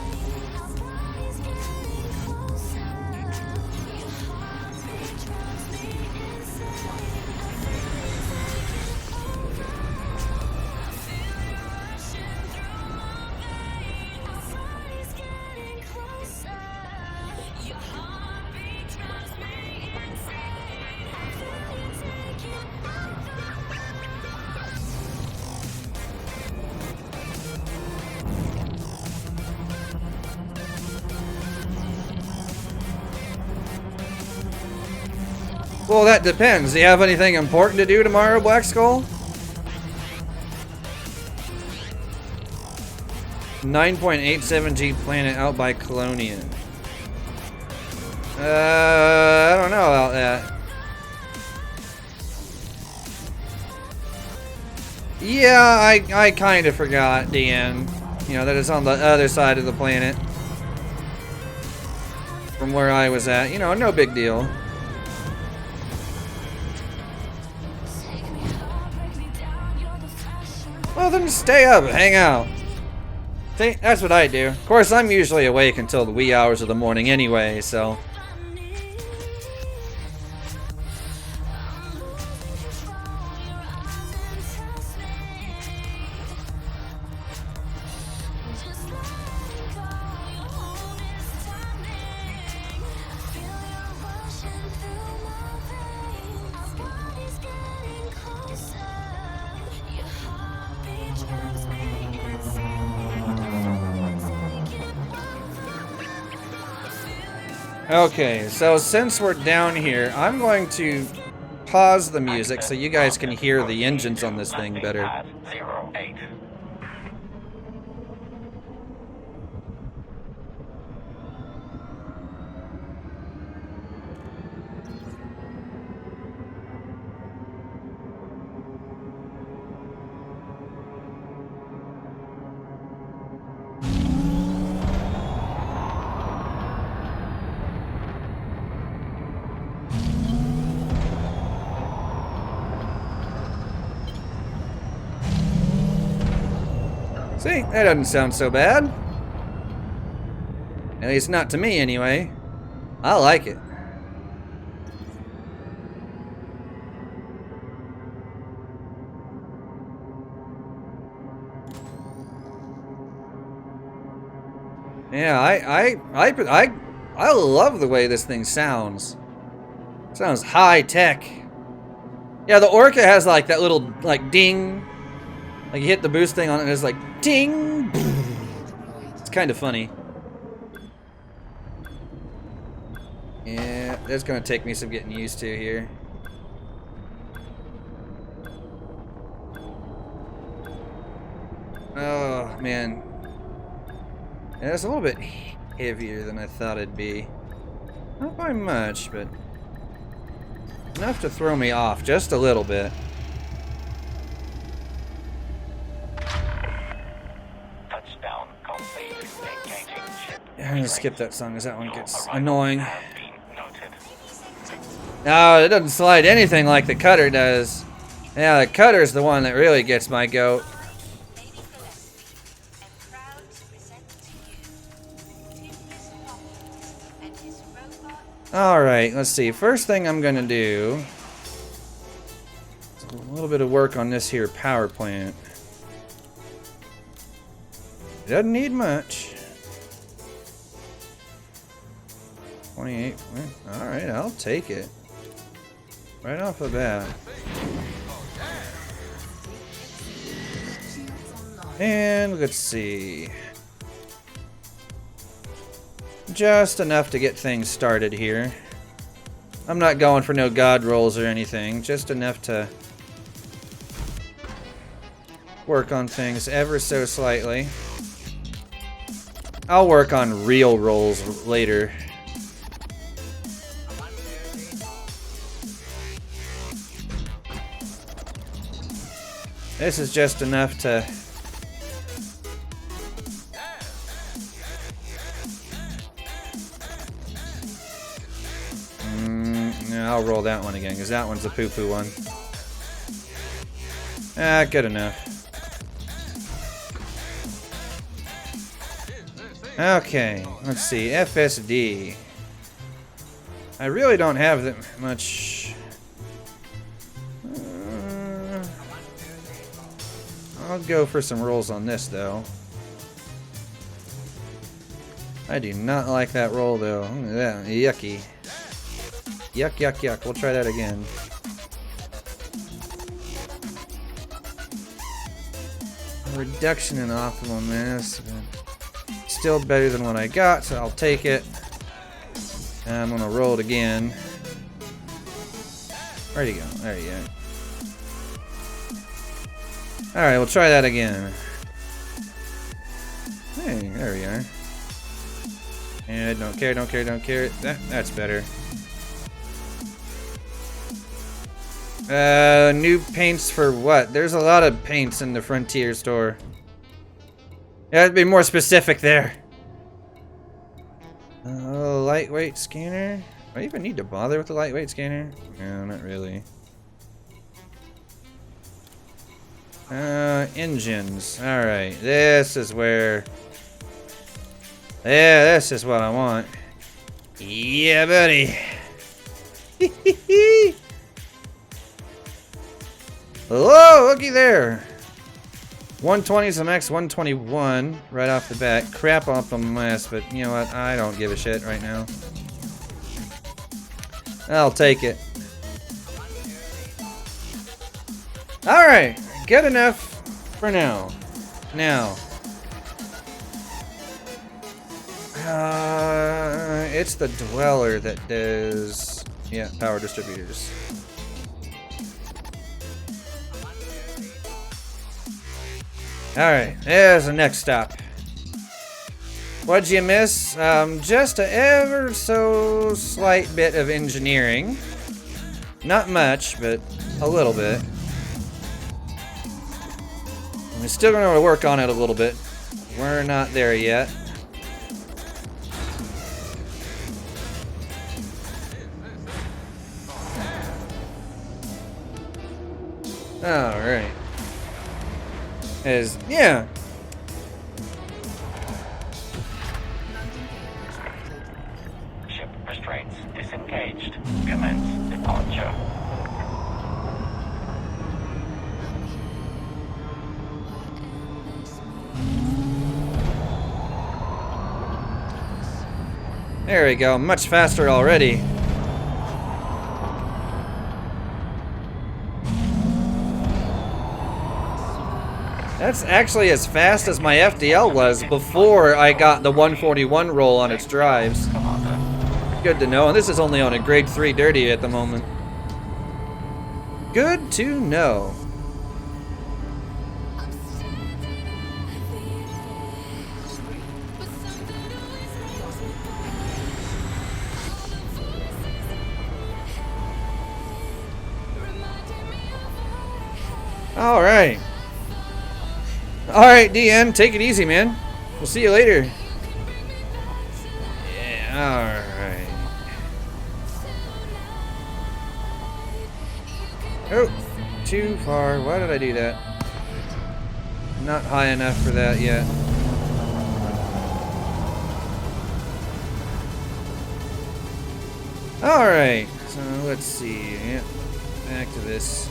A: Well, that depends. Do you have anything important to do tomorrow, Black Skull? 9.87G planet out by Colonian. I don't know about that. Yeah, I kind of forgot, DN. You know, that it's on the other side of the planet. From where I was at. You know, no big deal. Well, then stay up and hang out. See, that's what I do. Of course, I'm usually awake until the wee hours of the morning anyway, so... Okay, so since we're down here, I'm going to pause the music so you guys can hear the engines on this thing better.
C: 08.
A: See, that doesn't sound so bad. At least not to me, anyway. I like it. Yeah, I love the way this thing sounds. Sounds high tech. Yeah, the Orca has like that little like ding. Like you hit the boost thing on it and it's like ding. It's kind of funny. Yeah, that's gonna take me some getting used to here. Oh man. Yeah, it's a little bit heavier than I thought it'd be. Not by much, but enough to throw me off just a little bit.
C: Touchdown complete. Engaging ship.
A: I'm gonna skip that song as that one gets annoying.
C: Has been noted.
A: No, it doesn't slide anything like the cutter does. Yeah, the cutter's the one that really gets my goat. Alright, let's see. First thing I'm gonna do is a little bit of work on this here power plant. Doesn't need much. 28. Alright, I'll take it. Right off the bat. And let's see. Just enough to get things started here. I'm not going for no god rolls or anything, just enough to work on things ever so slightly. I'll work on real rolls later. This is just enough to I'll roll that one again, because that one's a poo-poo one. Ah, good enough. Okay, let's see. FSD. I really don't have that much. I'll go for some rolls on this, though. I do not like that roll, though. Yeah, yucky. Yuck, yuck, yuck. We'll try that again. A reduction in optimal mass. Still better than what I got, so I'll take it. And I'm going to roll it again. Where'd he go? There you go. Alright, we'll try that again. Hey, there we are. And don't care, don't care, don't care. That's better. New paints for what? There's a lot of paints in the Frontier store. Yeah, I'd be more specific there. Lightweight scanner? Do I even need to bother with the lightweight scanner? No, not really. Engines. Alright, this is where... Yeah, this is what I want. Yeah, buddy. Hello, looky there. 120 is the max 121 right off the bat. Crap off the mess, but you know what? I don't give a shit right now. I'll take it. Alright, good enough for now. Now. It's the Dweller that does... Yeah, power distributors. Alright, there's the next stop. What'd you miss? Just a ever so slight bit of engineering. Not much, but a little bit. We're still going to work on it a little bit. We're not there yet. Alright. Yeah.
C: Ship restraints disengaged. Commence departure.
A: There we go, much faster already. That's actually as fast as my FDL was before I got the 141 roll on its drives. Good to know, and this is only on a grade 3 dirty at the moment. Good to know. Alright. Alright, DN, take it easy, man. We'll see you later. Yeah, alright. Oh, too far. Why did I do that? Not high enough for that yet. Alright, so let's see. Yep, back to this.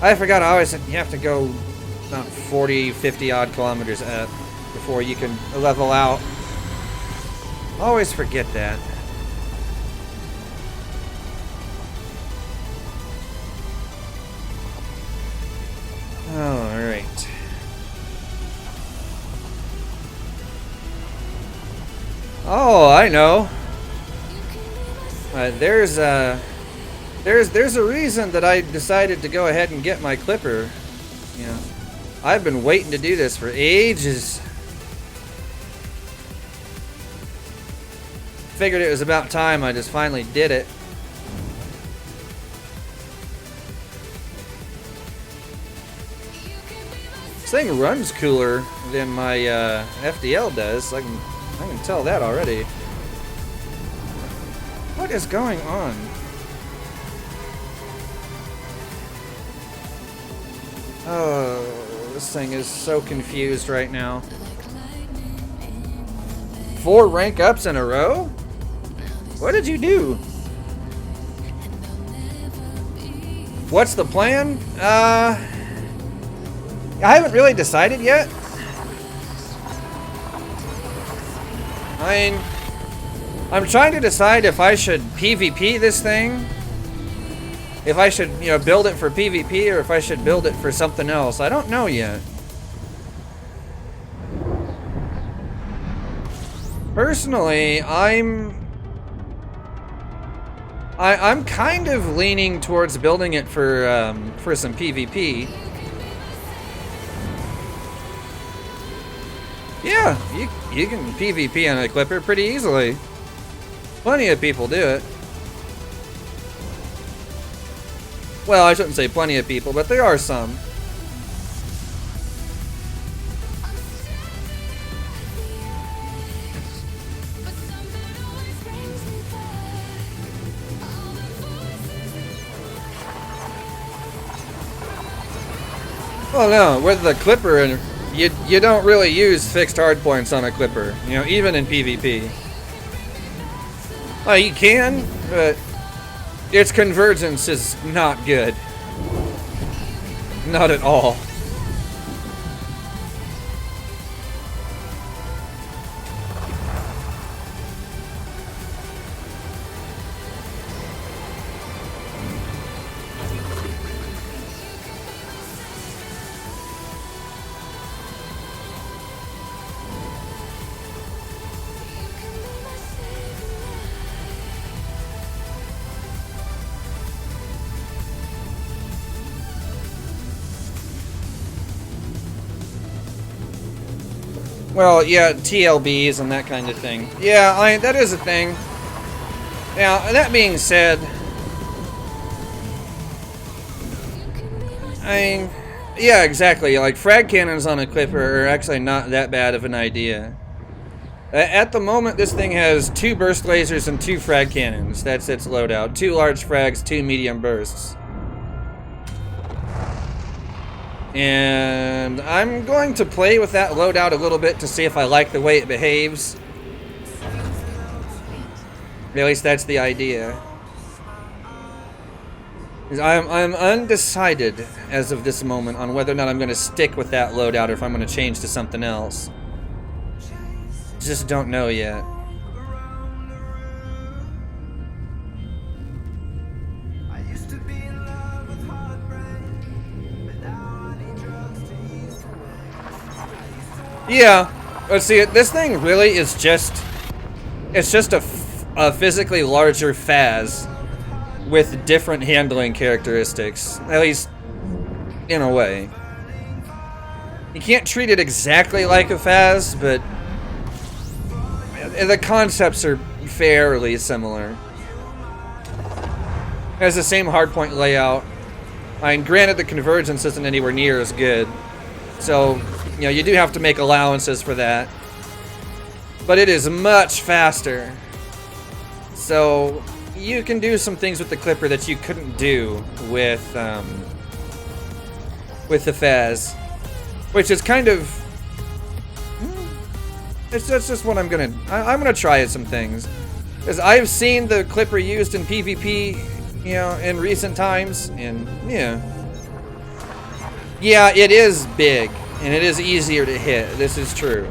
A: I forgot I always you have to go about 40, 50 odd kilometers up before you can level out. Always forget that. Alright. Oh, I know. There's a reason that I decided to go ahead and get my clipper. You know, I've been waiting to do this for ages. Figured it was about time I just finally did it. This thing runs cooler than my FDL does. I can tell that already. What is going on? Oh, this thing is so confused right now. 4 rank ups in a row? What did you do? What's the plan? I haven't really decided yet. I mean, I'm trying to decide if I should PvP this thing. If I should, you know, build it for PvP or if I should build it for something else. I don't know yet. Personally, I'm kind of leaning towards building it for some PvP. Yeah, you can PvP on a clipper pretty easily. Plenty of people do it. Well, I shouldn't say plenty of people, but there are some. Well, no, with the clipper, you don't really use fixed hardpoints on a clipper, you know, even in PvP. Well, you can, but its convergence is not good. Not at all. Well, yeah, TLBs and that kind of thing. Yeah, that is a thing. Now, that being said, yeah, exactly. Like, frag cannons on a clipper are actually not that bad of an idea. At the moment, this thing has 2 burst lasers and 2 frag cannons. That's its loadout. 2 large frags, 2 medium bursts. And I'm going to play with that loadout a little bit to see if I like the way it behaves. At least that's the idea. I'm undecided as of this moment on whether or not I'm going to stick with that loadout or if I'm going to change to something else. Just don't know yet. Yeah, let's see. This thing really is just—it's just a physically larger Faz with different handling characteristics, at least in a way. You can't treat it exactly like a Faz, but the concepts are fairly similar. It has the same hardpoint layout. I mean, granted, the convergence isn't anywhere near as good, so you know you do have to make allowances for that. But it is much faster, so you can do some things with the Clipper that you couldn't do with the Faz, which is kind of. That's just what I'm gonna try some things, because I've seen the Clipper used in PvP, you know, in recent times, and yeah, it is big and it is easier to hit. This is true.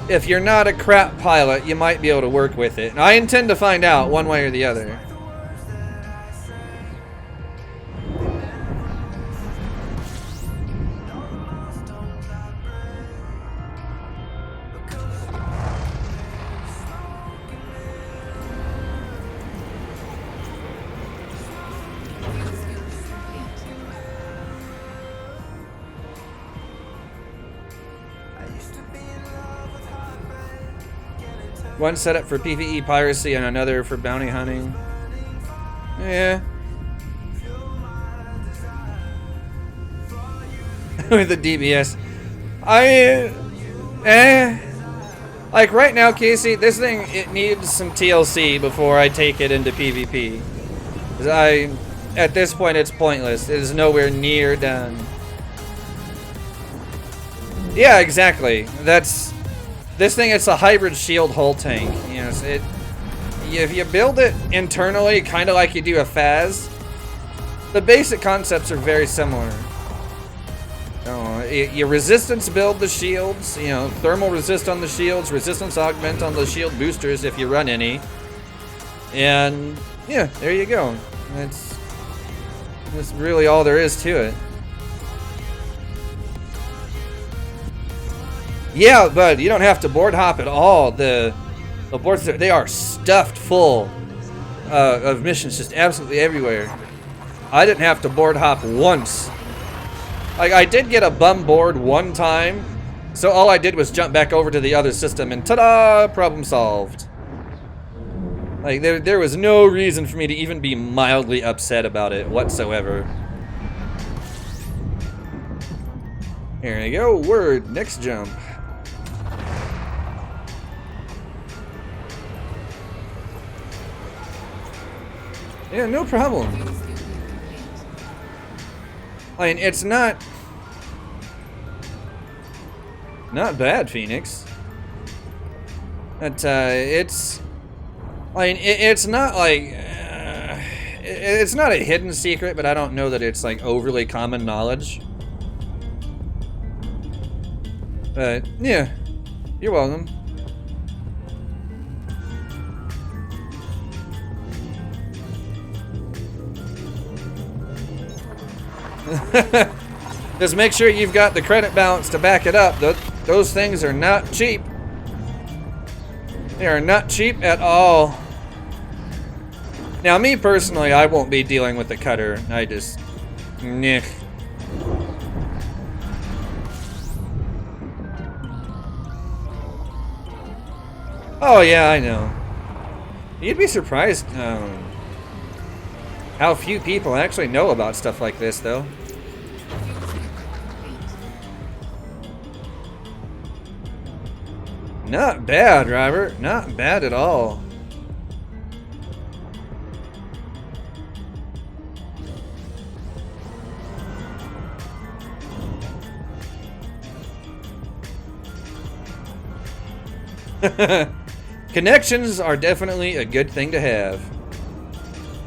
A: If you're not a crap pilot, you might be able to work with it. And I intend to find out one way or the other. One setup for PvE piracy and another for bounty hunting. Yeah. With the DBS. Like right now, Casey, this thing, it needs some TLC before I take it into PvP. 'Cause at this point, it's pointless. It is nowhere near done. Yeah, exactly. This thing, it's a hybrid shield hull tank. You know, if you build it internally, kind of like you do a Faz, the basic concepts are very similar. You resistance build the shields, you know, thermal resist on the shields, resistance augment on the shield boosters if you run any. And yeah, there you go. That's really all there is to it. Yeah, but you don't have to board hop at all. The boards, they are stuffed full of missions just absolutely everywhere. I didn't have to board hop once. Like, I did get a bum board one time, so all I did was jump back over to the other system and ta-da, problem solved. Like, there was no reason for me to even be mildly upset about it whatsoever. Here we go, word, next jump. Yeah, no problem. I mean, it's not bad, Phoenix. But it's not like it's not a hidden secret, but I don't know that it's like overly common knowledge. But yeah, you're welcome. Just make sure you've got the credit balance to back it up. Those things are not cheap. They are not cheap at all. Now, me personally, I won't be dealing with the cutter. I just... Nyeh. Oh, yeah, I know. You'd be surprised how few people actually know about stuff like this, though. Not bad, Robert. Not bad at all. Connections are definitely a good thing to have.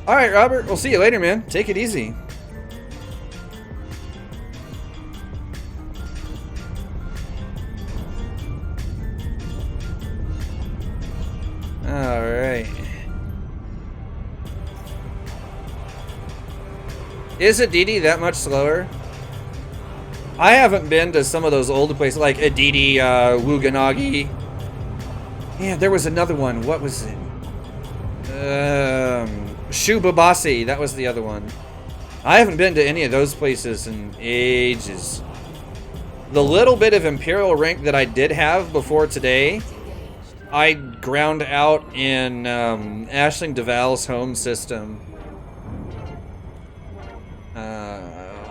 A: Alright, Robert. We'll see you later, man. Take it easy. Alright. Is Aditi that much slower? I haven't been to some of those old places like Aditi, Wuganagi. Yeah, there was another one. What was it? Shubabasi. That was the other one. I haven't been to any of those places in ages. The little bit of Imperial Rank that I did have before today, I ground out in Aisling Duval's home system.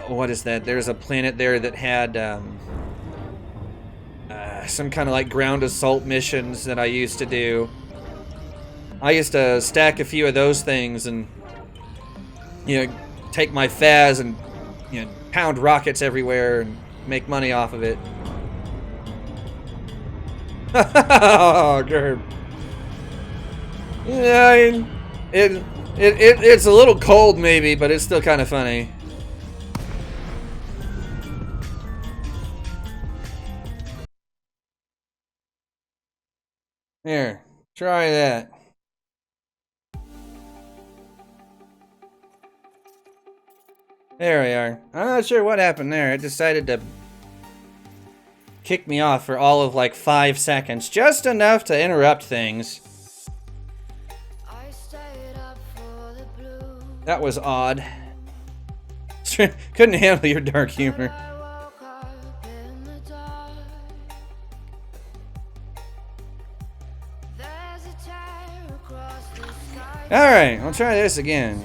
A: What is that? There's a planet there that had some kind of like ground assault missions that I used to do. I used to stack a few of those things and, you know, take my Faz and, you know, pound rockets everywhere and make money off of it. Oh, Gerb. Yeah, it's a little cold maybe, but it's still kind of funny. Here, try that. There we are. I'm not sure what happened there. It decided to kick me off for all of like 5 seconds. Just enough to interrupt things. That was odd. Couldn't handle your dark humor. Alright, I'll try this again.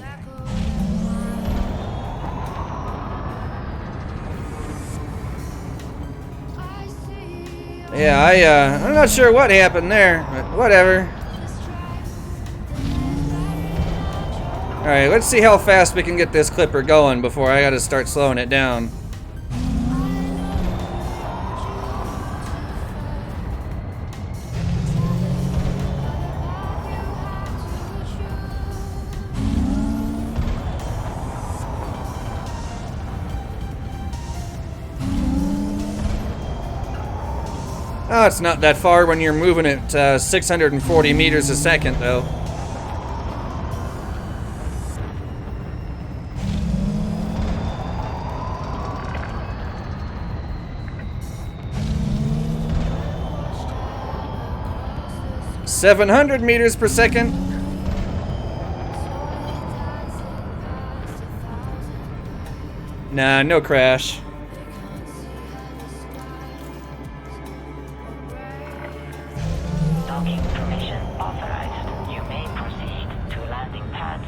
A: Yeah, I'm not sure what happened there, but whatever. Alright, let's see how fast we can get this clipper going before I gotta start slowing it down. Oh, it's not that far when you're moving at 640 meters a second, though. $700 meters per second. Nah, no crash.
C: Docking permission authorized. You may proceed to landing pad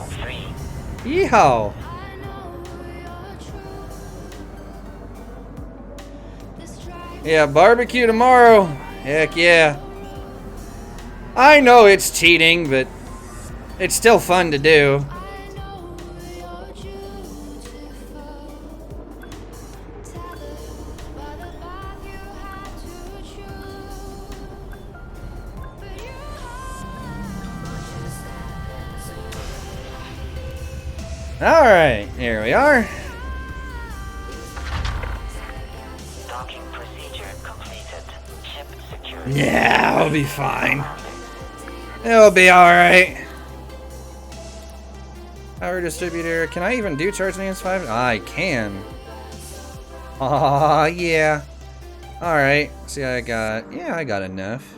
C: 03.
A: Yeehaw! Yeah, barbecue tomorrow. Heck yeah. I know it's cheating, but it's still fun to do. Alright, here we are.
C: Docking procedure completed. Ship secured.
A: Yeah, I'll be fine. It'll be alright. Power distributor. Can I even do charge enhance 5? I can. Aw, yeah. Alright. See, I got enough.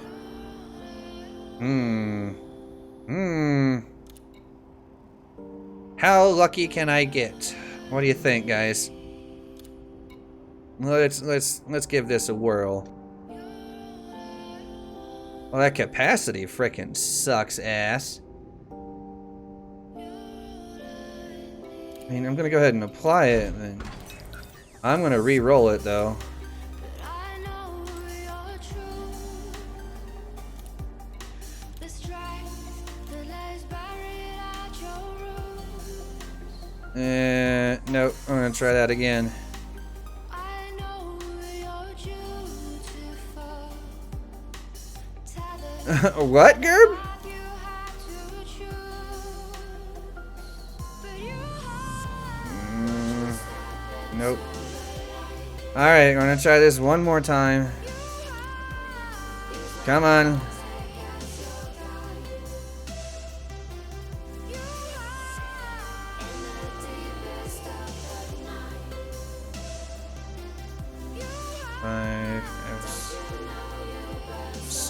A: How lucky can I get? What do you think, guys? Let's give this a whirl. Well, that capacity frickin' sucks ass. I mean, I'm gonna go ahead and apply it, and I'm gonna re-roll it though. Nope, I'm gonna try that again. What, Gerb? Nope. Alright, I'm gonna try this one more time. Come on.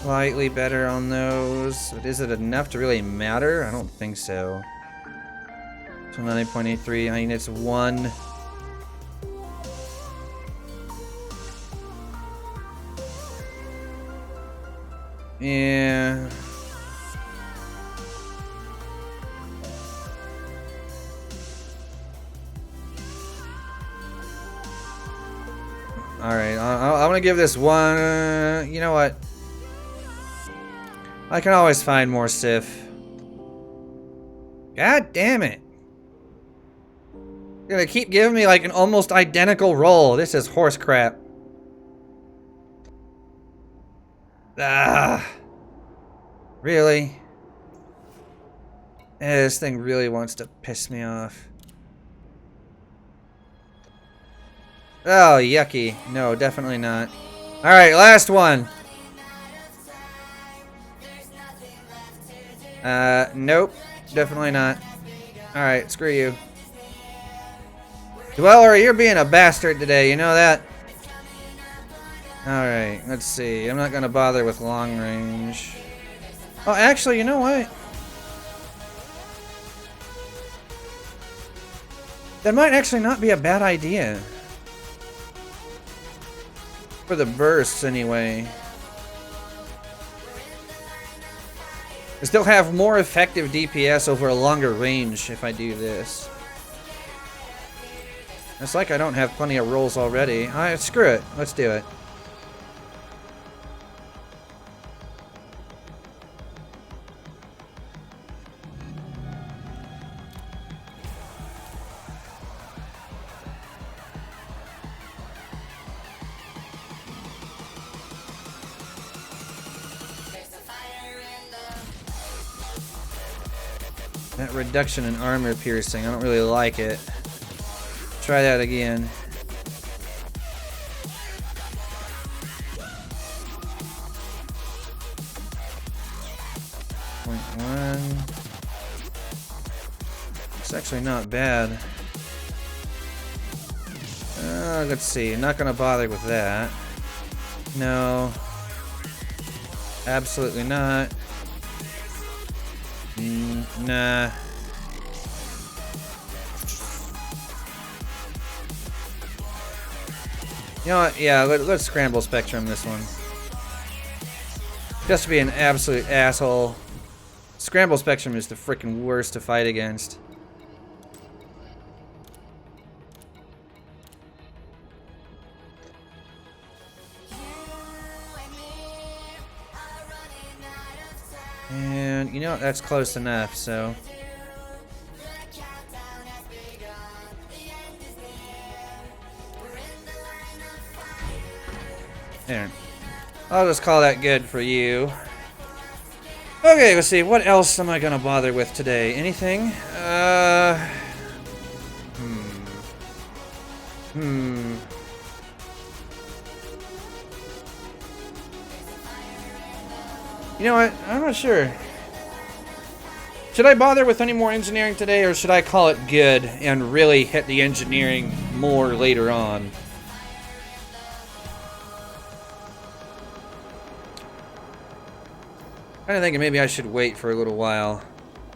A: slightly better on those. But is it enough to really matter? I don't think so. So 90.83. I mean, it's 1. Yeah. Alright, I'm gonna give this one. You know what? I can always find more Sif. God damn it. You're gonna keep giving me like an almost identical roll. This is horse crap. Ah. Really? This thing really wants to piss me off. Oh, yucky. No, definitely not. Alright, last one. Nope. Definitely not. Alright, screw you. Dweller, you're being a bastard today, you know that? Alright, let's see. I'm not gonna bother with long range. Oh, actually, you know what? That might actually not be a bad idea. For the bursts, anyway. I still have more effective DPS over a longer range if I do this. It's like I don't have plenty of rolls already. Alright, screw it. Let's do it. That reduction in armor piercing, I don't really like it. Try that again. .1. It's actually not bad. Let's see. I'm not gonna bother with that. No. Absolutely not. Nah. You know what? Yeah, let's scramble Spectrum this one. Just to be an absolute asshole. Scramble Spectrum is the freaking worst to fight against. And you know what? That's close enough, so. There. I'll just call that good for you. Okay, let's see. What else am I gonna bother with today? Anything? You know what? I'm not sure. Should I bother with any more engineering today, or should I call it good and really hit the engineering more later on? I'm kind of thinking maybe I should wait for a little while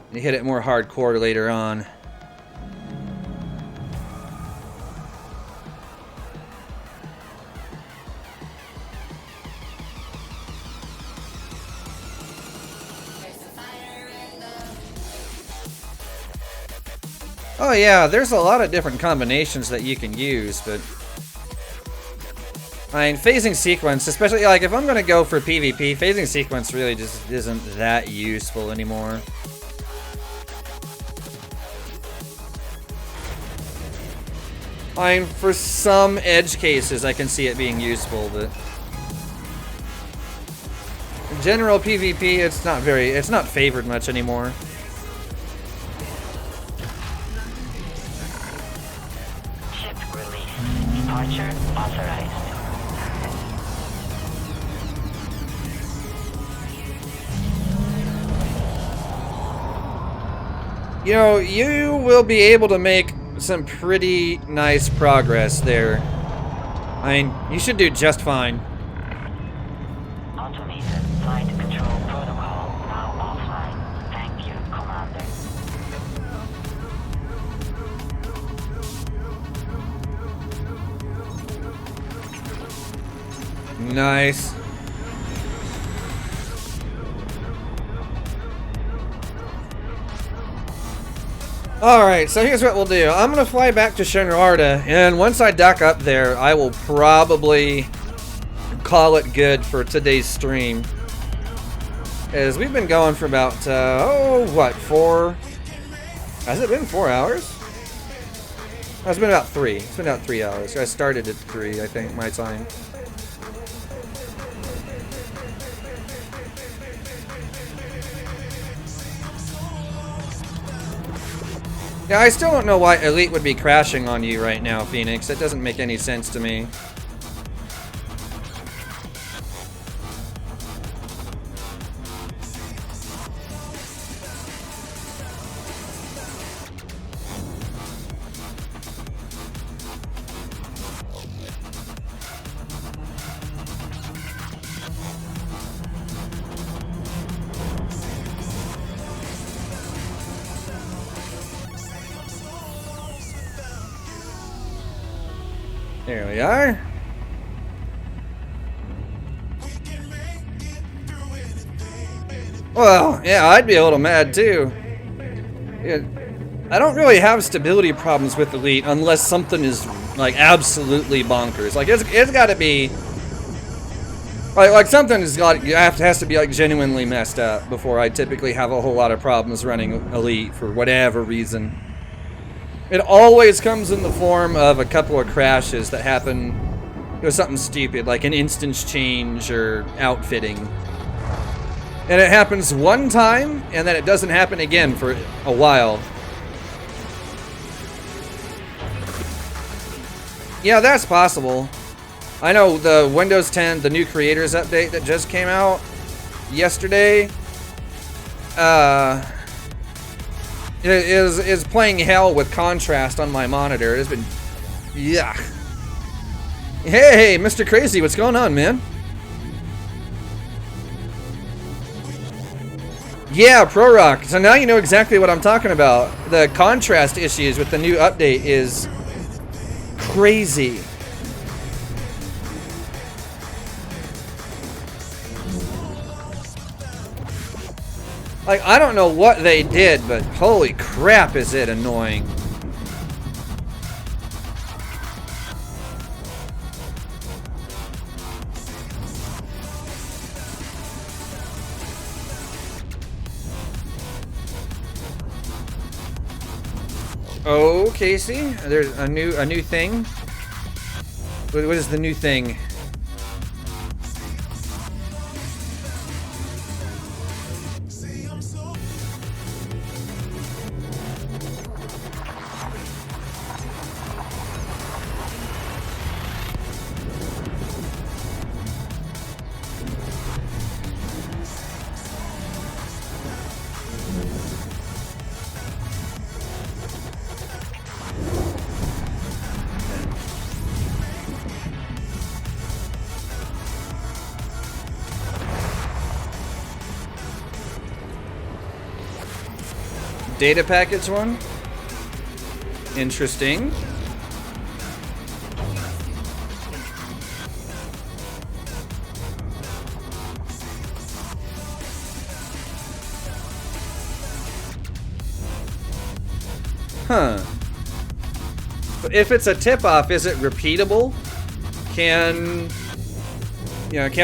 A: and hit it more hardcore later on. Oh yeah, there's a lot of different combinations that you can use, but I mean, phasing sequence, especially like if I'm gonna go for PvP, phasing sequence really just isn't that useful anymore. I mean, for some edge cases I can see it being useful, but in general PvP it's not favored much anymore.
C: Ship release. Departure authorized.
A: You know, you will be able to make some pretty nice progress there. I mean, you should do just fine.
C: Automated flight
A: Nice. Alright, so here's what we'll do. I'm going to fly back to Shenrarta, and once I dock up there, I will probably call it good for today's stream. As we've been going for about, what, 4... Has it been 4 hours? Oh, it's been about 3. It's been about 3 hours. I started at 3, I think, my time. Yeah, I still don't know why Elite would be crashing on you right now, Phoenix. That doesn't make any sense to me. There we are. Well, yeah, I'd be a little mad too. Yeah, I don't really have stability problems with Elite unless something is like absolutely bonkers. Like it's got to be like something has to be like genuinely messed up before I typically have a whole lot of problems running Elite for whatever reason. It always comes in the form of a couple of crashes that happen, something stupid, like an instance change or outfitting. And it happens one time, and then it doesn't happen again for a while. Yeah, that's possible. I know the Windows 10, the new creators update that just came out yesterday, is playing hell with contrast on my monitor. It's been, yeah. Hey, Mr. Crazy, what's going on, man? Yeah, Pro Rock. So now you know exactly what I'm talking about. The contrast issues with the new update is crazy. Like, I don't know what they did, but holy crap is it annoying. Oh, Casey, there's a new thing. What is the new thing? Data package one? Interesting. Huh. But if it's a tip-off, is it repeatable? Can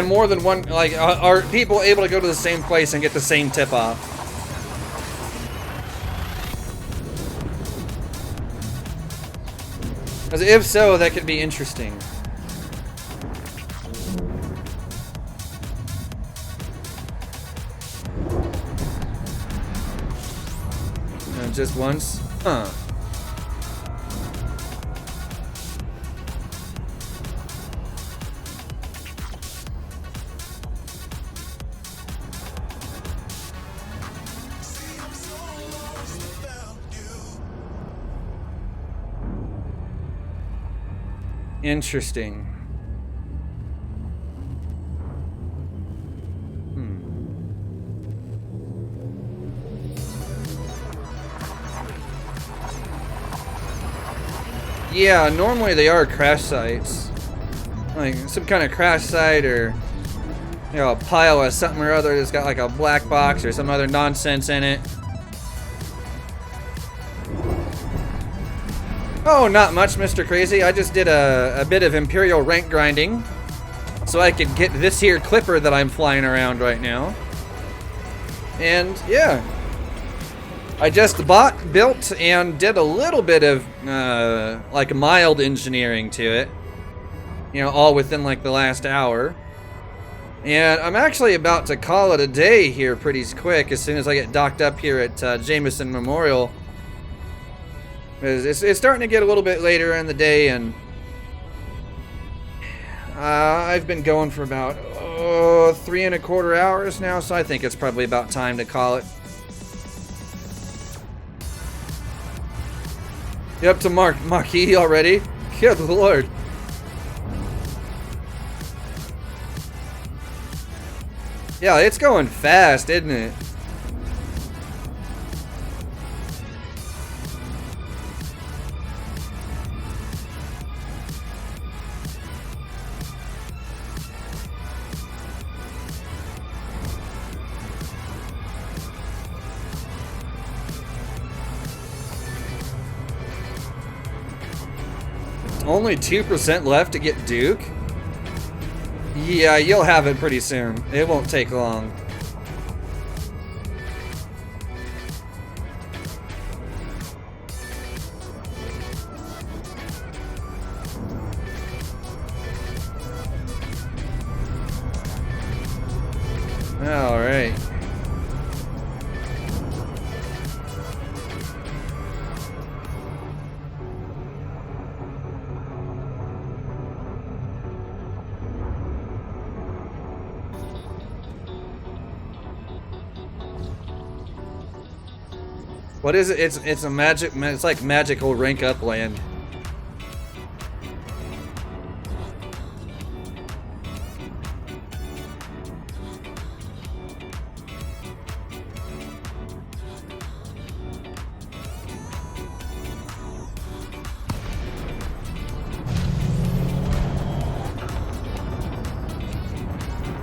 A: more than one, like, are people able to go to the same place and get the same tip-off? Because if so, that could be interesting. Just once? Huh. Interesting. Yeah, normally they are crash sites. like some kind of crash site, or you know, a pile of something or other that's got like a black box or some other nonsense in it. Oh, not much, Mr. Crazy. I just did a bit of Imperial Rank grinding so I could get this here clipper that I'm flying around right now. And yeah, I just bought, built, and did a little bit of like mild engineering to it. You know, all within like the last hour. And I'm actually about to call it a day here pretty quick as soon as I get docked up here at Jameson Memorial. It's starting to get a little bit later in the day, and I've been going for about 3¼ hours now, so I think it's probably about time to call it. You up to Marquis already? Good lord. Yeah, it's going fast, isn't it? Only 2% left to get Duke? Yeah, you'll have it pretty soon. It won't take long. All right. What is it? It's a magic. It's like magical rank up land.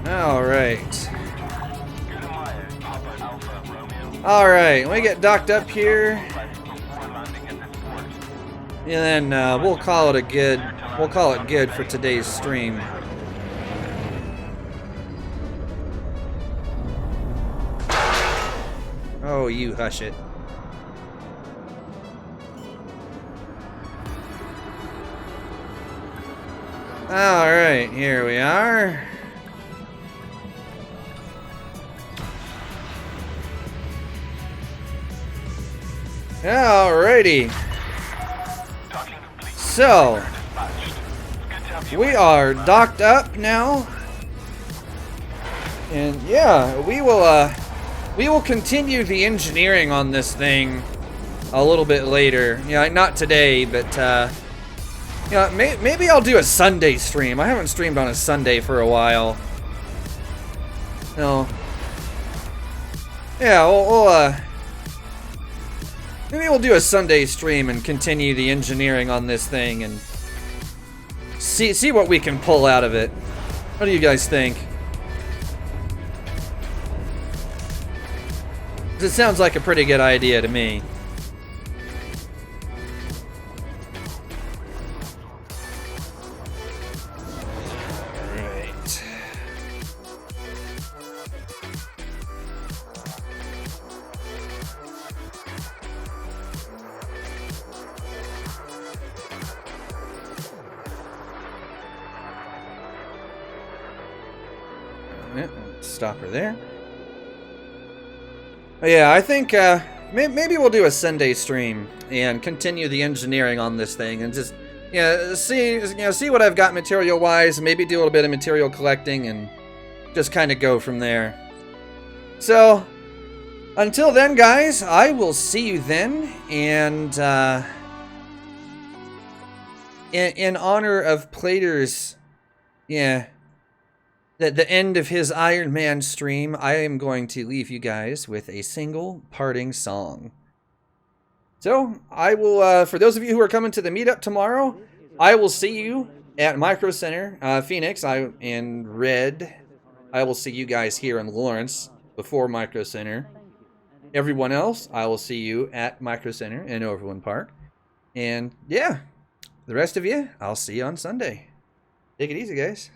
A: All right. Alright, we get docked up here. And then we'll call it good for today's stream. Oh, you hush it. Alright, here we are. Alrighty. So, we are docked up now. And yeah, we will continue the engineering on this thing a little bit later. Yeah, not today, but yeah, maybe I'll do a Sunday stream. I haven't streamed on a Sunday for a while. No. Yeah, maybe we'll do a Sunday stream and continue the engineering on this thing and see what we can pull out of it. What do you guys think? It sounds like a pretty good idea to me. Stop her there. Yeah, I think maybe we'll do a Sunday stream and continue the engineering on this thing and just see what I've got material wise. Maybe do a little bit of material collecting and just kind of go from there. So until then, guys, I will see you then. And in honor of Plater's, the end of his Iron Man stream, I am going to leave you guys with a single parting song. So, I will, for those of you who are coming to the meetup tomorrow, I will see you at Micro Center. Phoenix, and Red, I will see you guys here in Lawrence before Micro Center. Everyone else, I will see you at Micro Center in Overland Park. And yeah, the rest of you, I'll see you on Sunday. Take it easy, guys.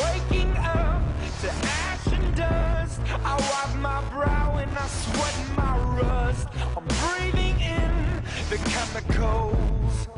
D: Waking up to ash and dust. I wipe my brow and I sweat my rust. I'm breathing in the chemicals.